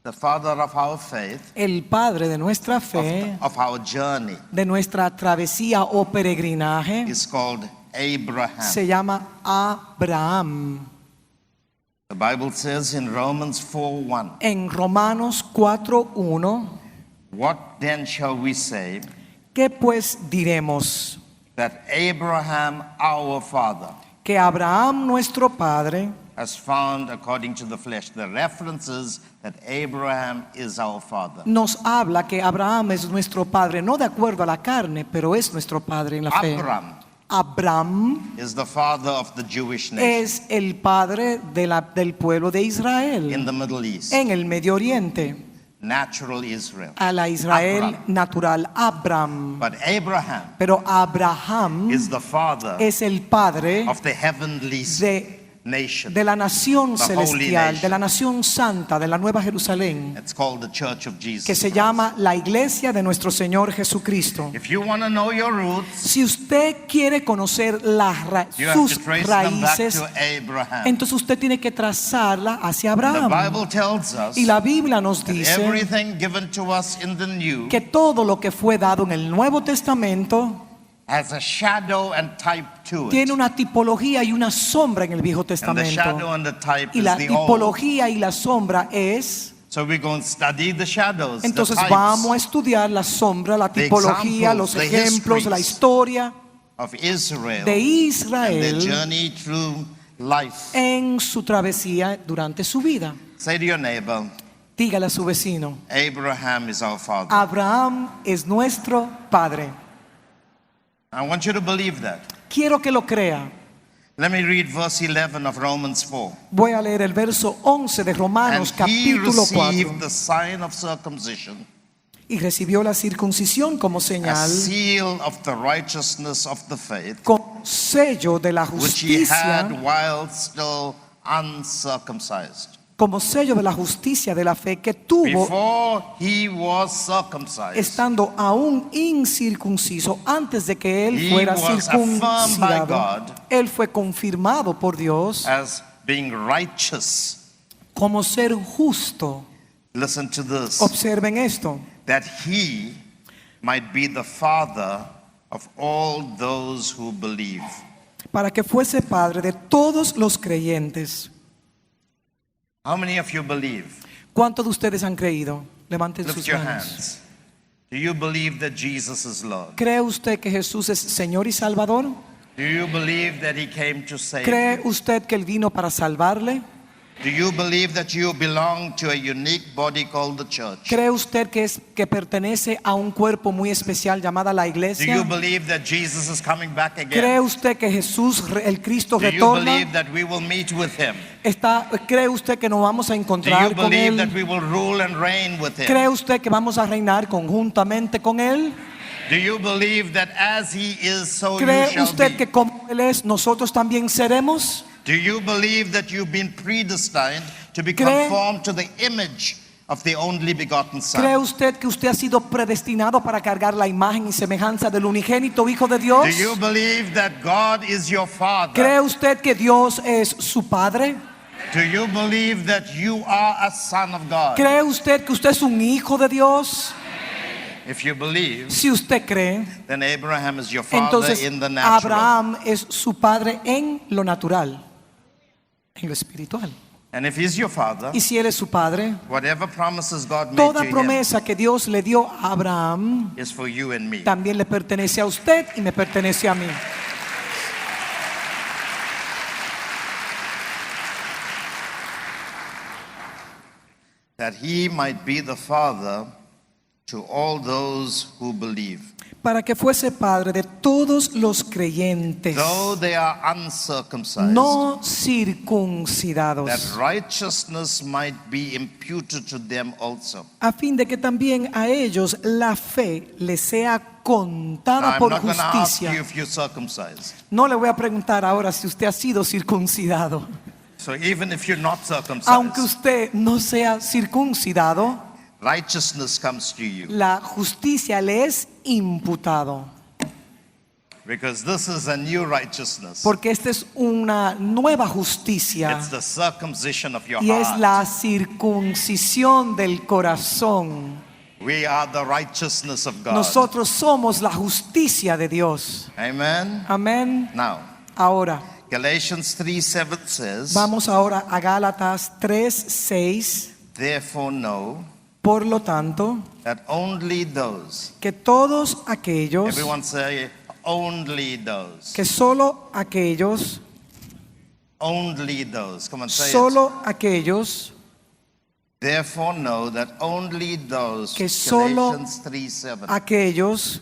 Speaker 2: The father of our faith,
Speaker 3: El padre de nuestra fe,
Speaker 2: of our journey,
Speaker 3: de nuestra travesía o peregrinaje,
Speaker 2: is called Abraham.
Speaker 3: se llama Abraham.
Speaker 2: The Bible says in Romans 4:1,
Speaker 3: En Romanos 4:1,
Speaker 2: what then shall we say?
Speaker 3: ¿qué pues diremos?
Speaker 2: That Abraham, our father,
Speaker 3: Que Abraham nuestro padre
Speaker 2: has found according to the flesh. The reference is that Abraham is our father.
Speaker 3: nos habla que Abraham es nuestro padre, no de acuerdo a la carne, pero es nuestro padre en la fe. Abraham
Speaker 2: Is the father of the Jewish nation
Speaker 3: es el padre del pueblo de
Speaker 2: in
Speaker 3: Israel
Speaker 2: the Middle East,
Speaker 3: en el Medio Oriente,
Speaker 2: natural Israel.
Speaker 3: a la Israel
Speaker 2: Abraham.
Speaker 3: natural, Abraham.
Speaker 2: But Abraham
Speaker 3: Pero Abraham
Speaker 2: is the father
Speaker 3: es el padre
Speaker 2: of the heavenly nation.
Speaker 3: de la nación
Speaker 2: The holy
Speaker 3: celestial,
Speaker 2: nation.
Speaker 3: de la nación santa, de la Nueva Jerusalén,
Speaker 2: It's called the Church of Jesus
Speaker 3: que se
Speaker 2: Christ.
Speaker 3: llama la Iglesia de nuestro Señor Jesucristo.
Speaker 2: If you want to know your roots,
Speaker 3: Si usted quiere conocer
Speaker 2: you have
Speaker 3: sus
Speaker 2: to trace them back
Speaker 3: raíces,
Speaker 2: to Abraham.
Speaker 3: entonces usted tiene que trazarla hacia
Speaker 2: The
Speaker 3: Abraham.
Speaker 2: Bible tells us
Speaker 3: Y la Biblia nos
Speaker 2: that
Speaker 3: dice
Speaker 2: everything given to us in the new
Speaker 3: que todo lo que fue dado en el Nuevo Testamento
Speaker 2: has a shadow and type to it.
Speaker 3: tiene una tipología y una sombra en el Viejo
Speaker 2: And the
Speaker 3: Testamento.
Speaker 2: shadow and the type
Speaker 3: Y
Speaker 2: is
Speaker 3: la
Speaker 2: the old.
Speaker 3: tipología y la sombra es...
Speaker 2: So we're going to study the shadows,
Speaker 3: Entonces
Speaker 2: the types
Speaker 3: vamos a estudiar la sombra, la
Speaker 2: The
Speaker 3: tipología,
Speaker 2: examples,
Speaker 3: los
Speaker 2: the
Speaker 3: ejemplos, la
Speaker 2: histories
Speaker 3: historia
Speaker 2: of Israel
Speaker 3: de
Speaker 2: and
Speaker 3: Israel
Speaker 2: their journey through life.
Speaker 3: en su travesía durante su vida.
Speaker 2: Say to your neighbor,
Speaker 3: Dígale a su vecino,
Speaker 2: Abraham is our father.
Speaker 3: Abraham es nuestro padre.
Speaker 2: I want you to believe that.
Speaker 3: Quiero que lo crea.
Speaker 2: Let me read verse 11 of Romans 4.
Speaker 3: Voy a leer el verso 11 de
Speaker 2: And
Speaker 3: Romanos
Speaker 2: he
Speaker 3: capítulo 4.
Speaker 2: received the sign of circumcision,
Speaker 3: Y recibió la circuncisión como
Speaker 2: a
Speaker 3: señal,
Speaker 2: seal of the righteousness of the faith,
Speaker 3: como sello de la
Speaker 2: which he had
Speaker 3: justicia,
Speaker 2: while still uncircumcised.
Speaker 3: como sello de la justicia de la fe que tuvo
Speaker 2: Before he was circumcised,
Speaker 3: estando aún incircunciso, antes de que él
Speaker 2: He
Speaker 3: fuera
Speaker 2: was affirmed
Speaker 3: circuncidado,
Speaker 2: by God
Speaker 3: él fue confirmado por Dios
Speaker 2: as being righteous.
Speaker 3: como ser justo.
Speaker 2: Listen to this.
Speaker 3: Observen esto,
Speaker 2: That he might be the father of all those who believe.
Speaker 3: para que fuese padre de todos los creyentes.
Speaker 2: How many of you believe?
Speaker 3: ¿Cuántos de ustedes han creído? Levanten
Speaker 2: Lift
Speaker 3: sus
Speaker 2: your
Speaker 3: manos.
Speaker 2: hands. Do you believe that Jesus is Lord?
Speaker 3: ¿Cree usted que Jesús es Señor y Salvador?
Speaker 2: Do you believe that he came to save
Speaker 3: ¿Cree
Speaker 2: you?
Speaker 3: usted que Él vino para salvarle?
Speaker 2: Do you believe that you belong to a unique body called the church?
Speaker 3: ¿Cree usted que pertenece a un cuerpo muy especial llamada la
Speaker 2: Do you
Speaker 3: iglesia?
Speaker 2: believe that Jesus is coming back
Speaker 3: ¿Cree
Speaker 2: again?
Speaker 3: usted que Jesús, el Cristo,
Speaker 2: Do you
Speaker 3: retorna?
Speaker 2: believe that we will meet with him?
Speaker 3: ¿Cree usted que nos vamos a
Speaker 2: Do you
Speaker 3: encontrar con
Speaker 2: believe that
Speaker 3: Él?
Speaker 2: we will rule and reign with him?
Speaker 3: ¿Cree usted que vamos a reinar conjuntamente con Él?
Speaker 2: Do you believe that as he is, so you
Speaker 3: ¿Cree
Speaker 2: shall
Speaker 3: usted
Speaker 2: be?
Speaker 3: que como Él es, nosotros también seremos?
Speaker 2: Do you believe that you've been predestined to be
Speaker 3: ¿Cree-
Speaker 2: conformed to the image of the only begotten
Speaker 3: ¿Cree
Speaker 2: Son?
Speaker 3: usted que usted ha sido predestinado para cargar la imagen y semejanza del unigénito Hijo de Dios?
Speaker 2: Do you believe that God is your Father?
Speaker 3: ¿Cree usted que Dios es su Padre?
Speaker 2: Do you believe that you are a son of God?
Speaker 3: ¿Cree usted que usted es un hijo de Dios?
Speaker 2: If you believe,
Speaker 3: Si usted cree,
Speaker 2: then Abraham is your father
Speaker 3: entonces
Speaker 2: in the natural.
Speaker 3: Abraham es su padre en lo natural, en lo espiritual.
Speaker 2: And if he's your father,
Speaker 3: Y si él es su padre,
Speaker 2: whatever promises God made
Speaker 3: toda
Speaker 2: to him
Speaker 3: promesa que Dios le dio a Abraham
Speaker 2: is for you and me.
Speaker 3: también le pertenece a usted y me pertenece a mí.
Speaker 2: That he might be the father to all those who believe,
Speaker 3: Para que fuese padre de todos los creyentes,
Speaker 2: though they are uncircumcised,
Speaker 3: no circuncidados,
Speaker 2: that righteousness might be imputed to them also.
Speaker 3: a fin de que también a ellos la fe les sea
Speaker 2: Now,
Speaker 3: contada
Speaker 2: I'm
Speaker 3: por
Speaker 2: not going to ask you
Speaker 3: justicia.
Speaker 2: if you're circumcised.
Speaker 3: No le voy a preguntar ahora si usted ha sido circuncidado.
Speaker 2: So even if you're not circumcised,
Speaker 3: Aunque usted no sea circuncidado,
Speaker 2: righteousness comes to you.
Speaker 3: la justicia le es imputado.
Speaker 2: Because this is a new righteousness.
Speaker 3: Porque esta es una nueva justicia
Speaker 2: It's the circumcision of your
Speaker 3: y es
Speaker 2: heart.
Speaker 3: la circuncisión del corazón.
Speaker 2: We are the righteousness of God.
Speaker 3: Nosotros somos la justicia de Dios.
Speaker 2: Amen.
Speaker 3: Amén.
Speaker 2: Now,
Speaker 3: Ahora,
Speaker 2: Galatians 3:7 says,
Speaker 3: vamos ahora a Gálatas 3:6.
Speaker 2: therefore know
Speaker 3: Por lo tanto,
Speaker 2: that only those,
Speaker 3: que todos aquellos,
Speaker 2: everyone say, only those,
Speaker 3: que solo aquellos,
Speaker 2: only those, come on, say it.
Speaker 3: solo aquellos
Speaker 2: Therefore know that only those,
Speaker 3: que solo
Speaker 2: Galatians 3:7,
Speaker 3: aquellos,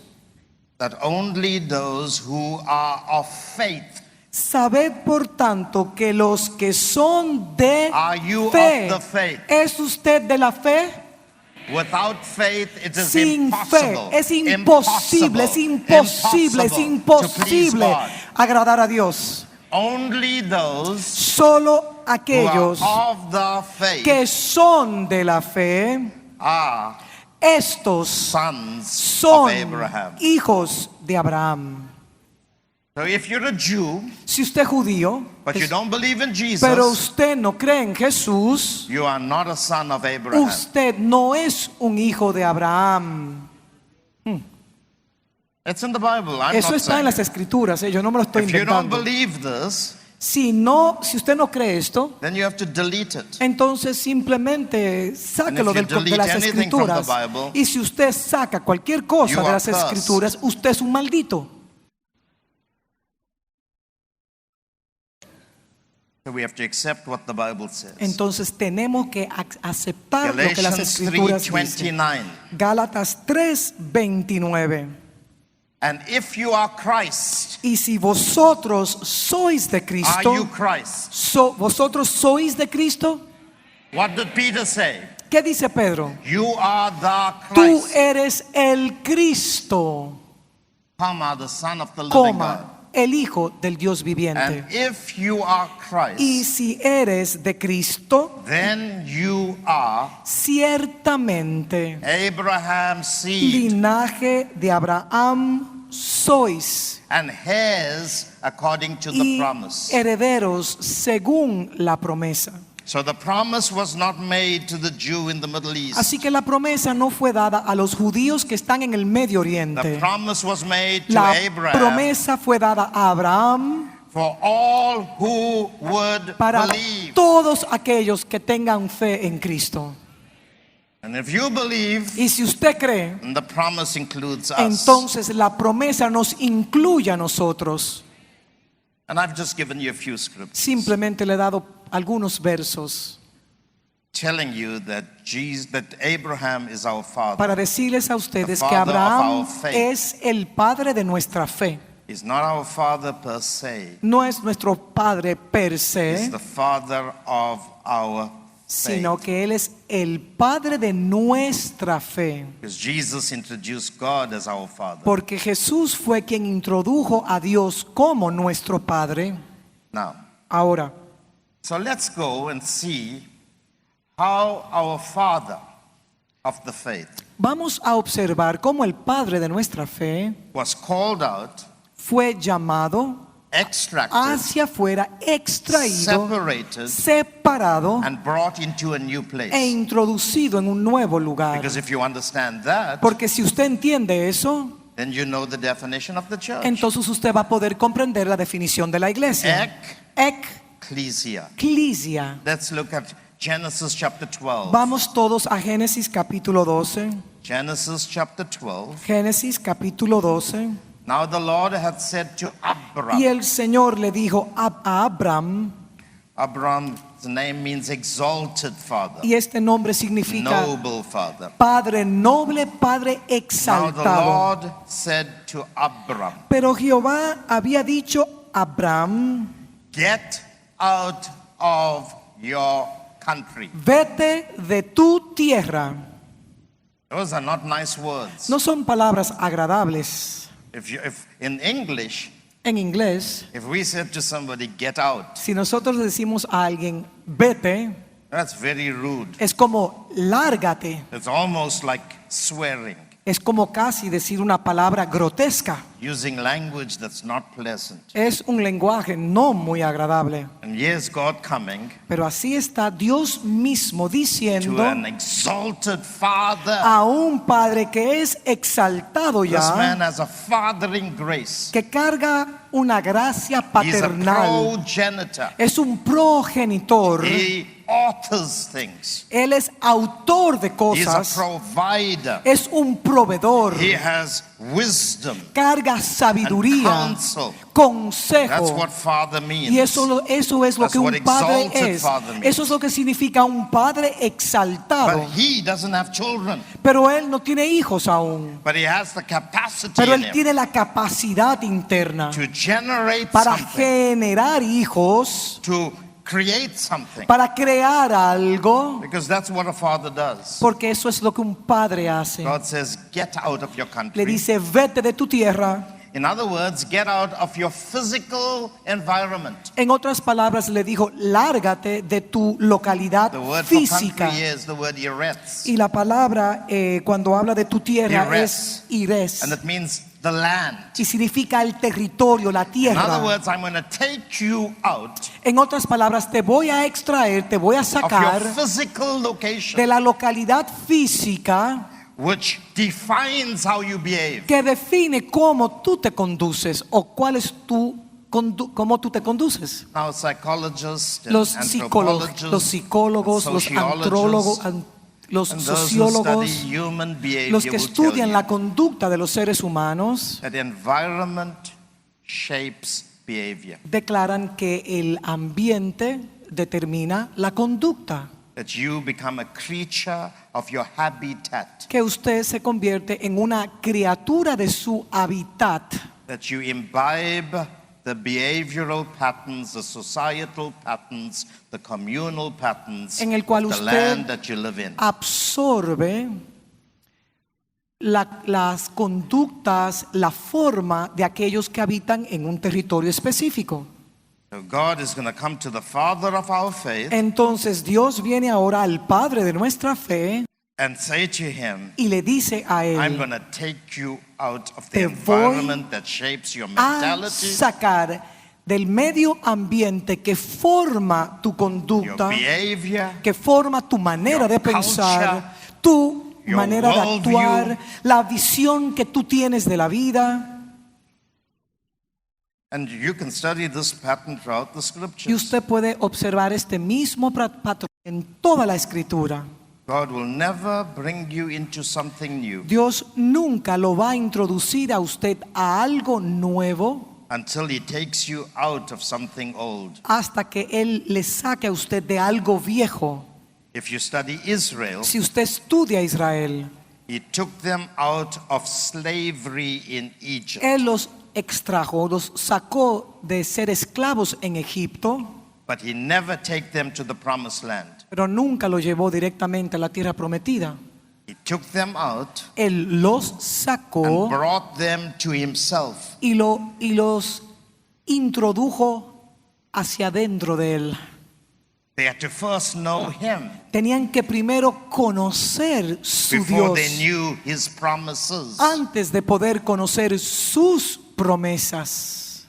Speaker 2: that only those who are of faith.
Speaker 3: sabed por tanto que los que son de
Speaker 2: Are you
Speaker 3: fe,
Speaker 2: of the faith?
Speaker 3: ¿es usted de la fe?
Speaker 2: Without faith it is
Speaker 3: Sin fe
Speaker 2: impossible.
Speaker 3: es imposible, es imposible, es imposible agradar a Dios.
Speaker 2: Only those
Speaker 3: Solo
Speaker 2: who
Speaker 3: aquellos
Speaker 2: are of the faith
Speaker 3: que son de la fe,
Speaker 2: are
Speaker 3: estos
Speaker 2: sons
Speaker 3: son
Speaker 2: of Abraham.
Speaker 3: hijos de Abraham.
Speaker 2: So if you're a Jew,
Speaker 3: Si usted es judío,
Speaker 2: but you don't believe in Jesus,
Speaker 3: pero usted no cree en Jesús,
Speaker 2: you are not a son of Abraham.
Speaker 3: usted no es un hijo de Abraham.
Speaker 2: It's in the Bible. I'm
Speaker 3: Eso
Speaker 2: not
Speaker 3: está en
Speaker 2: saying
Speaker 3: las
Speaker 2: it.
Speaker 3: escrituras, yo no me lo estoy
Speaker 2: If you don't
Speaker 3: inventando.
Speaker 2: believe this,
Speaker 3: Si usted no cree esto,
Speaker 2: then you have to delete it.
Speaker 3: entonces simplemente sáquelo
Speaker 2: And if you
Speaker 3: de las
Speaker 2: delete anything from the
Speaker 3: escrituras.
Speaker 2: Bible,
Speaker 3: Y si usted saca cualquier cosa
Speaker 2: you
Speaker 3: de
Speaker 2: are
Speaker 3: las
Speaker 2: cursed.
Speaker 3: escrituras, usted es un maldito.
Speaker 2: So we have to accept what the Bible says.
Speaker 3: Entonces tenemos que aceptar lo que las
Speaker 2: Galatians
Speaker 3: escrituras dicen.
Speaker 2: 3:29.
Speaker 3: Gálatas 3:29.
Speaker 2: And if you are Christ,
Speaker 3: Y si vosotros sois de
Speaker 2: are
Speaker 3: Cristo,
Speaker 2: you Christ?
Speaker 3: vosotros sois de Cristo,
Speaker 2: What did Peter say?
Speaker 3: ¿qué dice Pedro?
Speaker 2: You are the
Speaker 3: Tú
Speaker 2: Christ,
Speaker 3: eres el Cristo,
Speaker 2: comma, the Son of the living
Speaker 3: coma,
Speaker 2: God.
Speaker 3: el Hijo del Dios viviente.
Speaker 2: And if you are
Speaker 3: Y
Speaker 2: Christ,
Speaker 3: si eres de Cristo,
Speaker 2: then you are
Speaker 3: ciertamente
Speaker 2: Abraham's seed
Speaker 3: linaje de Abraham sois
Speaker 2: and heirs according to the
Speaker 3: y
Speaker 2: promise.
Speaker 3: herederos según la promesa.
Speaker 2: So the promise was not made to the Jew in the Middle East.
Speaker 3: Así que la promesa no fue dada a los judíos que están en el Medio
Speaker 2: The
Speaker 3: Oriente.
Speaker 2: promise was made to
Speaker 3: La
Speaker 2: Abraham
Speaker 3: promesa fue dada a Abraham
Speaker 2: for all who would
Speaker 3: para
Speaker 2: believe.
Speaker 3: todos aquellos que tengan fe en Cristo.
Speaker 2: And if you believe,
Speaker 3: Y si usted cree,
Speaker 2: then the promise includes us.
Speaker 3: entonces la promesa nos incluye a nosotros.
Speaker 2: And I've just given you a few scriptures
Speaker 3: Simplemente le he dado algunos versos
Speaker 2: telling you that Abraham is our father.
Speaker 3: para decirles a ustedes
Speaker 2: The
Speaker 3: que
Speaker 2: father of
Speaker 3: Abraham
Speaker 2: our faith.
Speaker 3: es el padre de nuestra fe.
Speaker 2: He's not our father per se.
Speaker 3: No es nuestro padre per
Speaker 2: He's
Speaker 3: se,
Speaker 2: the father of our faith.
Speaker 3: sino que Él es el padre de nuestra fe.
Speaker 2: Because Jesus introduced God as our father.
Speaker 3: Porque Jesús fue quien introdujo a Dios como nuestro padre.
Speaker 2: Now,
Speaker 3: Ahora,
Speaker 2: so let's go and see how our father of the faith
Speaker 3: vamos a observar cómo el padre de nuestra fe
Speaker 2: was called out,
Speaker 3: fue llamado
Speaker 2: extracted,
Speaker 3: hacia afuera, extraído,
Speaker 2: separated,
Speaker 3: separado
Speaker 2: and brought into a new place.
Speaker 3: e introducido en un nuevo lugar.
Speaker 2: Because if you understand that,
Speaker 3: Porque si usted entiende eso,
Speaker 2: then you know the definition of the church.
Speaker 3: entonces usted va a poder comprender la definición de la iglesia.
Speaker 2: Ecclesia.
Speaker 3: Ecclesia.
Speaker 2: Let's look at Genesis chapter 12.
Speaker 3: Vamos todos a Génesis capítulo 12.
Speaker 2: Genesis chapter 12.
Speaker 3: Génesis capítulo 12.
Speaker 2: Now the Lord had said to Abram.
Speaker 3: Y el Señor le dijo a Abraham,
Speaker 2: Abram's name means exalted father,
Speaker 3: y este nombre significa
Speaker 2: noble father.
Speaker 3: Padre noble, Padre
Speaker 2: Now the
Speaker 3: exaltado.
Speaker 2: Lord said to Abram,
Speaker 3: Pero Jehová había dicho a Abraham,
Speaker 2: get out of your country.
Speaker 3: vete de tu tierra.
Speaker 2: Those are not nice words.
Speaker 3: No son palabras agradables.
Speaker 2: If in English,
Speaker 3: En inglés,
Speaker 2: if we said to somebody, get out,
Speaker 3: si nosotros le decimos a alguien, vete,
Speaker 2: that's very rude.
Speaker 3: es como lárgate.
Speaker 2: It's almost like swearing.
Speaker 3: Es como casi decir una palabra grotesca.
Speaker 2: using language that's not pleasant.
Speaker 3: Es un lenguaje no muy agradable.
Speaker 2: And here's God coming
Speaker 3: Pero así está Dios mismo
Speaker 2: to
Speaker 3: diciendo
Speaker 2: an exalted father.
Speaker 3: a un padre que es exaltado
Speaker 2: This man
Speaker 3: ya,
Speaker 2: has a fathering grace.
Speaker 3: que carga una gracia
Speaker 2: He's a
Speaker 3: paternal.
Speaker 2: progenitor.
Speaker 3: Es un progenitor.
Speaker 2: He authors things.
Speaker 3: Él es autor de
Speaker 2: He's a
Speaker 3: cosas.
Speaker 2: provider.
Speaker 3: Es un proveedor.
Speaker 2: He has wisdom.
Speaker 3: Carga sabiduría,
Speaker 2: counsel. That's
Speaker 3: consejo.
Speaker 2: what father means.
Speaker 3: Y eso es lo
Speaker 2: That's
Speaker 3: que
Speaker 2: what
Speaker 3: un padre
Speaker 2: exalted
Speaker 3: es.
Speaker 2: father means.
Speaker 3: Eso es lo que significa un padre exaltado.
Speaker 2: But he doesn't have children.
Speaker 3: Pero él no tiene hijos aún.
Speaker 2: But he has the capacity
Speaker 3: Pero
Speaker 2: in
Speaker 3: él
Speaker 2: him
Speaker 3: tiene la capacidad interna
Speaker 2: to generate
Speaker 3: para
Speaker 2: something,
Speaker 3: generar hijos,
Speaker 2: to create something.
Speaker 3: para crear algo,
Speaker 2: Because that's what a father does.
Speaker 3: porque eso es lo que un padre hace.
Speaker 2: God says, get out of your
Speaker 3: Le
Speaker 2: country.
Speaker 3: dice, vete de tu tierra.
Speaker 2: In other words, get out of your physical environment.
Speaker 3: En otras palabras, le dijo, lárgate de tu localidad
Speaker 2: The word for
Speaker 3: física.
Speaker 2: country is the word Eretz.
Speaker 3: Y la palabra cuando habla de tu tierra
Speaker 2: Ires.
Speaker 3: es Ires.
Speaker 2: And it means the land.
Speaker 3: Y significa el territorio, la
Speaker 2: In other
Speaker 3: tierra.
Speaker 2: words, I'm going to take you out
Speaker 3: En otras palabras, te voy a extraer, te voy a
Speaker 2: of
Speaker 3: sacar
Speaker 2: your physical
Speaker 3: de
Speaker 2: location,
Speaker 3: la localidad física
Speaker 2: which defines how you behave.
Speaker 3: que define cómo tú te conduces o cuál es cómo tú te conduces.
Speaker 2: Now, psychologists and
Speaker 3: Los
Speaker 2: anthropologists,
Speaker 3: psicólogos,
Speaker 2: and
Speaker 3: los
Speaker 2: sociologists,
Speaker 3: antrólogos, los
Speaker 2: and those who
Speaker 3: sociólogos,
Speaker 2: study human behavior
Speaker 3: los que
Speaker 2: will
Speaker 3: estudian
Speaker 2: tell
Speaker 3: la
Speaker 2: you
Speaker 3: conducta de los seres humanos,
Speaker 2: that environment shapes behavior.
Speaker 3: declaran que el ambiente determina la conducta,
Speaker 2: That you become a creature of your habitat.
Speaker 3: que usted se convierte en una criatura de su hábitat,
Speaker 2: That you imbibe the behavioral patterns, the societal patterns, the communal patterns
Speaker 3: en el cual
Speaker 2: of the
Speaker 3: usted
Speaker 2: land that you live in.
Speaker 3: absorbe las conductas, la forma de aquellos que habitan en un territorio específico.
Speaker 2: So God is going to come to the father of our faith
Speaker 3: Entonces Dios viene ahora al Padre de nuestra fe
Speaker 2: and say to him,
Speaker 3: y le dice a
Speaker 2: I'm
Speaker 3: él,
Speaker 2: going to take you out of the
Speaker 3: te voy
Speaker 2: environment that shapes your
Speaker 3: a
Speaker 2: mentality,
Speaker 3: sacar del medio ambiente que forma tu
Speaker 2: your
Speaker 3: conducta,
Speaker 2: behavior,
Speaker 3: que forma tu manera
Speaker 2: your
Speaker 3: de pensar,
Speaker 2: culture,
Speaker 3: tu
Speaker 2: your
Speaker 3: manera de
Speaker 2: worldview.
Speaker 3: actuar, la visión que tú tienes de la vida.
Speaker 2: and you can study this pattern throughout the
Speaker 3: Y
Speaker 2: scriptures.
Speaker 3: usted puede observar este mismo patrón en toda la escritura.
Speaker 2: God will never bring you into something new
Speaker 3: Dios nunca lo va a introducir a usted a algo nuevo
Speaker 2: until he takes you out of something old.
Speaker 3: hasta que Él le saque a usted de algo viejo.
Speaker 2: If you study Israel,
Speaker 3: Si usted estudia a Israel,
Speaker 2: he took them out of slavery in Egypt.
Speaker 3: Él los extrajo, los sacó de ser esclavos en Egipto,
Speaker 2: But he never take them to the promised land.
Speaker 3: pero nunca los llevó directamente a la tierra prometida.
Speaker 2: He took them out
Speaker 3: Él los
Speaker 2: and
Speaker 3: sacó
Speaker 2: brought them to himself.
Speaker 3: y los introdujo hacia adentro de Él.
Speaker 2: They had to first know him
Speaker 3: Tenían que primero conocer su
Speaker 2: before
Speaker 3: Dios
Speaker 2: they knew his promises.
Speaker 3: antes de poder conocer sus promesas.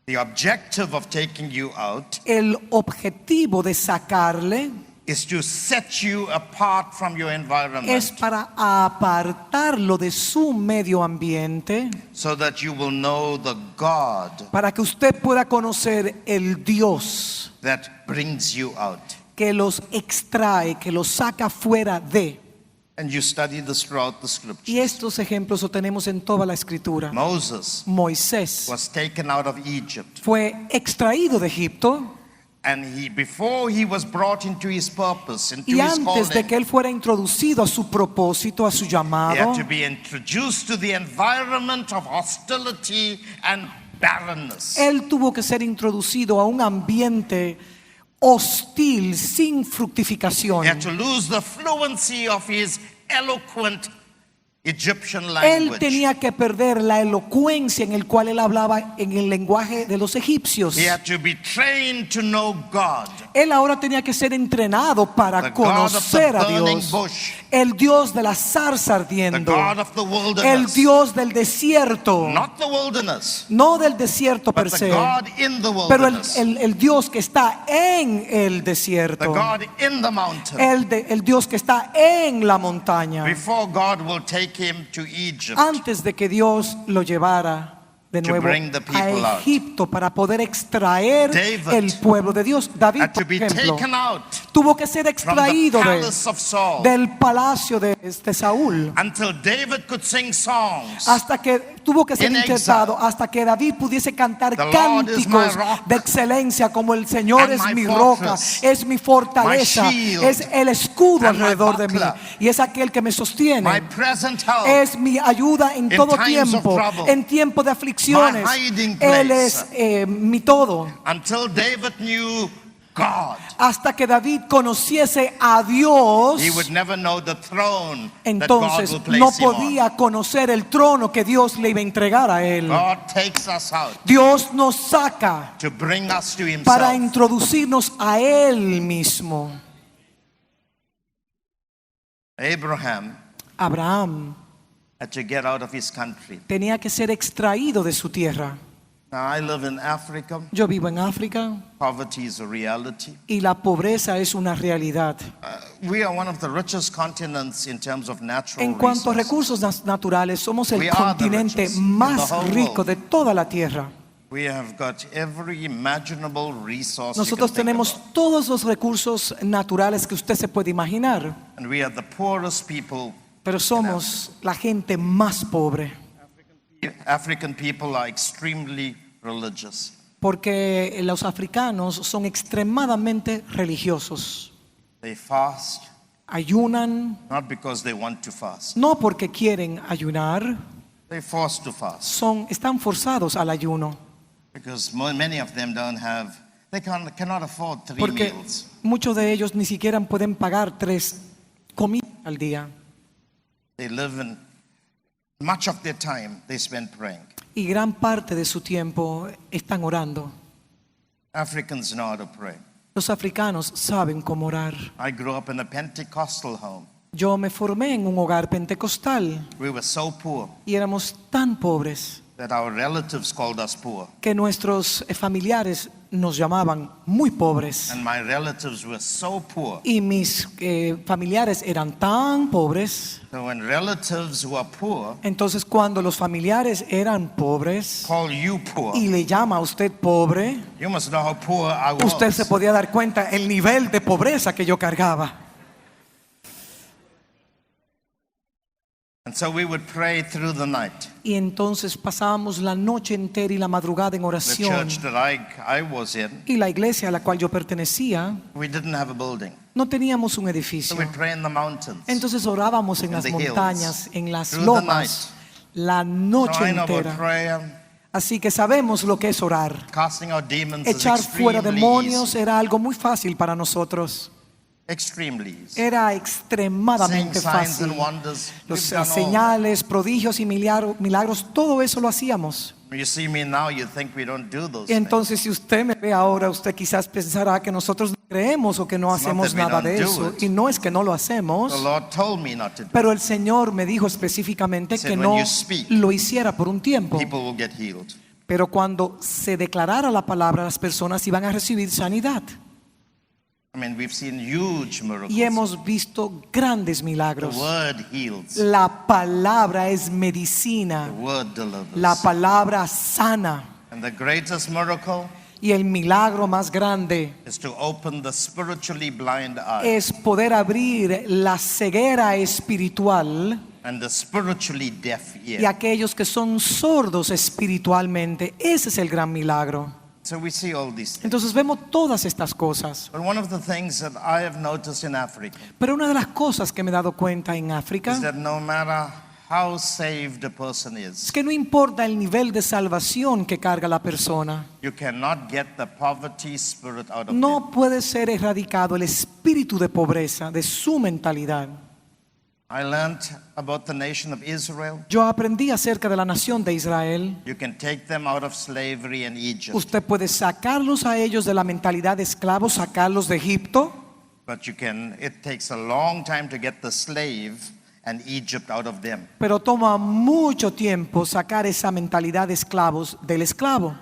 Speaker 2: The objective of taking you out
Speaker 3: El objetivo de sacarle
Speaker 2: is to set you apart from your environment
Speaker 3: es para apartarlo de su medio ambiente,
Speaker 2: so that you will know the God
Speaker 3: para que usted pueda conocer el Dios
Speaker 2: that brings you out.
Speaker 3: que los extrae, que los saca fuera de.
Speaker 2: And you study this throughout the
Speaker 3: Y
Speaker 2: scriptures.
Speaker 3: estos ejemplos los tenemos en toda la escritura.
Speaker 2: Moses
Speaker 3: Moisés
Speaker 2: was taken out of Egypt,
Speaker 3: fue extraído de Egipto
Speaker 2: and before he was brought into his purpose, into
Speaker 3: y
Speaker 2: his
Speaker 3: antes de
Speaker 2: calling,
Speaker 3: que él fuera introducido a su propósito, a su
Speaker 2: he
Speaker 3: llamado,
Speaker 2: had to be introduced to the environment of hostility and barrenness.
Speaker 3: él tuvo que ser introducido a un ambiente hostil, sin fructificación.
Speaker 2: He had to lose the fluency of his eloquent Egyptian
Speaker 3: Él
Speaker 2: language.
Speaker 3: tenía que perder la elocuencia en el cual él hablaba en el lenguaje de los egipcios.
Speaker 2: He had to be trained to know God,
Speaker 3: Él ahora tenía que ser entrenado para
Speaker 2: the God of the
Speaker 3: conocer a
Speaker 2: burning
Speaker 3: Dios.
Speaker 2: bush,
Speaker 3: el Dios de la zarza
Speaker 2: the
Speaker 3: ardiendo,
Speaker 2: God of the
Speaker 3: el
Speaker 2: wilderness,
Speaker 3: Dios del desierto,
Speaker 2: not the wilderness,
Speaker 3: no del desierto per
Speaker 2: but the
Speaker 3: se,
Speaker 2: God in the
Speaker 3: pero
Speaker 2: wilderness,
Speaker 3: el Dios que está en el
Speaker 2: the
Speaker 3: desierto,
Speaker 2: God in the mountain.
Speaker 3: el Dios que está en la montaña,
Speaker 2: Before God will take him to Egypt,
Speaker 3: antes de que Dios lo llevara de
Speaker 2: To
Speaker 3: nuevo
Speaker 2: bring the people
Speaker 3: a
Speaker 2: out.
Speaker 3: Egipto para poder extraer
Speaker 2: David
Speaker 3: el pueblo de Dios. David,
Speaker 2: had to
Speaker 3: por
Speaker 2: be
Speaker 3: ejemplo,
Speaker 2: taken out
Speaker 3: tuvo que ser
Speaker 2: from the
Speaker 3: extraído
Speaker 2: palace of Saul
Speaker 3: del palacio de Saúl,
Speaker 2: until David could sing songs.
Speaker 3: hasta que tuvo que ser
Speaker 2: In
Speaker 3: insertado,
Speaker 2: exile.
Speaker 3: hasta que David pudiese cantar
Speaker 2: The Lord is my
Speaker 3: cánticos
Speaker 2: rock
Speaker 3: de excelencia como el Señor
Speaker 2: and
Speaker 3: es
Speaker 2: my
Speaker 3: mi
Speaker 2: fortress,
Speaker 3: roca, es mi fortaleza,
Speaker 2: my shield
Speaker 3: es el escudo
Speaker 2: and my
Speaker 3: alrededor de mí
Speaker 2: buckler,
Speaker 3: y es aquel que me
Speaker 2: My
Speaker 3: sostiene.
Speaker 2: present help.
Speaker 3: Es mi ayuda en
Speaker 2: In
Speaker 3: todo
Speaker 2: times of
Speaker 3: tiempo,
Speaker 2: trouble.
Speaker 3: en tiempo de aflicciones.
Speaker 2: My hiding
Speaker 3: Él
Speaker 2: place.
Speaker 3: es mi todo.
Speaker 2: Until David knew God,
Speaker 3: Hasta que David conociese a Dios,
Speaker 2: he would never know the throne that God
Speaker 3: entonces
Speaker 2: will place
Speaker 3: no
Speaker 2: him on.
Speaker 3: podía conocer el trono que Dios le iba a entregar a él.
Speaker 2: God takes us out
Speaker 3: Dios nos saca
Speaker 2: to bring us to
Speaker 3: para
Speaker 2: himself.
Speaker 3: introducirnos a Él mismo. Abraham
Speaker 2: had to get out of his country.
Speaker 3: tenía que ser extraído de su tierra.
Speaker 2: Now I live in Africa.
Speaker 3: Yo vivo en África
Speaker 2: Poverty is a reality.
Speaker 3: y la pobreza es una realidad.
Speaker 2: We are one of the richest continents in terms of natural
Speaker 3: En cuanto a
Speaker 2: resources.
Speaker 3: recursos naturales, somos el
Speaker 2: We are the
Speaker 3: continente
Speaker 2: richest in
Speaker 3: más
Speaker 2: the whole
Speaker 3: rico
Speaker 2: world.
Speaker 3: de toda la tierra.
Speaker 2: We have got every imaginable resource
Speaker 3: Nosotros
Speaker 2: you can think
Speaker 3: tenemos
Speaker 2: about.
Speaker 3: todos los recursos naturales que usted se puede imaginar,
Speaker 2: And we are the poorest people.
Speaker 3: pero somos la gente más pobre,
Speaker 2: African people are extremely religious.
Speaker 3: porque los africanos son extremadamente religiosos.
Speaker 2: They fast
Speaker 3: Ayunan
Speaker 2: not because they want to fast.
Speaker 3: no porque quieren ayunar,
Speaker 2: They're forced to fast
Speaker 3: están forzados al ayuno,
Speaker 2: because many of them don't have. They cannot afford 3
Speaker 3: porque
Speaker 2: meals.
Speaker 3: muchos de ellos ni siquiera pueden pagar 3 comidas al día.
Speaker 2: They live in much of their time they spend praying.
Speaker 3: Y gran parte de su tiempo están orando.
Speaker 2: Africans know how to pray.
Speaker 3: Los africanos saben cómo orar.
Speaker 2: I grew up in a Pentecostal home.
Speaker 3: Yo me formé en un hogar pentecostal
Speaker 2: We were so poor
Speaker 3: y éramos tan pobres
Speaker 2: that our relatives called us poor.
Speaker 3: que nuestros familiares nos llamaban muy pobres.
Speaker 2: And my relatives were so poor.
Speaker 3: Y mis familiares eran tan pobres.
Speaker 2: So when relatives who are poor
Speaker 3: Entonces cuando los familiares eran pobres
Speaker 2: call you poor,
Speaker 3: y le llama a usted pobre,
Speaker 2: you must know how poor I was.
Speaker 3: usted se podía dar cuenta el nivel de pobreza que yo cargaba.
Speaker 2: And so we would pray through the night.
Speaker 3: Y entonces pasábamos la noche entera y la madrugada en
Speaker 2: The
Speaker 3: oración.
Speaker 2: church that I was in,
Speaker 3: Y la iglesia a la cual yo pertenecía,
Speaker 2: we didn't have a building.
Speaker 3: no teníamos un
Speaker 2: So
Speaker 3: edificio.
Speaker 2: we'd pray in the mountains.
Speaker 3: Entonces orábamos en
Speaker 2: In
Speaker 3: las
Speaker 2: the hills,
Speaker 3: montañas, en las
Speaker 2: through the
Speaker 3: lomas, la
Speaker 2: So
Speaker 3: noche
Speaker 2: I know about
Speaker 3: entera.
Speaker 2: prayer.
Speaker 3: Así que sabemos lo que es orar.
Speaker 2: Casting out demons is
Speaker 3: Echar fuera
Speaker 2: extremely
Speaker 3: demonios
Speaker 2: easy.
Speaker 3: era algo muy fácil para nosotros.
Speaker 2: Extremely easy.
Speaker 3: Era
Speaker 2: Seeing
Speaker 3: extremadamente
Speaker 2: signs
Speaker 3: fácil.
Speaker 2: and wonders.
Speaker 3: Los
Speaker 2: we've done all
Speaker 3: señales, prodigios y milagros, todo eso lo hacíamos.
Speaker 2: that. You see me now, you think we don't do those
Speaker 3: Y entonces si usted me ve ahora, usted quizás pensará que nosotros no creemos o que no
Speaker 2: It's not
Speaker 3: hacemos
Speaker 2: that we
Speaker 3: nada
Speaker 2: don't
Speaker 3: de
Speaker 2: do
Speaker 3: eso.
Speaker 2: it.
Speaker 3: Y no es que no lo hacemos,
Speaker 2: things. The Lord told me not to do.
Speaker 3: pero el Señor me dijo específicamente
Speaker 2: He said,
Speaker 3: que
Speaker 2: "When
Speaker 3: no
Speaker 2: you speak,
Speaker 3: lo hiciera por un tiempo.
Speaker 2: People will get healed.
Speaker 3: Pero cuando se declarara la palabra, las personas iban a recibir sanidad.
Speaker 2: I mean, we've seen huge miracles.
Speaker 3: Y hemos visto grandes
Speaker 2: The
Speaker 3: milagros.
Speaker 2: word heals.
Speaker 3: La palabra es
Speaker 2: The
Speaker 3: medicina.
Speaker 2: word delivers.
Speaker 3: La palabra sana.
Speaker 2: And the greatest miracle
Speaker 3: Y el milagro más grande
Speaker 2: is to open the spiritually blind eye
Speaker 3: es poder abrir la ceguera espiritual
Speaker 2: and the spiritually deaf
Speaker 3: y
Speaker 2: ear.
Speaker 3: aquellos que son sordos espiritualmente. Ese es el gran milagro.
Speaker 2: So we see all these things.
Speaker 3: Entonces vemos todas estas cosas.
Speaker 2: But one of the things that I have noticed in Africa
Speaker 3: Pero una de las cosas que me he dado cuenta en África
Speaker 2: is that no matter how saved a person
Speaker 3: es
Speaker 2: is,
Speaker 3: que no importa el nivel de salvación que carga la persona,
Speaker 2: you cannot get the poverty spirit out of them.
Speaker 3: no puede ser erradicado el espíritu de pobreza de su mentalidad.
Speaker 2: I learned about the nation of Israel.
Speaker 3: Yo aprendí acerca de la nación de Israel.
Speaker 2: You can take them out of slavery in Egypt.
Speaker 3: Usted puede sacarlos a ellos de la mentalidad de esclavos, sacarlos de Egipto.
Speaker 2: It takes a long time to get the slave and Egypt out of them.
Speaker 3: Pero toma mucho tiempo sacar esa mentalidad de esclavos del esclavo.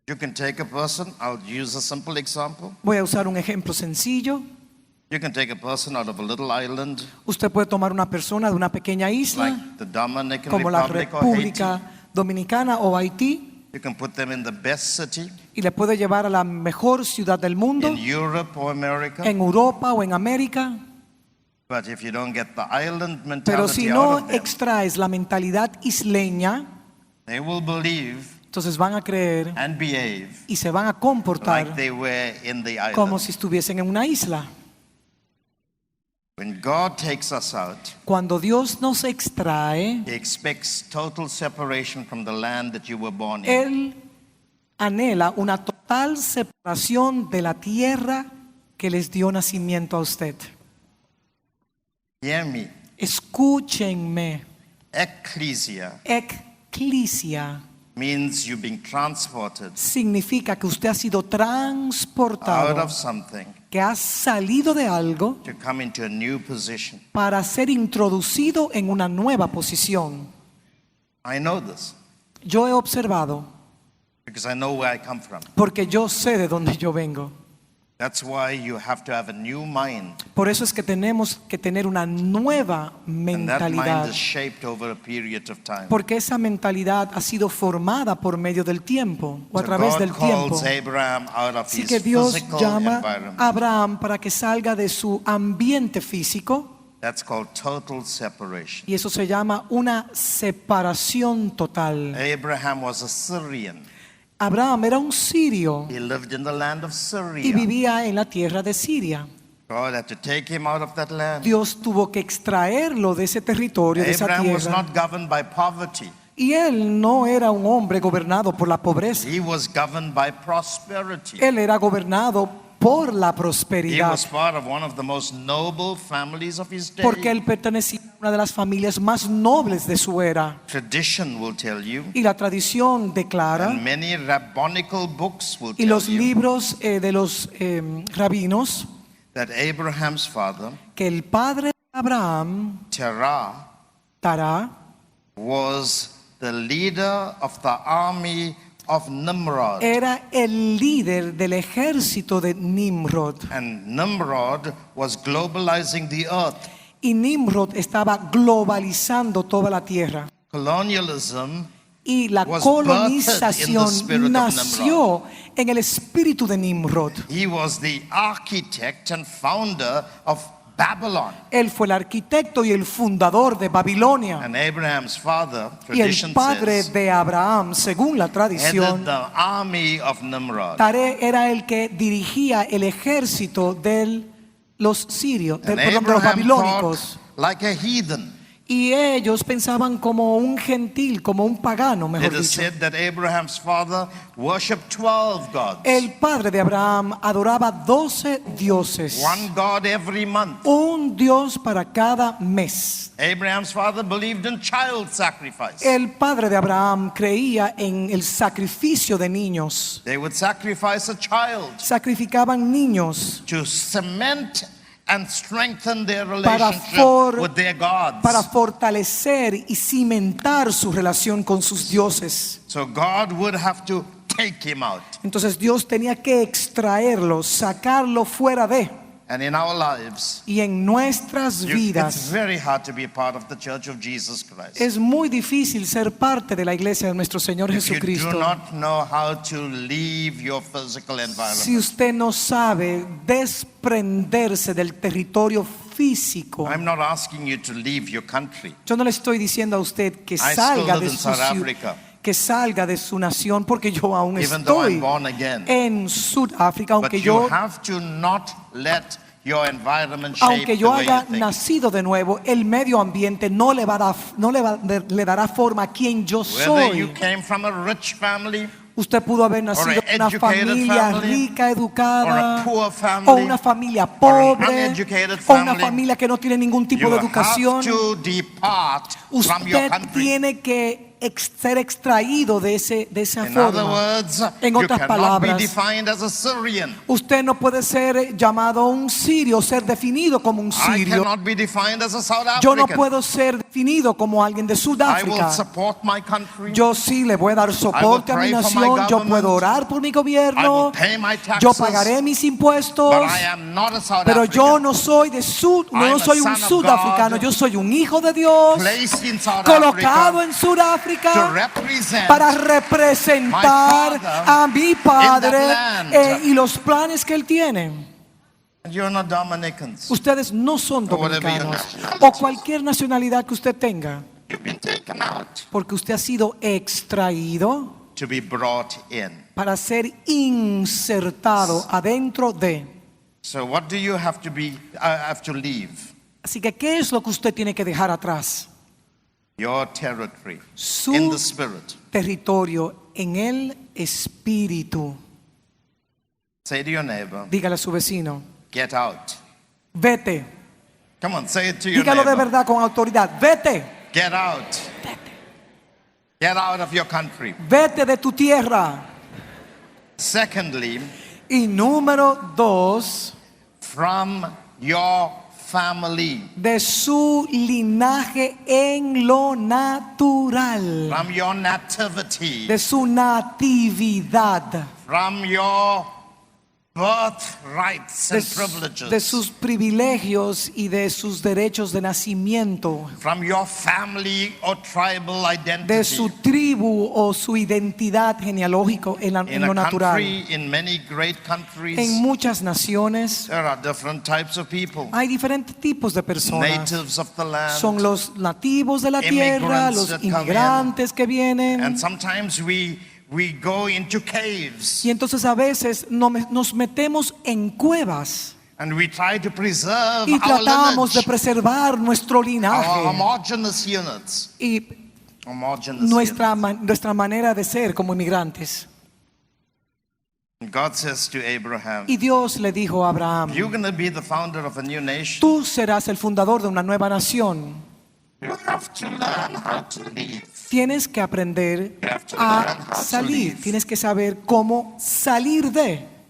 Speaker 2: You can take a person, I'll use a simple example.
Speaker 3: Voy a usar un ejemplo sencillo.
Speaker 2: You can take a person out of a little island,
Speaker 3: Usted puede tomar una persona de una pequeña isla,
Speaker 2: like the Dominican
Speaker 3: como la
Speaker 2: Republic or Haiti.
Speaker 3: República Dominicana o Haití,
Speaker 2: You can put them in the best city
Speaker 3: y le puede llevar a la mejor ciudad del mundo,
Speaker 2: in Europe or America.
Speaker 3: en Europa o en América.
Speaker 2: But if you don't get the island
Speaker 3: Pero si
Speaker 2: mentality out
Speaker 3: no
Speaker 2: of them,
Speaker 3: extraes la mentalidad isleña,
Speaker 2: they will believe
Speaker 3: entonces van a creer
Speaker 2: and behave
Speaker 3: y se van a
Speaker 2: like
Speaker 3: comportar
Speaker 2: they were in the
Speaker 3: como
Speaker 2: island.
Speaker 3: si estuviesen en una isla.
Speaker 2: When God takes us out,
Speaker 3: Cuando Dios nos extrae,
Speaker 2: He expects total separation from the land that you were born in.
Speaker 3: Él anhela una total separación de la tierra que les dio nacimiento a usted.
Speaker 2: Hear me.
Speaker 3: Escúchenme.
Speaker 2: Ecclesia
Speaker 3: Eclesia
Speaker 2: means you've been transported
Speaker 3: significa que usted ha sido
Speaker 2: out
Speaker 3: transportado,
Speaker 2: of something
Speaker 3: que ha salido de algo
Speaker 2: to come into a new position.
Speaker 3: para ser introducido en una nueva posición.
Speaker 2: I know this
Speaker 3: Yo he observado,
Speaker 2: because I know where I come from.
Speaker 3: porque yo sé de dónde yo vengo.
Speaker 2: That's why you have to have a new mind.
Speaker 3: Por eso es que tenemos que tener una nueva
Speaker 2: And that mind
Speaker 3: mentalidad,
Speaker 2: is shaped over a period of time.
Speaker 3: porque esa mentalidad ha sido formada por medio del tiempo o a
Speaker 2: So
Speaker 3: través
Speaker 2: God
Speaker 3: del tiempo.
Speaker 2: calls Abraham out of
Speaker 3: Así
Speaker 2: his
Speaker 3: que Dios
Speaker 2: physical
Speaker 3: llama
Speaker 2: environment.
Speaker 3: a Abraham para que salga de su ambiente físico,
Speaker 2: That's called total separation.
Speaker 3: y eso se llama una separación total.
Speaker 2: Abraham was a Syrian.
Speaker 3: Abraham era un sirio
Speaker 2: He lived in the land of
Speaker 3: y
Speaker 2: Syria.
Speaker 3: vivía en la tierra de Siria.
Speaker 2: God had to take him out of that land.
Speaker 3: Dios tuvo que extraerlo de ese territorio, de esa
Speaker 2: Abraham was
Speaker 3: tierra.
Speaker 2: not governed by poverty.
Speaker 3: Y él no era un hombre gobernado por la pobreza.
Speaker 2: He was governed by prosperity.
Speaker 3: Él era gobernado por la
Speaker 2: He
Speaker 3: prosperidad,
Speaker 2: was part of one of the most noble families of his day.
Speaker 3: porque él pertenecía a una de las familias más nobles de su era.
Speaker 2: Tradition will tell you,
Speaker 3: Y la tradición declara,
Speaker 2: and many rabbinical books will
Speaker 3: y
Speaker 2: tell
Speaker 3: los
Speaker 2: you,
Speaker 3: libros de los rabinos,
Speaker 2: that Abraham's father,
Speaker 3: que el padre de Abraham,
Speaker 2: Terah,
Speaker 3: Tará,
Speaker 2: was the leader of the army of Nimrod.
Speaker 3: era el líder del ejército de Nimrod.
Speaker 2: And Nimrod was globalizing the earth.
Speaker 3: Y Nimrod estaba globalizando toda la tierra.
Speaker 2: Colonialism
Speaker 3: Y la
Speaker 2: was birthed in the
Speaker 3: colonización
Speaker 2: spirit of
Speaker 3: nació en el espíritu de Nimrod.
Speaker 2: He was the architect and founder of Babylon.
Speaker 3: Él fue el arquitecto y el fundador de Babilonia.
Speaker 2: And Abraham's father,
Speaker 3: Y el
Speaker 2: tradition
Speaker 3: padre
Speaker 2: says,
Speaker 3: de Abraham, según la
Speaker 2: headed
Speaker 3: tradición,
Speaker 2: the army of Nimrod.
Speaker 3: Taré era el que dirigía el ejército de los sirios,
Speaker 2: And
Speaker 3: de los
Speaker 2: Abraham
Speaker 3: babilónicos.
Speaker 2: thought like a heathen.
Speaker 3: Y ellos pensaban como un gentil, como un pagano,
Speaker 2: It
Speaker 3: mejor
Speaker 2: is
Speaker 3: dicho.
Speaker 2: said that Abraham's father worshipped 12 gods.
Speaker 3: El padre de Abraham adoraba 12 dioses.
Speaker 2: One god every month.
Speaker 3: Un dios para cada mes.
Speaker 2: Abraham's father believed in child sacrifice.
Speaker 3: El padre de Abraham creía en el sacrificio de niños.
Speaker 2: They would sacrifice a child
Speaker 3: Sacrificaban niños
Speaker 2: to cement and strengthen their
Speaker 3: para,
Speaker 2: relationship with their gods.
Speaker 3: para fortalecer y cimentar su relación con sus dioses.
Speaker 2: So God would have to take him out.
Speaker 3: Entonces Dios tenía que extraerlo, sacarlo fuera de.
Speaker 2: And in our lives,
Speaker 3: Y en nuestras
Speaker 2: it's
Speaker 3: vidas
Speaker 2: very hard to be a part of the Church of Jesus Christ.
Speaker 3: es muy difícil ser parte de la iglesia de nuestro Señor
Speaker 2: If you do
Speaker 3: Jesucristo.
Speaker 2: not know how to leave your physical environment.
Speaker 3: Si usted no sabe desprenderse del territorio físico.
Speaker 2: I'm not asking you to leave your country.
Speaker 3: Yo no le estoy diciendo a usted que
Speaker 2: still
Speaker 3: salga
Speaker 2: live
Speaker 3: de
Speaker 2: in
Speaker 3: su
Speaker 2: South
Speaker 3: ciudad,
Speaker 2: Africa.
Speaker 3: que salga de su nación, porque yo aún
Speaker 2: Even though I'm
Speaker 3: estoy
Speaker 2: born again.
Speaker 3: en Sudáfrica,
Speaker 2: But
Speaker 3: aunque
Speaker 2: you
Speaker 3: yo
Speaker 2: have to not let your environment shape
Speaker 3: aunque yo
Speaker 2: the way you
Speaker 3: haya
Speaker 2: think.
Speaker 3: nacido de nuevo, el medio ambiente no le le dará forma a quien yo
Speaker 2: Whether you
Speaker 3: soy.
Speaker 2: came from a rich family
Speaker 3: Usted pudo haber nacido
Speaker 2: an
Speaker 3: en una
Speaker 2: educated
Speaker 3: familia
Speaker 2: family,
Speaker 3: rica,
Speaker 2: or
Speaker 3: educada,
Speaker 2: a poor family,
Speaker 3: o una familia
Speaker 2: or an
Speaker 3: pobre,
Speaker 2: uneducated
Speaker 3: o una
Speaker 2: family,
Speaker 3: familia que no tiene ningún tipo
Speaker 2: you
Speaker 3: de educación.
Speaker 2: have to depart from your
Speaker 3: Usted
Speaker 2: country.
Speaker 3: tiene que ser extraído de esa
Speaker 2: In other
Speaker 3: forma.
Speaker 2: words,
Speaker 3: En
Speaker 2: you
Speaker 3: otras
Speaker 2: cannot be
Speaker 3: palabras,
Speaker 2: defined as a Syrian.
Speaker 3: usted no puede ser llamado un sirio, ser definido como un
Speaker 2: I
Speaker 3: sirio.
Speaker 2: cannot be defined as a South
Speaker 3: Yo no
Speaker 2: African.
Speaker 3: puedo ser definido como alguien de
Speaker 2: I will
Speaker 3: Sudáfrica.
Speaker 2: support my country.
Speaker 3: Yo sí le voy a dar soporte a mi
Speaker 2: pray for my
Speaker 3: nación, yo
Speaker 2: government.
Speaker 3: puedo orar por mi
Speaker 2: I
Speaker 3: gobierno,
Speaker 2: will pay my taxes.
Speaker 3: yo pagaré mis impuestos,
Speaker 2: But I am not a South
Speaker 3: pero yo
Speaker 2: African.
Speaker 3: no soy
Speaker 2: I'm
Speaker 3: no
Speaker 2: a
Speaker 3: soy
Speaker 2: son
Speaker 3: un
Speaker 2: of
Speaker 3: sudafricano,
Speaker 2: God,
Speaker 3: yo soy un hijo de Dios,
Speaker 2: Placed in South
Speaker 3: colocado
Speaker 2: Africa
Speaker 3: en
Speaker 2: to
Speaker 3: Sudáfrica
Speaker 2: represent
Speaker 3: para representar
Speaker 2: my father
Speaker 3: a mi padre
Speaker 2: in that land.
Speaker 3: y los planes que él tiene.
Speaker 2: And you're not Dominicans.
Speaker 3: Ustedes no son
Speaker 2: Or whatever your
Speaker 3: dominicanos
Speaker 2: nationality.
Speaker 3: o cualquier nacionalidad que usted tenga,
Speaker 2: You've been taken out
Speaker 3: porque usted ha sido extraído
Speaker 2: to be brought in.
Speaker 3: para ser insertado adentro de.
Speaker 2: So what do you have to leave?
Speaker 3: Así que, ¿qué es lo que usted tiene que dejar atrás?
Speaker 2: Your territory
Speaker 3: Su
Speaker 2: in the spirit.
Speaker 3: territorio en el espíritu.
Speaker 2: Say to your neighbor,
Speaker 3: Dígale a su vecino,
Speaker 2: get out.
Speaker 3: vete.
Speaker 2: Come on, say it to your
Speaker 3: Dígalo de
Speaker 2: neighbor.
Speaker 3: verdad con autoridad, vete.
Speaker 2: Get out. Get out of your country.
Speaker 3: Vete de tu tierra.
Speaker 2: Secondly,
Speaker 3: Y número 2,
Speaker 2: from your family.
Speaker 3: de su linaje en lo natural,
Speaker 2: From your nativity.
Speaker 3: de su natividad,
Speaker 2: From your birthrights and privileges.
Speaker 3: de sus privilegios y de sus derechos de nacimiento,
Speaker 2: From your family or tribal identity.
Speaker 3: de su tribu o su identidad genealógica en
Speaker 2: In
Speaker 3: lo
Speaker 2: a
Speaker 3: natural.
Speaker 2: country, in many great countries,
Speaker 3: En muchas naciones
Speaker 2: there are different types of people.
Speaker 3: hay diferentes tipos de personas.
Speaker 2: Natives of the land.
Speaker 3: Son los nativos de la tierra,
Speaker 2: Immigrants
Speaker 3: los
Speaker 2: that come
Speaker 3: inmigrantes que vienen.
Speaker 2: And sometimes we go into caves
Speaker 3: Y entonces a veces nos metemos en cuevas
Speaker 2: and we try to preserve
Speaker 3: y
Speaker 2: our
Speaker 3: tratamos de
Speaker 2: lineage,
Speaker 3: preservar nuestro
Speaker 2: our
Speaker 3: linaje
Speaker 2: homogeneous units.
Speaker 3: y
Speaker 2: Homogeneous
Speaker 3: nuestra manera de ser como inmigrantes.
Speaker 2: units. God says to Abraham,
Speaker 3: Y Dios le dijo a Abraham,
Speaker 2: you're going to be the founder of a new nation.
Speaker 3: tú serás el fundador de una nueva nación.
Speaker 2: You have to learn how to lead.
Speaker 3: Tienes que aprender a salir, tienes que saber cómo salir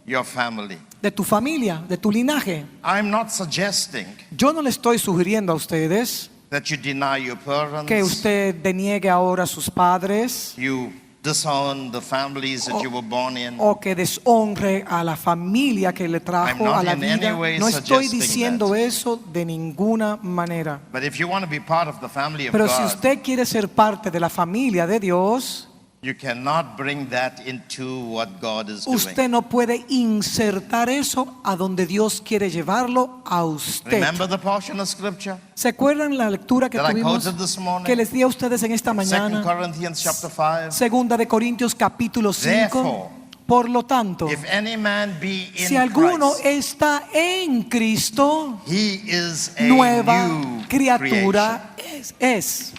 Speaker 2: Your family.
Speaker 3: de tu familia, de tu linaje.
Speaker 2: I'm not suggesting
Speaker 3: Yo no le estoy sugiriendo a ustedes
Speaker 2: that you deny your parents.
Speaker 3: que usted deniegue ahora a sus padres
Speaker 2: You disown the families that you were born in.
Speaker 3: o que deshonre a la familia que le
Speaker 2: I'm
Speaker 3: trajo
Speaker 2: not
Speaker 3: a la
Speaker 2: in any
Speaker 3: vida.
Speaker 2: way
Speaker 3: No estoy
Speaker 2: suggesting
Speaker 3: diciendo
Speaker 2: that.
Speaker 3: eso de ninguna manera.
Speaker 2: But if you want to be part of the family of
Speaker 3: Pero si
Speaker 2: God,
Speaker 3: usted quiere ser parte de la familia de Dios,
Speaker 2: you cannot bring that into what God is
Speaker 3: usted
Speaker 2: doing.
Speaker 3: no puede insertar eso a donde Dios quiere llevarlo a usted.
Speaker 2: Remember the portion of scripture?
Speaker 3: ¿Se acuerdan la lectura que
Speaker 2: That I
Speaker 3: tuvimos
Speaker 2: quoted this morning?
Speaker 3: que les di a ustedes en esta
Speaker 2: 2
Speaker 3: mañana?
Speaker 2: Corinthians chapter 5.
Speaker 3: Segunda de Corintios capítulo 5.
Speaker 2: Therefore,
Speaker 3: Por lo tanto,
Speaker 2: if any man be in
Speaker 3: si alguno
Speaker 2: Christ,
Speaker 3: está en Cristo,
Speaker 2: he is a
Speaker 3: nueva
Speaker 2: new
Speaker 3: criatura
Speaker 2: creation.
Speaker 3: es.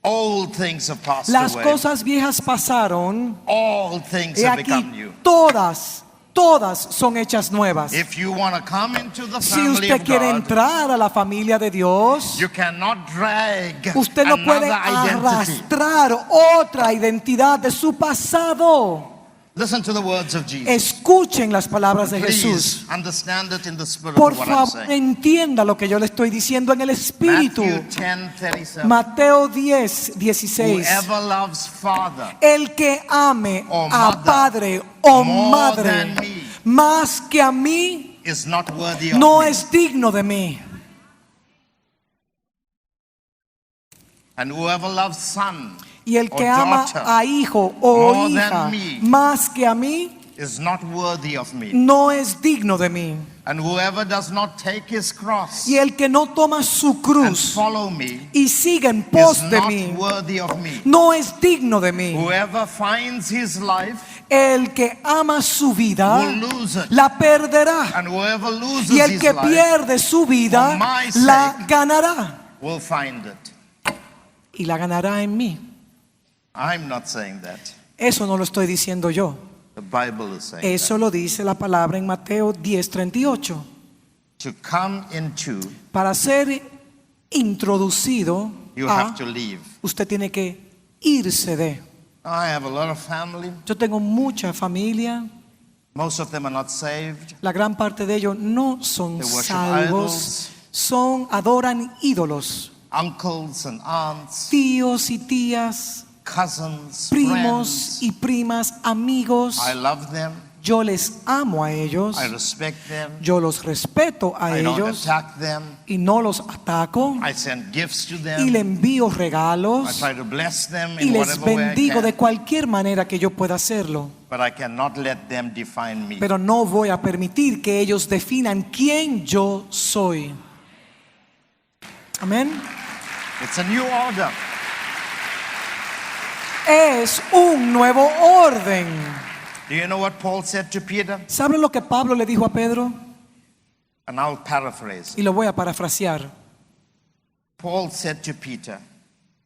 Speaker 2: All things have passed
Speaker 3: Las
Speaker 2: away.
Speaker 3: cosas viejas pasaron
Speaker 2: All things
Speaker 3: y
Speaker 2: have
Speaker 3: aquí
Speaker 2: become new.
Speaker 3: todas son hechas nuevas.
Speaker 2: If you want to come into the
Speaker 3: Si
Speaker 2: family
Speaker 3: usted
Speaker 2: of
Speaker 3: quiere
Speaker 2: God,
Speaker 3: entrar a la familia de Dios,
Speaker 2: you cannot drag
Speaker 3: usted no puede
Speaker 2: another identity.
Speaker 3: arrastrar otra identidad de su pasado.
Speaker 2: Listen to the words of Jesus.
Speaker 3: Escuchen las palabras de Jesús.
Speaker 2: Please understand it in the spirit
Speaker 3: Por
Speaker 2: of what I'm
Speaker 3: favor,
Speaker 2: saying.
Speaker 3: entienda lo que yo le estoy diciendo en el Espíritu.
Speaker 2: Matthew 10:37.
Speaker 3: Mateo 10:16.
Speaker 2: Whoever loves father
Speaker 3: El que ame
Speaker 2: or
Speaker 3: a
Speaker 2: mother
Speaker 3: padre o
Speaker 2: more
Speaker 3: madre
Speaker 2: than me
Speaker 3: más que a mí
Speaker 2: is not worthy of
Speaker 3: no
Speaker 2: me.
Speaker 3: es digno de mí.
Speaker 2: And whoever loves son
Speaker 3: Y el
Speaker 2: or
Speaker 3: que ama
Speaker 2: daughter
Speaker 3: a hijo o
Speaker 2: more
Speaker 3: hija
Speaker 2: than me
Speaker 3: más que a mí
Speaker 2: is not worthy of me.
Speaker 3: no es digno de mí.
Speaker 2: And whoever does not take his cross
Speaker 3: Y el que no toma su
Speaker 2: and
Speaker 3: cruz
Speaker 2: follow me
Speaker 3: y sigue en
Speaker 2: is
Speaker 3: pos de
Speaker 2: not
Speaker 3: mí
Speaker 2: worthy of me.
Speaker 3: no es digno de mí.
Speaker 2: Whoever finds his life
Speaker 3: El que ama su vida
Speaker 2: will lose it.
Speaker 3: la perderá.
Speaker 2: And whoever loses
Speaker 3: Y el
Speaker 2: his
Speaker 3: que
Speaker 2: life
Speaker 3: pierde su vida
Speaker 2: for my
Speaker 3: la
Speaker 2: sake
Speaker 3: ganará.
Speaker 2: will find it.
Speaker 3: Y la ganará en mí.
Speaker 2: I'm not saying that.
Speaker 3: Eso no lo estoy diciendo yo.
Speaker 2: The Bible is saying
Speaker 3: Eso lo dice la palabra en Mateo 10:38.
Speaker 2: that. To come into,
Speaker 3: Para ser introducido
Speaker 2: you
Speaker 3: a,
Speaker 2: have to leave.
Speaker 3: usted tiene que irse de.
Speaker 2: I have a lot of family.
Speaker 3: Yo tengo mucha familia.
Speaker 2: Most of them are not saved.
Speaker 3: La gran parte de ellos no son
Speaker 2: They worship
Speaker 3: salvos. Adoran ídolos.
Speaker 2: Uncles and aunts,
Speaker 3: Tíos y tías,
Speaker 2: cousins,
Speaker 3: primos
Speaker 2: friends.
Speaker 3: y primas, amigos.
Speaker 2: I love them.
Speaker 3: Yo les amo a ellos.
Speaker 2: I respect them.
Speaker 3: Yo los respeto a
Speaker 2: I don't
Speaker 3: ellos
Speaker 2: attack them.
Speaker 3: y no los ataco.
Speaker 2: I send gifts to
Speaker 3: Y
Speaker 2: them.
Speaker 3: le envío
Speaker 2: I
Speaker 3: regalos
Speaker 2: try to bless them
Speaker 3: y
Speaker 2: in
Speaker 3: les
Speaker 2: whatever way I
Speaker 3: bendigo de
Speaker 2: can.
Speaker 3: cualquier manera que yo pueda hacerlo.
Speaker 2: But I cannot let them define me.
Speaker 3: Pero no voy a permitir que ellos definan quién yo soy. Amén.
Speaker 2: It's a new order.
Speaker 3: Es un nuevo orden.
Speaker 2: Do you know what Paul said to Peter?
Speaker 3: ¿Saben lo que Pablo le dijo a Pedro?
Speaker 2: And I'll paraphrase.
Speaker 3: Y lo voy a parafrasear.
Speaker 2: Paul said to Peter,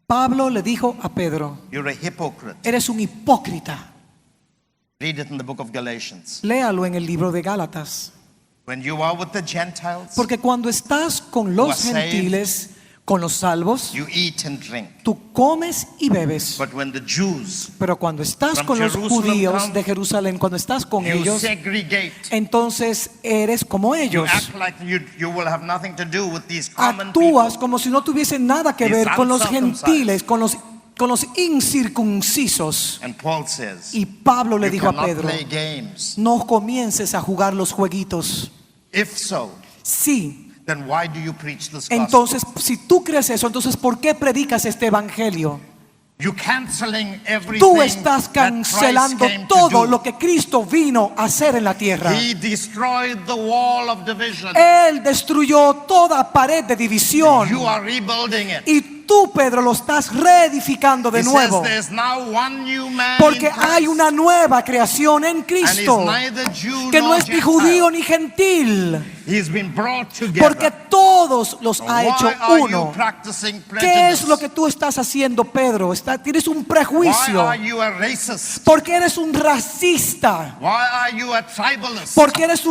Speaker 3: Pablo le dijo a Pedro:
Speaker 2: you're a hypocrite.
Speaker 3: eres un hipócrita.
Speaker 2: Read it in the book of Galatians.
Speaker 3: Léalo en el libro de Gálatas.
Speaker 2: When you are with the Gentiles,
Speaker 3: Porque cuando estás con los
Speaker 2: Who are saved,
Speaker 3: gentiles, con los salvos,
Speaker 2: you eat and drink.
Speaker 3: tú comes y bebes.
Speaker 2: But when the Jews,
Speaker 3: Pero cuando estás
Speaker 2: From
Speaker 3: con los
Speaker 2: Jerusalem
Speaker 3: judíos
Speaker 2: come,
Speaker 3: de Jerusalén, cuando estás con
Speaker 2: you
Speaker 3: ellos,
Speaker 2: segregate.
Speaker 3: entonces eres como
Speaker 2: You
Speaker 3: ellos.
Speaker 2: act like you will have nothing to do with these common
Speaker 3: Actúas
Speaker 2: people.
Speaker 3: como si no tuviese nada que
Speaker 2: These
Speaker 3: ver con los
Speaker 2: uncircumcised.
Speaker 3: gentiles, con los incircuncisos.
Speaker 2: And Paul says,
Speaker 3: Y Pablo le
Speaker 2: you
Speaker 3: dijo a
Speaker 2: cannot
Speaker 3: Pedro:
Speaker 2: play games.
Speaker 3: no comiences a jugar los jueguitos.
Speaker 2: If so,
Speaker 3: Sí.
Speaker 2: then why do you preach this gospel?
Speaker 3: Entonces, si tú crees eso, entonces ¿por qué predicas este evangelio?
Speaker 2: You're canceling everything
Speaker 3: Tú estás
Speaker 2: that Christ
Speaker 3: cancelando
Speaker 2: came to
Speaker 3: todo
Speaker 2: do.
Speaker 3: lo que Cristo vino a hacer en la tierra.
Speaker 2: He destroyed the wall of division.
Speaker 3: Él destruyó toda pared de división.
Speaker 2: You are rebuilding it.
Speaker 3: Y tú, Pedro, lo estás reedificando de
Speaker 2: He
Speaker 3: nuevo.
Speaker 2: says there's now one new man
Speaker 3: Porque
Speaker 2: in Christ,
Speaker 3: hay una nueva creación en
Speaker 2: and
Speaker 3: Cristo,
Speaker 2: he's neither Jew
Speaker 3: que no
Speaker 2: nor
Speaker 3: es ni
Speaker 2: Gentile.
Speaker 3: judío ni gentil,
Speaker 2: He's been brought together.
Speaker 3: porque todos los ha
Speaker 2: Why
Speaker 3: hecho
Speaker 2: are
Speaker 3: uno.
Speaker 2: you practicing
Speaker 3: ¿Qué es
Speaker 2: prejudice?
Speaker 3: lo que tú estás haciendo, Pedro? Tienes un
Speaker 2: Why
Speaker 3: prejuicio.
Speaker 2: are you a racist?
Speaker 3: Porque eres un racista.
Speaker 2: Why are you a tribalist?
Speaker 3: Porque eres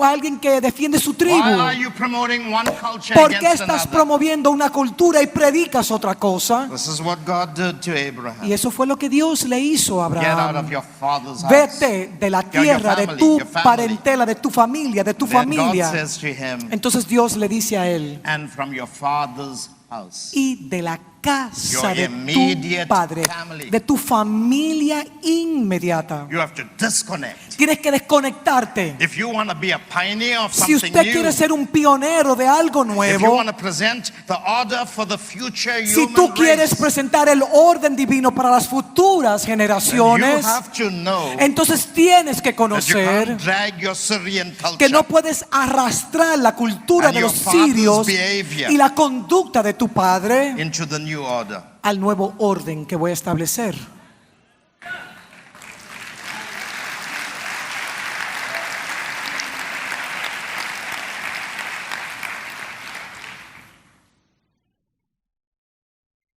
Speaker 3: alguien que defiende su tribu.
Speaker 2: Why are you promoting one culture
Speaker 3: ¿Por qué
Speaker 2: against
Speaker 3: estás
Speaker 2: another?
Speaker 3: promoviendo una cultura y predicas otra cosa?
Speaker 2: This is what God did to Abraham.
Speaker 3: Y eso fue lo que Dios le hizo a
Speaker 2: Get out of
Speaker 3: Abraham.
Speaker 2: your father's house.
Speaker 3: Vete de la tierra, de
Speaker 2: family,
Speaker 3: tu
Speaker 2: your family.
Speaker 3: parentela, de tu familia, de tu
Speaker 2: Then God
Speaker 3: familia.
Speaker 2: says to him,
Speaker 3: Entonces Dios le dice a él:
Speaker 2: and from your father's house.
Speaker 3: y de la casa
Speaker 2: Your
Speaker 3: de
Speaker 2: immediate
Speaker 3: tu padre,
Speaker 2: family.
Speaker 3: de tu familia inmediata.
Speaker 2: You have to disconnect.
Speaker 3: Tienes que desconectarte.
Speaker 2: If you want to be a pioneer of
Speaker 3: Si
Speaker 2: something
Speaker 3: usted
Speaker 2: new,
Speaker 3: quiere ser un pionero de algo
Speaker 2: if you
Speaker 3: nuevo,
Speaker 2: want to present the order for the future
Speaker 3: si
Speaker 2: human
Speaker 3: tú quieres
Speaker 2: race,
Speaker 3: presentar el orden divino para las futuras
Speaker 2: then you
Speaker 3: generaciones,
Speaker 2: have to know
Speaker 3: entonces tienes que
Speaker 2: that you
Speaker 3: conocer
Speaker 2: can't drag your Syrian culture
Speaker 3: que no puedes arrastrar la cultura
Speaker 2: and
Speaker 3: de
Speaker 2: your
Speaker 3: los
Speaker 2: father's
Speaker 3: sirios
Speaker 2: behavior
Speaker 3: y la conducta de tu padre
Speaker 2: into the new order.
Speaker 3: al nuevo orden que voy a establecer.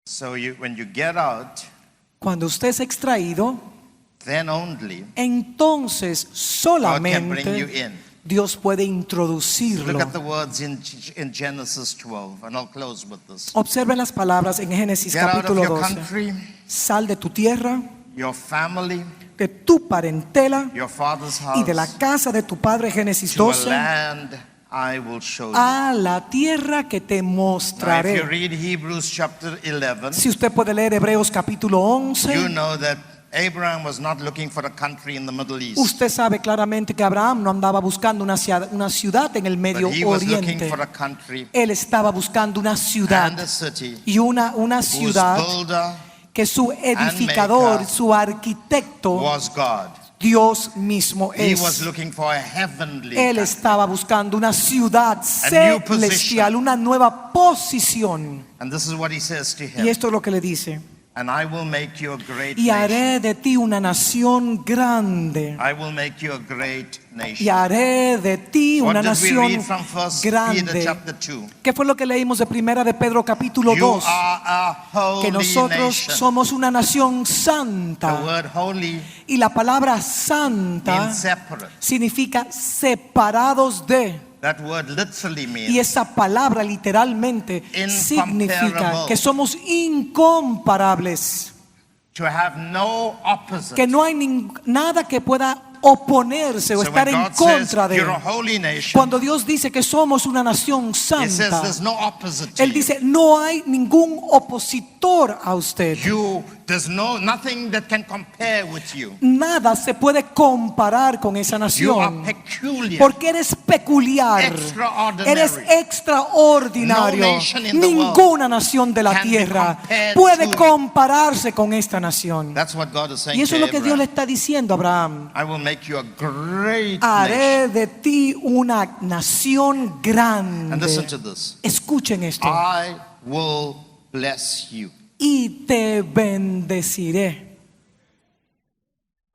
Speaker 2: So when you get out,
Speaker 3: Cuando usted es extraído,
Speaker 2: then only
Speaker 3: entonces
Speaker 2: God can bring you
Speaker 3: solamente
Speaker 2: in.
Speaker 3: Dios puede
Speaker 2: Look
Speaker 3: introducirlo.
Speaker 2: at the words in Genesis 12, and I'll close with this.
Speaker 3: Observen las palabras en Génesis
Speaker 2: Get out of
Speaker 3: capítulo
Speaker 2: your
Speaker 3: 12.
Speaker 2: country,
Speaker 3: Sal de tu tierra,
Speaker 2: your family,
Speaker 3: de tu parentela
Speaker 2: your father's
Speaker 3: y de la
Speaker 2: house,
Speaker 3: casa de tu padre, Génesis
Speaker 2: to a
Speaker 3: 12,
Speaker 2: land I will show you.
Speaker 3: a la tierra que te
Speaker 2: Now, if you
Speaker 3: mostraré.
Speaker 2: read Hebrews chapter 11,
Speaker 3: Si usted puede leer Hebreos capítulo
Speaker 2: you
Speaker 3: 11,
Speaker 2: know that Abraham was not looking for a country in the Middle East,
Speaker 3: usted sabe claramente que Abraham no andaba buscando una ciudad en el Medio
Speaker 2: but he was looking
Speaker 3: Oriente.
Speaker 2: for a country
Speaker 3: Él estaba buscando una ciudad
Speaker 2: and a city
Speaker 3: y una
Speaker 2: whose
Speaker 3: ciudad
Speaker 2: builder
Speaker 3: que su edificador,
Speaker 2: maker
Speaker 3: su arquitecto,
Speaker 2: was God.
Speaker 3: Dios mismo
Speaker 2: He was
Speaker 3: es.
Speaker 2: looking for a heavenly
Speaker 3: Él
Speaker 2: country.
Speaker 3: estaba buscando una ciudad
Speaker 2: new position.
Speaker 3: celestial, una nueva posición.
Speaker 2: And this is what he says to him.
Speaker 3: Y esto es lo que le dice:
Speaker 2: And I will make you a great
Speaker 3: y
Speaker 2: nation.
Speaker 3: haré de ti una nación grande.
Speaker 2: I will make you a great nation.
Speaker 3: Y haré de ti
Speaker 2: What
Speaker 3: una
Speaker 2: did we
Speaker 3: nación
Speaker 2: read from 1 Peter
Speaker 3: grande.
Speaker 2: chapter 2?
Speaker 3: ¿Qué fue lo que leímos de Primera de Pedro capítulo
Speaker 2: You
Speaker 3: 2?
Speaker 2: are a holy
Speaker 3: Que nosotros
Speaker 2: nation.
Speaker 3: somos una nación
Speaker 2: The
Speaker 3: santa.
Speaker 2: word holy
Speaker 3: Y la palabra santa
Speaker 2: means separate.
Speaker 3: significa separados de.
Speaker 2: That word literally
Speaker 3: Y
Speaker 2: means
Speaker 3: esa palabra literalmente
Speaker 2: Incomparable.
Speaker 3: significa que somos incomparables.
Speaker 2: to have no opposite.
Speaker 3: que no hay nada que pueda oponerse o
Speaker 2: So
Speaker 3: estar
Speaker 2: when
Speaker 3: en
Speaker 2: God says
Speaker 3: contra de.
Speaker 2: you're a holy nation,
Speaker 3: Cuando Dios dice que somos una nación
Speaker 2: He says
Speaker 3: santa,
Speaker 2: there's no opposite to
Speaker 3: Él dice, no hay ningún opositor a usted.
Speaker 2: There's nothing that can compare with you.
Speaker 3: Nada se puede comparar con esa
Speaker 2: You are
Speaker 3: nación.
Speaker 2: peculiar.
Speaker 3: Porque eres peculiar,
Speaker 2: Extraordinary.
Speaker 3: eres extraordinario.
Speaker 2: No nation in the
Speaker 3: Ninguna nación de la
Speaker 2: can be
Speaker 3: tierra
Speaker 2: compared
Speaker 3: puede
Speaker 2: to it.
Speaker 3: compararse con esta nación.
Speaker 2: That's what God is saying
Speaker 3: Y eso es
Speaker 2: to
Speaker 3: lo que Dios le
Speaker 2: Abraham.
Speaker 3: está diciendo a Abraham.
Speaker 2: I will make you a great nation.
Speaker 3: Haré de ti una nación
Speaker 2: And listen to
Speaker 3: grande.
Speaker 2: this.
Speaker 3: Escuchen esto.
Speaker 2: I will bless you.
Speaker 3: Y te bendeciré.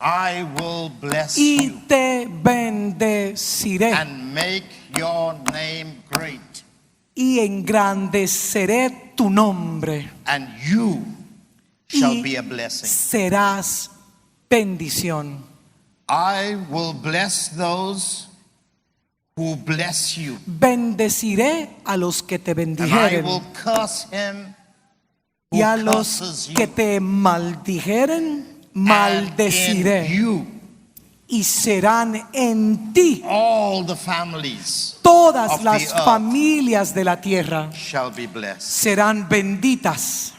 Speaker 2: I will bless
Speaker 3: Y
Speaker 2: you
Speaker 3: te bendeciré.
Speaker 2: and make your name great.
Speaker 3: Y engrandeceré tu nombre.
Speaker 2: And you shall
Speaker 3: Y
Speaker 2: be a blessing.
Speaker 3: serás bendición.
Speaker 2: I will bless those who bless you.
Speaker 3: Bendeciré a los que te
Speaker 2: And I
Speaker 3: bendijeren.
Speaker 2: will curse him who
Speaker 3: Y a los
Speaker 2: curses
Speaker 3: que
Speaker 2: you.
Speaker 3: te maldijeren,
Speaker 2: And
Speaker 3: maldeciré.
Speaker 2: in you,
Speaker 3: Y serán en ti
Speaker 2: all the families
Speaker 3: todas
Speaker 2: of
Speaker 3: las
Speaker 2: the earth
Speaker 3: familias de la tierra.
Speaker 2: shall be blessed.
Speaker 3: Serán benditas.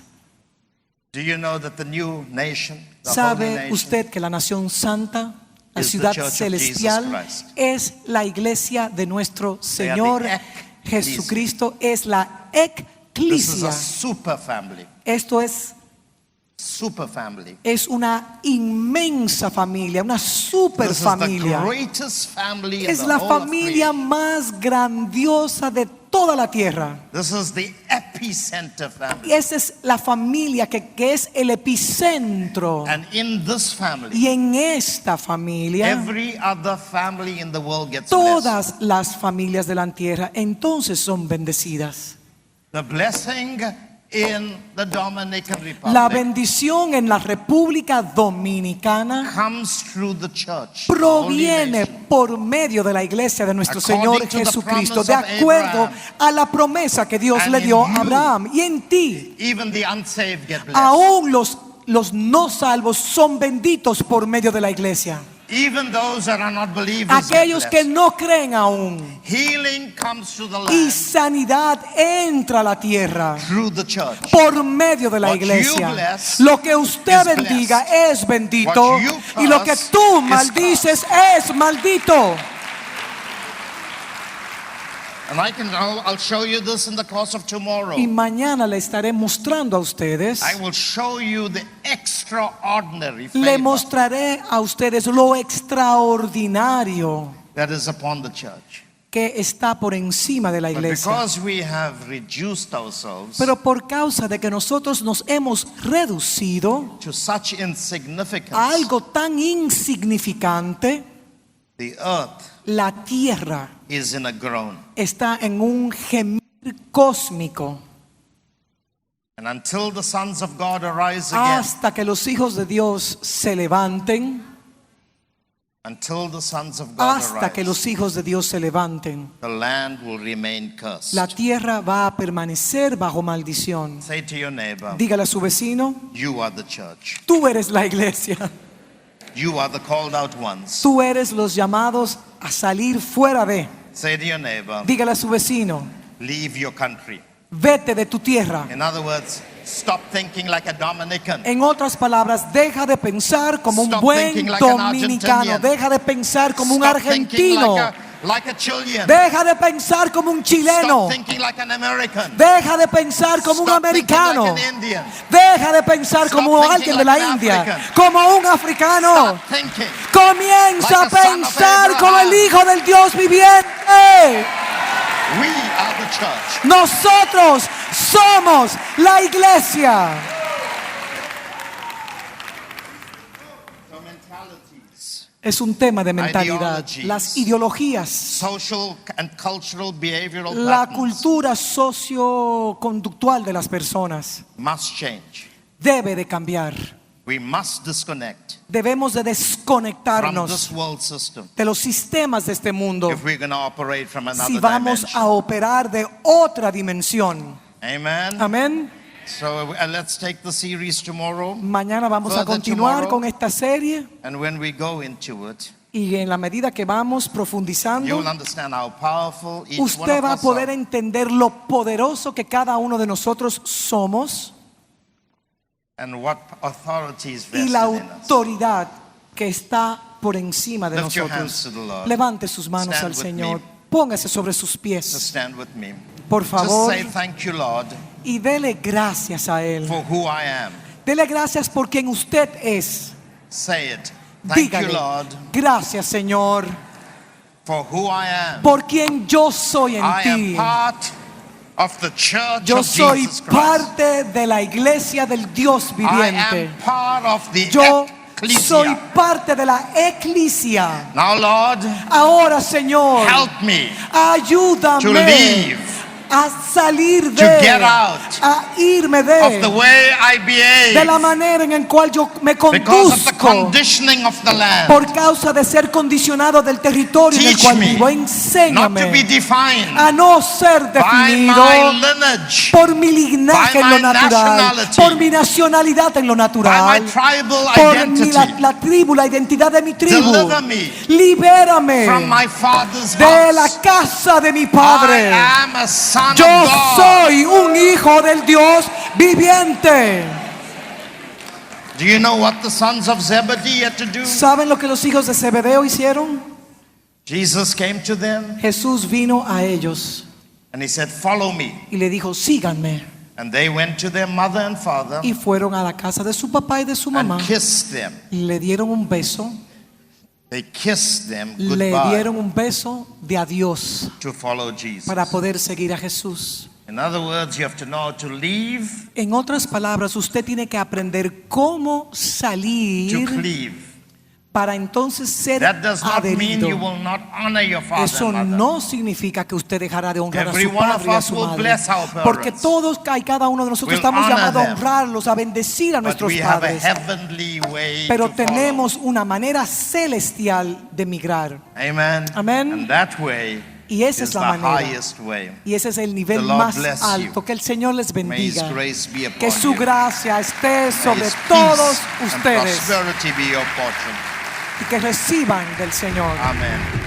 Speaker 2: Do you know that the new nation, the holy
Speaker 3: ¿Sabe
Speaker 2: nation,
Speaker 3: usted que la nación santa, la
Speaker 2: is the
Speaker 3: ciudad
Speaker 2: church of
Speaker 3: celestial,
Speaker 2: Jesus Christ?
Speaker 3: es la iglesia de nuestro
Speaker 2: They are the
Speaker 3: Señor
Speaker 2: ecclesia.
Speaker 3: Jesucristo? Es la
Speaker 2: this is a
Speaker 3: eclesia.
Speaker 2: super family.
Speaker 3: Esto es
Speaker 2: Super family.
Speaker 3: una inmensa familia, una super
Speaker 2: This is
Speaker 3: familia.
Speaker 2: the greatest family in
Speaker 3: Es
Speaker 2: the
Speaker 3: la
Speaker 2: whole of
Speaker 3: familia
Speaker 2: creation.
Speaker 3: más grandiosa de toda la tierra.
Speaker 2: This is the epicenter family.
Speaker 3: Y esa es la familia que es el epicentro.
Speaker 2: And in this family,
Speaker 3: Y en esta familia,
Speaker 2: every other family in the world gets blessed.
Speaker 3: todas las familias de la tierra entonces son bendecidas.
Speaker 2: The blessing in the Dominican Republic
Speaker 3: La bendición en la República Dominicana
Speaker 2: comes through the church, the holy
Speaker 3: proviene
Speaker 2: nation.
Speaker 3: por medio de la iglesia de nuestro
Speaker 2: According
Speaker 3: Señor
Speaker 2: to the
Speaker 3: Jesucristo,
Speaker 2: promise
Speaker 3: de
Speaker 2: of
Speaker 3: acuerdo
Speaker 2: Abraham.
Speaker 3: a la promesa que Dios
Speaker 2: And
Speaker 3: le dio
Speaker 2: in
Speaker 3: a
Speaker 2: you.
Speaker 3: Abraham. Y en ti,
Speaker 2: Even the unsaved get blessed.
Speaker 3: aún los no salvos son benditos por medio de la iglesia.
Speaker 2: Even those that are not believers
Speaker 3: Aquellos
Speaker 2: get
Speaker 3: que
Speaker 2: blessed.
Speaker 3: no creen aún.
Speaker 2: Healing comes to the
Speaker 3: Y
Speaker 2: land
Speaker 3: sanidad entra a la tierra
Speaker 2: through the church.
Speaker 3: por medio de la
Speaker 2: What you
Speaker 3: iglesia.
Speaker 2: bless
Speaker 3: Lo que usted
Speaker 2: is
Speaker 3: bendiga
Speaker 2: blessed.
Speaker 3: es bendito.
Speaker 2: What you
Speaker 3: Y lo que
Speaker 2: curse
Speaker 3: tú
Speaker 2: is
Speaker 3: maldices es maldito.
Speaker 2: And I'll show you this in the course of tomorrow.
Speaker 3: Y mañana le estaré mostrando a ustedes.
Speaker 2: I will show you the extraordinary
Speaker 3: Le
Speaker 2: favor
Speaker 3: mostraré a ustedes lo extraordinario
Speaker 2: that is upon the church.
Speaker 3: que está por encima de la
Speaker 2: But
Speaker 3: iglesia.
Speaker 2: because we have reduced ourselves
Speaker 3: Pero por causa de que nosotros nos hemos reducido
Speaker 2: to such insignificance,
Speaker 3: a algo tan insignificante,
Speaker 2: the earth
Speaker 3: la tierra
Speaker 2: is in a groan.
Speaker 3: está en un gemir cósmico
Speaker 2: And until the sons of God arise again,
Speaker 3: hasta que los hijos de Dios se levanten,
Speaker 2: until the sons of God
Speaker 3: hasta que
Speaker 2: arise,
Speaker 3: los hijos de Dios se levanten,
Speaker 2: the land will remain cursed.
Speaker 3: la tierra va a permanecer bajo maldición.
Speaker 2: Say to your neighbor,
Speaker 3: Dígale a su vecino,
Speaker 2: you are the church.
Speaker 3: tú eres la iglesia,
Speaker 2: You are the called out ones.
Speaker 3: tú eres los llamados a salir fuera de.
Speaker 2: Say to your neighbor,
Speaker 3: Dígale a su vecino,
Speaker 2: leave your country.
Speaker 3: vete de tu tierra.
Speaker 2: In other words, stop thinking like a Dominican.
Speaker 3: En otras palabras, deja de pensar como un
Speaker 2: Stop
Speaker 3: buen
Speaker 2: thinking like an
Speaker 3: dominicano,
Speaker 2: Argentinian.
Speaker 3: deja de pensar como un
Speaker 2: Stop thinking
Speaker 3: argentino,
Speaker 2: like a Chilean.
Speaker 3: deja de pensar como un chileno,
Speaker 2: Stop thinking like an American.
Speaker 3: deja de pensar como un
Speaker 2: Stop thinking
Speaker 3: americano,
Speaker 2: like an Indian.
Speaker 3: deja de pensar
Speaker 2: Stop
Speaker 3: como
Speaker 2: thinking
Speaker 3: alguien de
Speaker 2: like
Speaker 3: la
Speaker 2: an
Speaker 3: India,
Speaker 2: African.
Speaker 3: como un africano.
Speaker 2: Stop thinking.
Speaker 3: Comienza a
Speaker 2: like a son of
Speaker 3: pensar
Speaker 2: Abraham.
Speaker 3: como el hijo del Dios viviente.
Speaker 2: We are the church.
Speaker 3: Nosotros somos la iglesia.
Speaker 2: The mentalities,
Speaker 3: Es un tema de mentalidad.
Speaker 2: Ideologies.
Speaker 3: Las ideologías,
Speaker 2: social and cultural behavioral
Speaker 3: la
Speaker 2: patterns
Speaker 3: cultura socioconductual de las personas
Speaker 2: must change.
Speaker 3: debe de cambiar.
Speaker 2: We must disconnect
Speaker 3: Debemos de
Speaker 2: from this
Speaker 3: desconectarnos
Speaker 2: world system
Speaker 3: de los sistemas de este mundo
Speaker 2: if we're going to operate from another
Speaker 3: si vamos
Speaker 2: dimension.
Speaker 3: a operar de otra dimensión.
Speaker 2: Amen.
Speaker 3: Amén.
Speaker 2: So let's take the series tomorrow.
Speaker 3: Mañana vamos a
Speaker 2: Further
Speaker 3: continuar
Speaker 2: tomorrow.
Speaker 3: con esta serie
Speaker 2: And when we go into it,
Speaker 3: y en la medida que vamos profundizando,
Speaker 2: you'll understand how powerful each one
Speaker 3: usted
Speaker 2: of
Speaker 3: va a
Speaker 2: us
Speaker 3: poder
Speaker 2: are.
Speaker 3: entender lo poderoso que cada uno de nosotros somos
Speaker 2: And what authority is
Speaker 3: y la
Speaker 2: vested in us.
Speaker 3: autoridad que está por encima de
Speaker 2: Lift your hands
Speaker 3: nosotros.
Speaker 2: to the Lord.
Speaker 3: Levante sus manos
Speaker 2: Stand
Speaker 3: al
Speaker 2: with
Speaker 3: Señor.
Speaker 2: me.
Speaker 3: Póngase sobre sus
Speaker 2: Just
Speaker 3: pies,
Speaker 2: stand with me.
Speaker 3: por
Speaker 2: Just
Speaker 3: favor,
Speaker 2: say thank you, Lord,
Speaker 3: y dele gracias a Él.
Speaker 2: for who I am.
Speaker 3: Dele gracias por quien usted es.
Speaker 2: Say it. Thank you,
Speaker 3: Dígale,
Speaker 2: Lord,
Speaker 3: gracias Señor,
Speaker 2: for who I am.
Speaker 3: por quien yo soy en
Speaker 2: I am
Speaker 3: ti.
Speaker 2: part of the church
Speaker 3: Yo
Speaker 2: of
Speaker 3: soy
Speaker 2: Jesus Christ.
Speaker 3: parte de la iglesia del Dios
Speaker 2: I
Speaker 3: viviente.
Speaker 2: am part of the
Speaker 3: Yo
Speaker 2: ecclesia.
Speaker 3: soy parte de la eclesia.
Speaker 2: Now, Lord,
Speaker 3: Ahora, Señor,
Speaker 2: help me to
Speaker 3: ayúdame
Speaker 2: leave
Speaker 3: a salir
Speaker 2: to
Speaker 3: de,
Speaker 2: get out
Speaker 3: a irme
Speaker 2: of the
Speaker 3: de
Speaker 2: way I
Speaker 3: la
Speaker 2: behave
Speaker 3: manera en la cual yo me
Speaker 2: because of the
Speaker 3: conduzco
Speaker 2: conditioning of the land.
Speaker 3: por causa de ser condicionado del territorio en el
Speaker 2: Teach
Speaker 3: cual
Speaker 2: me
Speaker 3: vivo.
Speaker 2: not to be
Speaker 3: Enséñame
Speaker 2: defined
Speaker 3: a no ser
Speaker 2: by
Speaker 3: definido
Speaker 2: my lineage,
Speaker 3: por mi linaje
Speaker 2: by
Speaker 3: en lo
Speaker 2: my
Speaker 3: natural,
Speaker 2: nationality,
Speaker 3: por mi nacionalidad en lo
Speaker 2: by
Speaker 3: natural,
Speaker 2: my tribal
Speaker 3: por
Speaker 2: identity.
Speaker 3: la tribu, la identidad de mi tribu.
Speaker 2: Deliver me
Speaker 3: Libérame
Speaker 2: from my father's
Speaker 3: de la
Speaker 2: house.
Speaker 3: casa de mi
Speaker 2: I
Speaker 3: padre.
Speaker 2: am a son
Speaker 3: Yo
Speaker 2: of God.
Speaker 3: soy un hijo del Dios viviente.
Speaker 2: Do you know what the sons of Zebedee had to do?
Speaker 3: ¿Saben lo que los hijos de Zebedeo hicieron?
Speaker 2: Jesus came to them
Speaker 3: Jesús vino a ellos
Speaker 2: and he said, "Follow me."
Speaker 3: y le dijo, síganme.
Speaker 2: And they went to their mother and father
Speaker 3: Y fueron a la casa de su papá y de su mamá.
Speaker 2: and kissed them.
Speaker 3: Le dieron un beso.
Speaker 2: They kissed them
Speaker 3: Le
Speaker 2: goodbye
Speaker 3: dieron un beso de adiós
Speaker 2: to follow Jesus.
Speaker 3: para poder seguir a Jesús.
Speaker 2: In other words, you have to know how to leave,
Speaker 3: En otras palabras, usted tiene que aprender cómo
Speaker 2: to
Speaker 3: salir
Speaker 2: cleave.
Speaker 3: para entonces ser
Speaker 2: That does not mean you
Speaker 3: adherido.
Speaker 2: will not honor your father
Speaker 3: Eso
Speaker 2: and mother.
Speaker 3: no significa que usted dejará de honrar a
Speaker 2: Every
Speaker 3: su
Speaker 2: one of
Speaker 3: padre y a
Speaker 2: us
Speaker 3: su
Speaker 2: will
Speaker 3: madre.
Speaker 2: bless our parents.
Speaker 3: Porque todos y cada uno de nosotros
Speaker 2: We'll
Speaker 3: estamos
Speaker 2: honor
Speaker 3: llamados a
Speaker 2: them.
Speaker 3: honrarlos, a bendecir a
Speaker 2: But
Speaker 3: nuestros
Speaker 2: we have a
Speaker 3: padres.
Speaker 2: heavenly way
Speaker 3: Pero
Speaker 2: to follow.
Speaker 3: tenemos una manera celestial de migrar.
Speaker 2: Amen.
Speaker 3: Amén.
Speaker 2: And that way
Speaker 3: Y esa
Speaker 2: is
Speaker 3: es
Speaker 2: the
Speaker 3: la manera.
Speaker 2: highest way.
Speaker 3: Y ese es el nivel
Speaker 2: The Lord
Speaker 3: más
Speaker 2: bless
Speaker 3: alto.
Speaker 2: you.
Speaker 3: Que el Señor les
Speaker 2: May His
Speaker 3: bendiga.
Speaker 2: grace be upon
Speaker 3: Que su
Speaker 2: you.
Speaker 3: gracia esté
Speaker 2: May
Speaker 3: sobre
Speaker 2: His
Speaker 3: todos
Speaker 2: peace and
Speaker 3: ustedes
Speaker 2: prosperity be your portion.
Speaker 3: y que reciban del Señor.
Speaker 2: Amen.